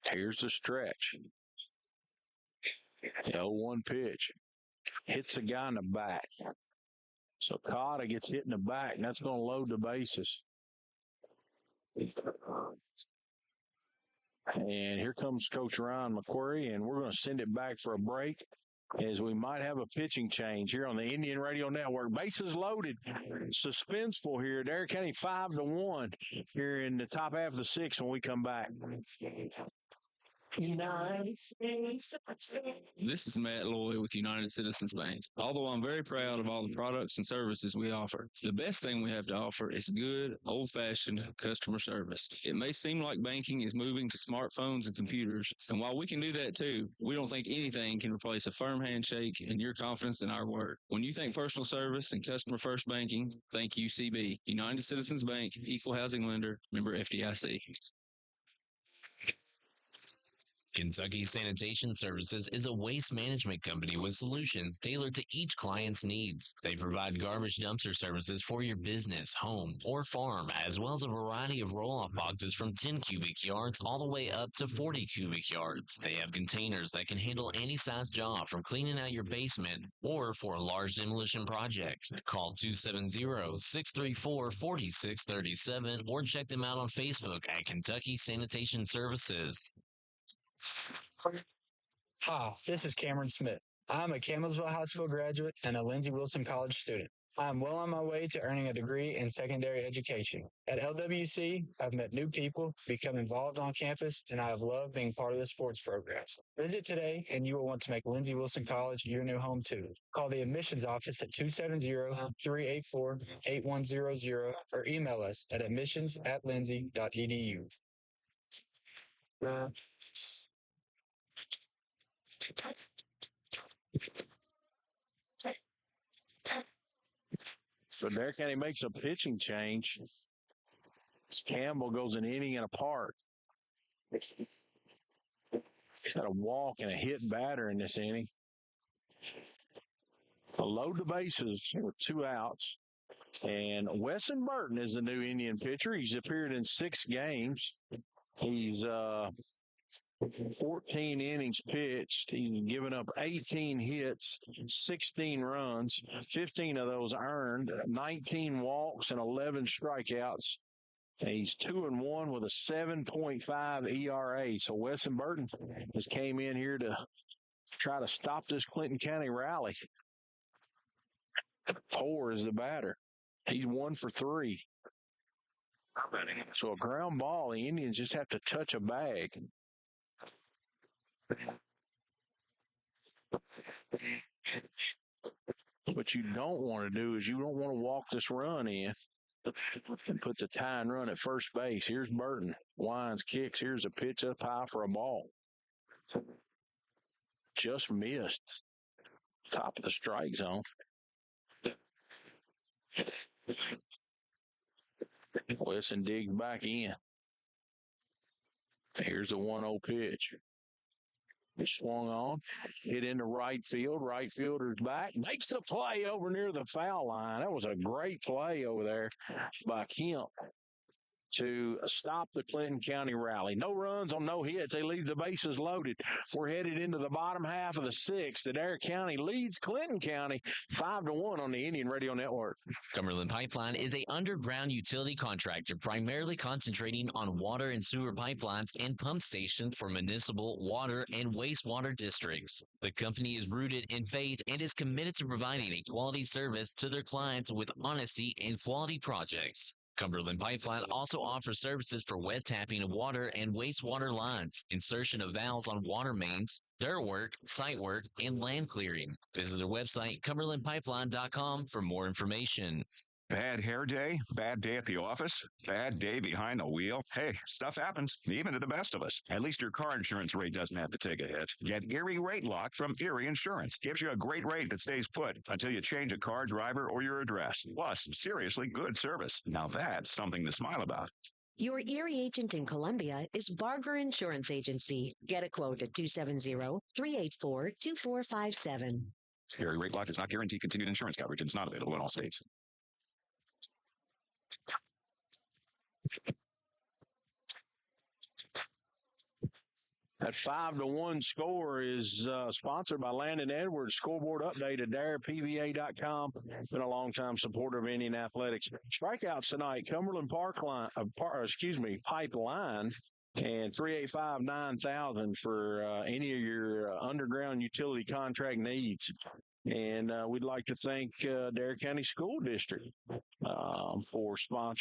Here's the stretch. The 0-1 pitch. Hits a guy in the back. So Cotta gets hit in the back, and that's going to load the bases. And here comes Coach Ryan McQuarrie, and we're going to send it back for a break as we might have a pitching change here on the Indian Radio Network. Bases loaded. Suspenseful here. Adair County 5-1 here in the top half of the sixth when we come back. United States. This is Matt Lloyd with United Citizens Bank. Although I'm very proud of all the products and services we offer, the best thing we have to offer is good, old-fashioned customer service. It may seem like banking is moving to smartphones and computers, and while we can do that too, we don't think anything can replace a firm handshake and your confidence in our work. When you think personal service and customer-first banking, think UCB. United Citizens Bank, Equal Housing Lender, member FDIC. Kentucky Sanitation Services is a waste management company with solutions tailored to each client's needs. They provide garbage dumpster services for your business, home, or farm, as well as a variety of roll-off boxes from 10 cubic yards all the way up to 40 cubic yards. They have containers that can handle any size job, from cleaning out your basement or for a large demolition project. Call 270-634-4637 or check them out on Facebook at Kentucky Sanitation Services. Hi, this is Cameron Smith. I'm a Campbellsville High School graduate and a Lindsey Wilson College student. I'm well on my way to earning a degree in secondary education. At LWC, I've met new people, become involved on campus, and I have loved being part of the sports programs. Visit today, and you will want to make Lindsey Wilson College your new home too. Call the admissions office at 270-384-8100 or email us at admissions@lindsey.edu. So Adair County makes a pitching change. Campbell goes an inning and a part. He's got a walk and a hit batter in this inning. Load the bases with 2 outs. And Wesson Burton is the new Indian pitcher. He's appeared in 6 games. He's 14 innings pitched. He's given up 18 hits, 16 runs, 15 of those earned, 19 walks, and 11 strikeouts. He's 2-1 with a 7.5 ERA. So Wesson Burton has came in here to try to stop this Clinton County rally. Poor is the batter. He's 1 for 3. So a ground ball, the Indians just have to touch a bag. What you don't want to do is you don't want to walk this run in and put the tying run at first base. Here's Burton. Winds, kicks. Here's a pitch up high for a ball. Just missed. Top of the strike zone. Wesson digs back in. Here's the 1-0 pitch. He swung on, hit into right field. Right fielder's back. Makes the play over near the foul line. That was a great play over there by Kemp to stop the Clinton County rally. No runs on no hits. They leave the bases loaded. We're headed into the bottom half of the 6th. Adair County leads Clinton County 5-1 on the Indian Radio Network. Cumberland Pipeline is a underground utility contractor primarily concentrating on water and sewer pipelines and pump stations for municipal water and wastewater districts. The company is rooted in faith and is committed to providing a quality service to their clients with honesty and quality projects. Cumberland Pipeline also offers services for wet tapping of water and wastewater lines, insertion of valves on water mains, dirt work, site work, and land clearing. Visit their website, cumberlandpipeline.com, for more information. Bad hair day? Bad day at the office? Bad day behind the wheel? Hey, stuff happens, even to the best of us. At least your car insurance rate doesn't have to take a hit. Get Erie Rate Lock from Erie Insurance. Gives you a great rate that stays put until you change a car, driver, or your address. Plus, seriously good service. Now that's something to smile about. Your Erie agent in Columbia is Barger Insurance Agency. Get a quote at 270-384-2457. Erie Rate Lock does not guarantee continued insurance coverage and is not available in all states. That 5-1 score is sponsored by Landon Edwards. Scoreboard update at AdairPVA.com. Been a long-time supporter of Indian athletics. Strikeouts tonight, Cumberland Pipeline, and 385-9000 for any of your underground utility contract needs. And we'd like to thank Adair County School District for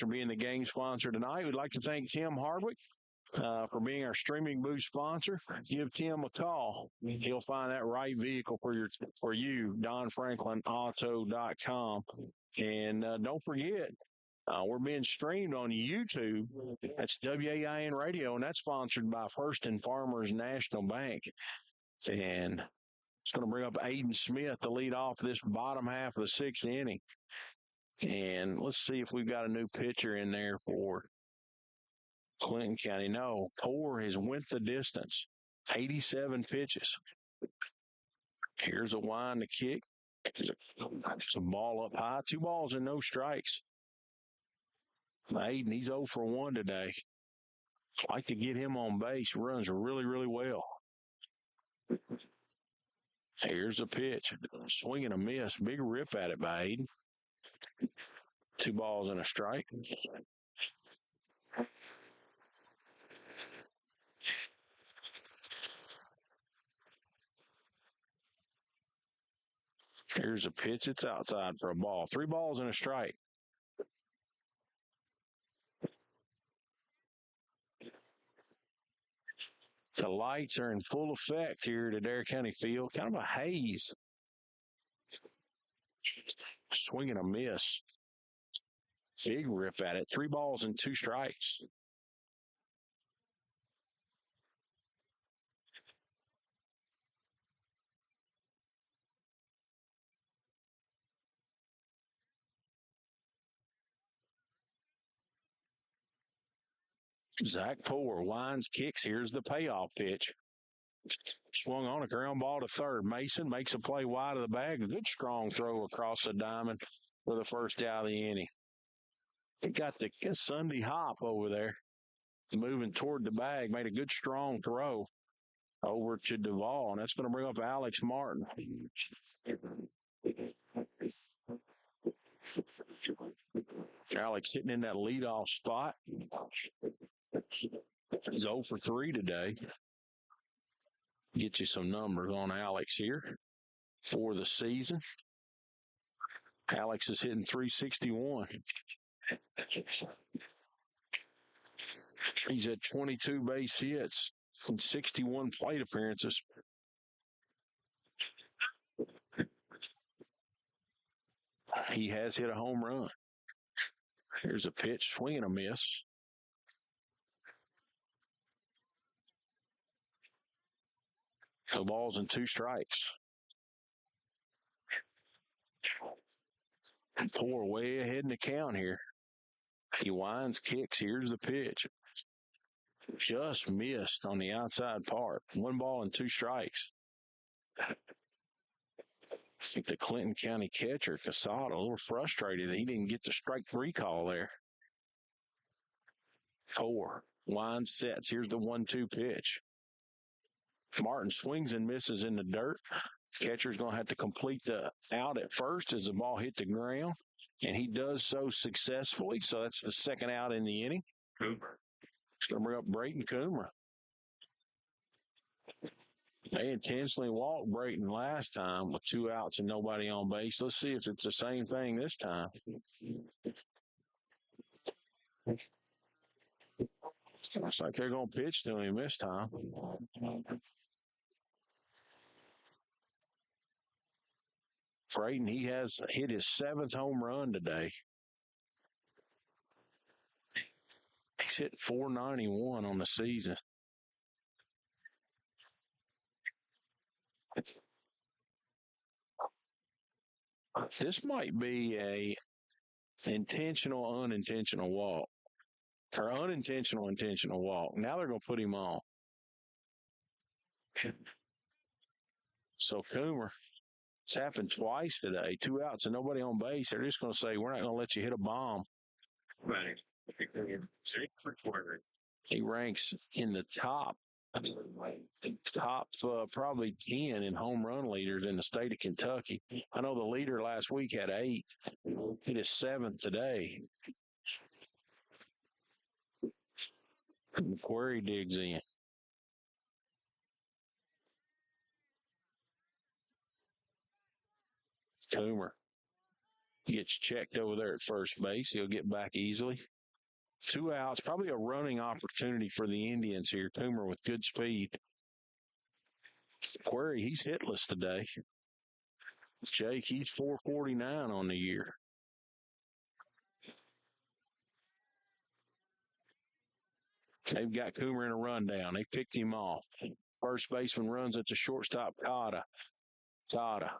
being the game sponsor tonight. We'd like to thank Tim Hardwick for being our streaming booth sponsor. Give Tim a call. He'll find that right vehicle for you, DonFranklinAuto.com. And don't forget, we're being streamed on YouTube. That's WAIN Radio, and that's sponsored by First and Farmers National Bank. And it's going to bring up Aiden Smith to lead off this bottom half of the 6th inning. And let's see if we've got a new pitcher in there for Clinton County. No, Poor has went the distance. 87 pitches. Here's a wind to kick. There's a ball up high. 2 balls and no strikes. Aiden, he's 0 for 1 today. Like to get him on base. Runs really, really well. Here's a pitch. Swing and a miss. Big rip at it by Aiden. 2 balls and a strike. Here's a pitch. It's outside for a ball. 3 balls and a strike. The lights are in full effect here at Adair County Field. Kind of a haze. Swing and a miss. Big rip at it. 3 balls and 2 strikes. Zach Poor winds, kicks. Here's the payoff pitch. Swung on a ground ball to third. Mason makes a play wide of the bag. A good strong throw across the diamond for the first out of the inning. He got the Sunday hop over there, moving toward the bag. Made a good strong throw over to Duvall, and that's going to bring up Alex Martin. Alex hitting in that leadoff spot. He's 0 for 3 today. Get you some numbers on Alex here for the season. Alex is hitting .361. He's at 22 base hits and 61 plate appearances. He has hit a home run. Here's a pitch, swing and a miss. No balls and 2 strikes. Poor way ahead in the count here. He winds, kicks. Here's the pitch. Just missed on the outside part. 1 ball and 2 strikes. I think the Clinton County catcher, Casada, a little frustrated that he didn't get the strike 3 call there. 4. Winds, sets. Here's the 1-2 pitch. Martin swings and misses in the dirt. Catcher's going to have to complete the out at first as the ball hit the ground, and he does so successfully. So that's the second out in the inning. Coomer. It's going to bring up Brayton Coomer. They intentionally walked Brayton last time with 2 outs and nobody on base. Let's see if it's the same thing this time. Looks like they're going to pitch to him this time. Brayton, he has hit his 7th home run today. He's hit .491 on the season. This might be a intentional, unintentional walk. Or unintentional, intentional walk. Now they're going to put him on. So Coomer, it's happened twice today. 2 outs and nobody on base. They're just going to say, we're not going to let you hit a bomb. He ranks in the top probably 10 in home run leaders in the state of Kentucky. I know the leader last week had 8. Hit his 7th today. McQuarrie digs in. Coomer gets checked over there at first base. He'll get back easily. 2 outs, probably a running opportunity for the Indians here. Coomer with good speed. McQuarrie, he's hitless today. Jake, he's 449 on the year. They've got Coomer in a rundown. They picked him off. First baseman runs at the shortstop, Cotta. Cotta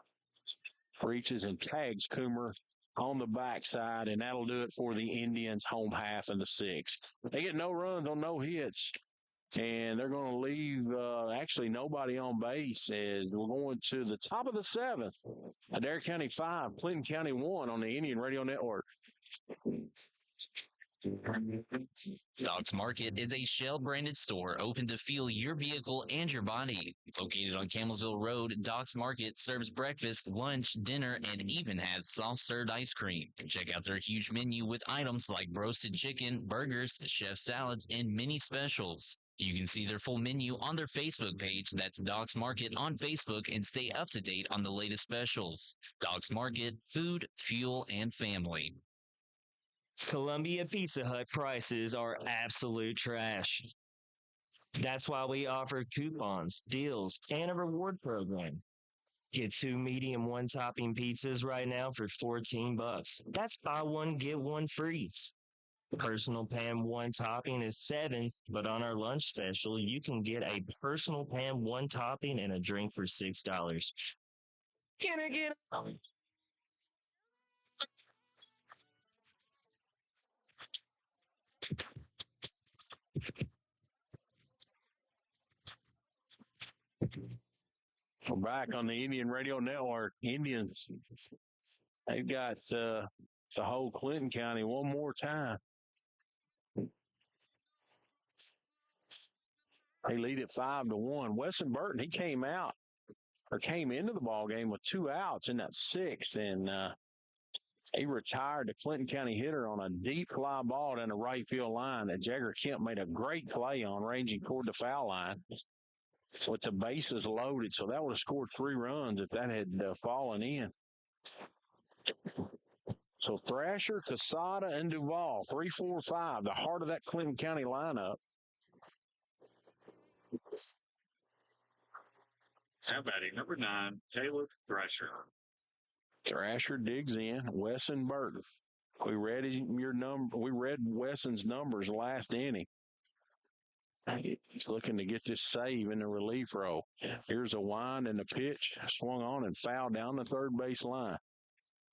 reaches and tags Coomer on the backside, and that'll do it for the Indians' home half of the 6th. They get no runs on no hits, and they're going to leave actually nobody on base as we're going to the top of the 7th. Adair County 5, Clinton County 1 on the Indian Radio Network. Doc's Market is a Shell-branded store open to fuel your vehicle and your body. Located on Campbellsville Road, Doc's Market serves breakfast, lunch, dinner, and even has soft-served ice cream. Check out their huge menu with items like roasted chicken, burgers, chef salads, and many specials. You can see their full menu on their Facebook page. That's Doc's Market on Facebook, and stay up to date on the latest specials. Doc's Market, food, fuel, and family. Columbia Pizza Hut prices are absolute trash. That's why we offer coupons, deals, and a reward program. Get 2 medium 1-topping pizzas right now for $14. That's buy one, get one free. Personal pan 1-topping is $7, but on our lunch special, you can get a personal pan 1-topping and a drink for $6. Can I get We're back on the Indian Radio Network. Indians, they've got the whole Clinton County one more time. They lead it 5-1. Weston Burton, he came into the ball game with 2 outs in that 6th, and he retired the Clinton County hitter on a deep fly ball down the right field line that Jagger Kemp made a great play on, ranging toward the foul line with the bases loaded. So that would have scored 3 runs if that had fallen in. So Thrasher, Casada, and Duvall, 3, 4, 5, the heart of that Clinton County lineup. How about it? Number 9, Taylor Thrasher. Thrasher digs in. Wesson Burton. We read Wesson's numbers last inning. He's looking to get this save in the relief role. Here's a wind and a pitch. Swung on and fouled down the third base line.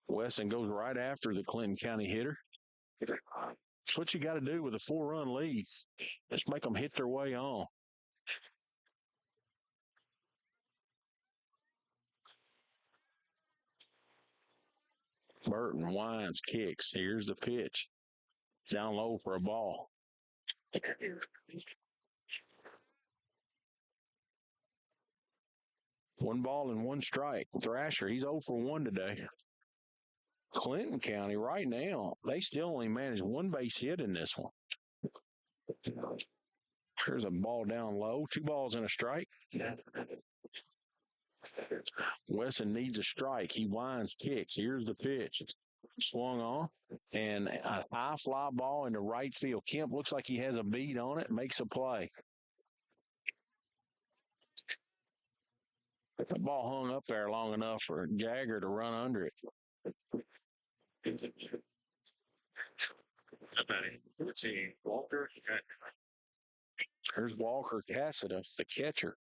Wesson goes right after the Clinton County hitter. That's what you got to do with a 4-run lead. Just make them hit their way on. Burton winds, kicks. Here's the pitch. Down low for a ball. 1 ball and 1 strike. Thrasher, he's 0 for 1 today. Clinton County, right now, they still only managed 1 base hit in this one. Here's a ball down low. 2 balls and a strike. Wesson needs a strike. He winds, kicks. Here's the pitch. Swung on. And a high fly ball into right field. Kemp looks like he has a beat on it. Makes a play. The ball hung up there long enough for Jagger to run under it. Let's see, Walker. Here's Walker Cassida, the catcher.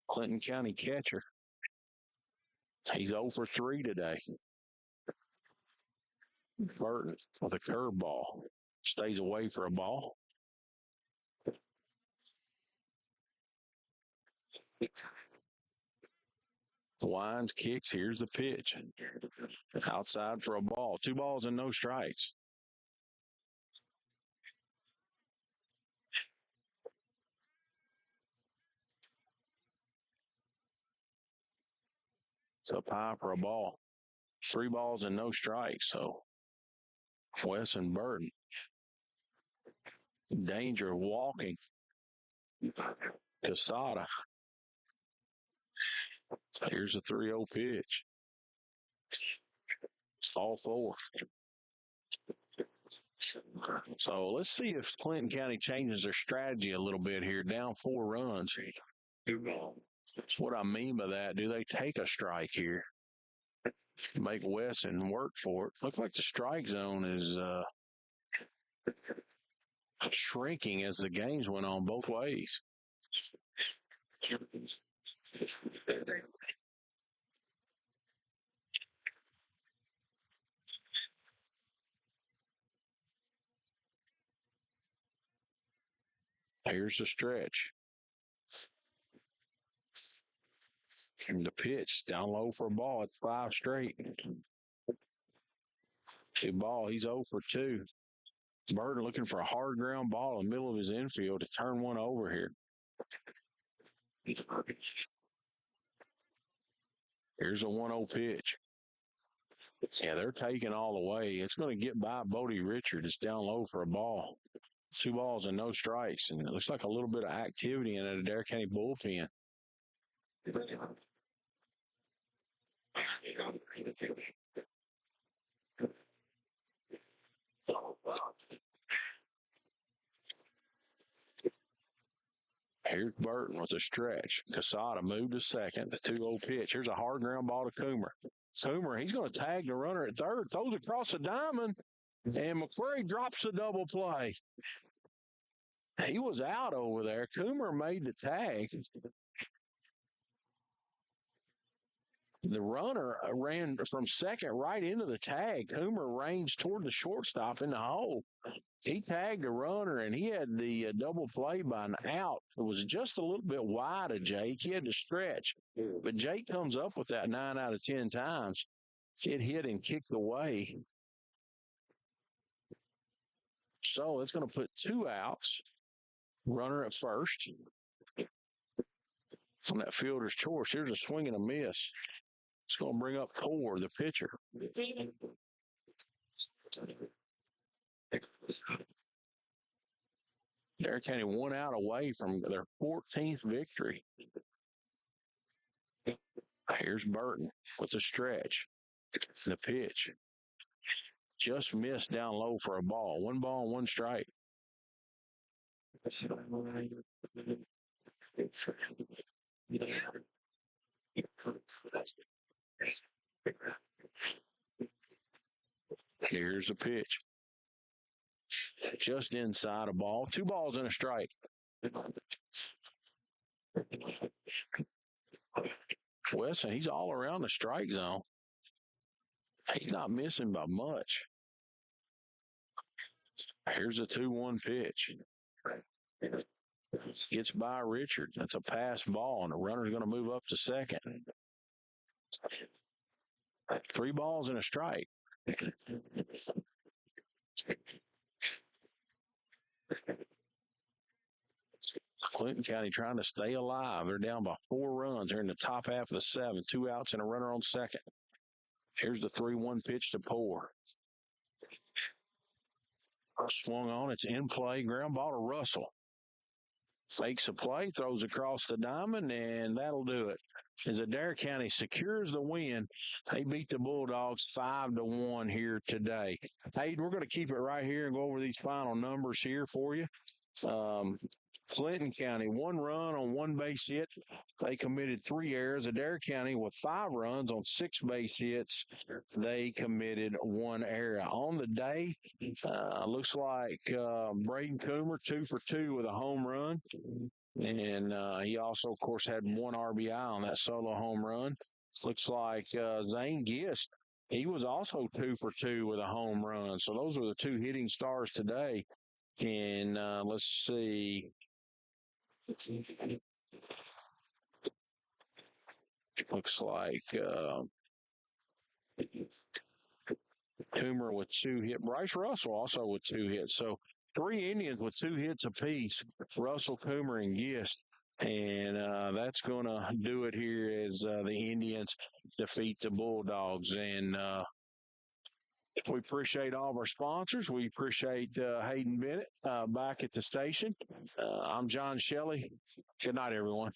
Clinton County catcher. He's 0 for 3 today. Burton with a curveball. Stays away for a ball. Winds, kicks. Here's the pitch. Outside for a ball. 2 balls and no strikes. It's up high for a ball. 3 balls and no strikes. So Wesson Burton. Danger of walking. Casada. Here's a 3-0 pitch. All 4. So let's see if Clinton County changes their strategy a little bit here. Down 4 runs. That's what I mean by that. Do they take a strike here? Make Wesson work for it. Looks like the strike zone is shrinking as the games went on both ways. Here's the stretch. And the pitch down low for a ball. It's 5 straight. 2 ball. He's 0 for 2. Burton looking for a hard ground ball in the middle of his infield to turn one over here. Here's a 1-0 pitch. Yeah, they're taking all the way. It's going to get by Bodie Richard. It's down low for a ball. 2 balls and no strikes, and it looks like a little bit of activity in the Adair County bullpen. Here's Burton with a stretch. Casada moved to second. The 2-0 pitch. Here's a hard ground ball to Coomer. Coomer, he's going to tag the runner at third. Throws across the diamond. And McQuarrie drops the double play. He was out over there. Coomer made the tag. The runner ran from second right into the tag. Coomer ranged toward the shortstop in the hole. He tagged the runner, and he had the double play by an out. It was just a little bit wide of Jake. He had to stretch. But Jake comes up with that 9 out of 10 times. It hit and kicked away. So it's going to put 2 outs. Runner at first. From that fielder's choice. Here's a swing and a miss. It's going to bring up Poor, the pitcher. Adair County 1 out away from their 14th victory. Here's Burton with the stretch. The pitch. Just missed down low for a ball. 1 ball and 1 strike. Here's the pitch. Just inside a ball. 2 balls and a strike. Wesson, he's all around the strike zone. He's not missing by much. Here's a 2-1 pitch. Gets by Richard. That's a pass ball, and the runner's going to move up to second. 3 balls and a strike. Clinton County trying to stay alive. They're down by 4 runs. They're in the top half of the 7th. 2 outs and a runner on second. Here's the 3-1 pitch to Poor. Swung on. It's in play. Ground ball to Russell. Fakes a play, throws across the diamond, and that'll do it. As Adair County secures the win, they beat the Bulldogs 5-1 here today. Hey, we're going to keep it right here and go over these final numbers here for you. Clinton County, 1 run on 1 base hit. They committed 3 errors. Adair County, with 5 runs on 6 base hits, they committed 1 error. On the day, looks like Braden Coomer, 2 for 2 with a home run. And he also, of course, had 1 RBI on that solo home run. Looks like Zane Gist, he was also 2 for 2 with a home run. So those are the 2 hitting stars today. And let's see. Looks like Coomer with 2 hits. Bryce Russell also with 2 hits. So 3 Indians with 2 hits apiece. Russell, Coomer, and Gist. And that's going to do it here as the Indians defeat the Bulldogs. And we appreciate all of our sponsors. We appreciate Hayden Bennett back at the station. I'm John Shelley. Good night, everyone.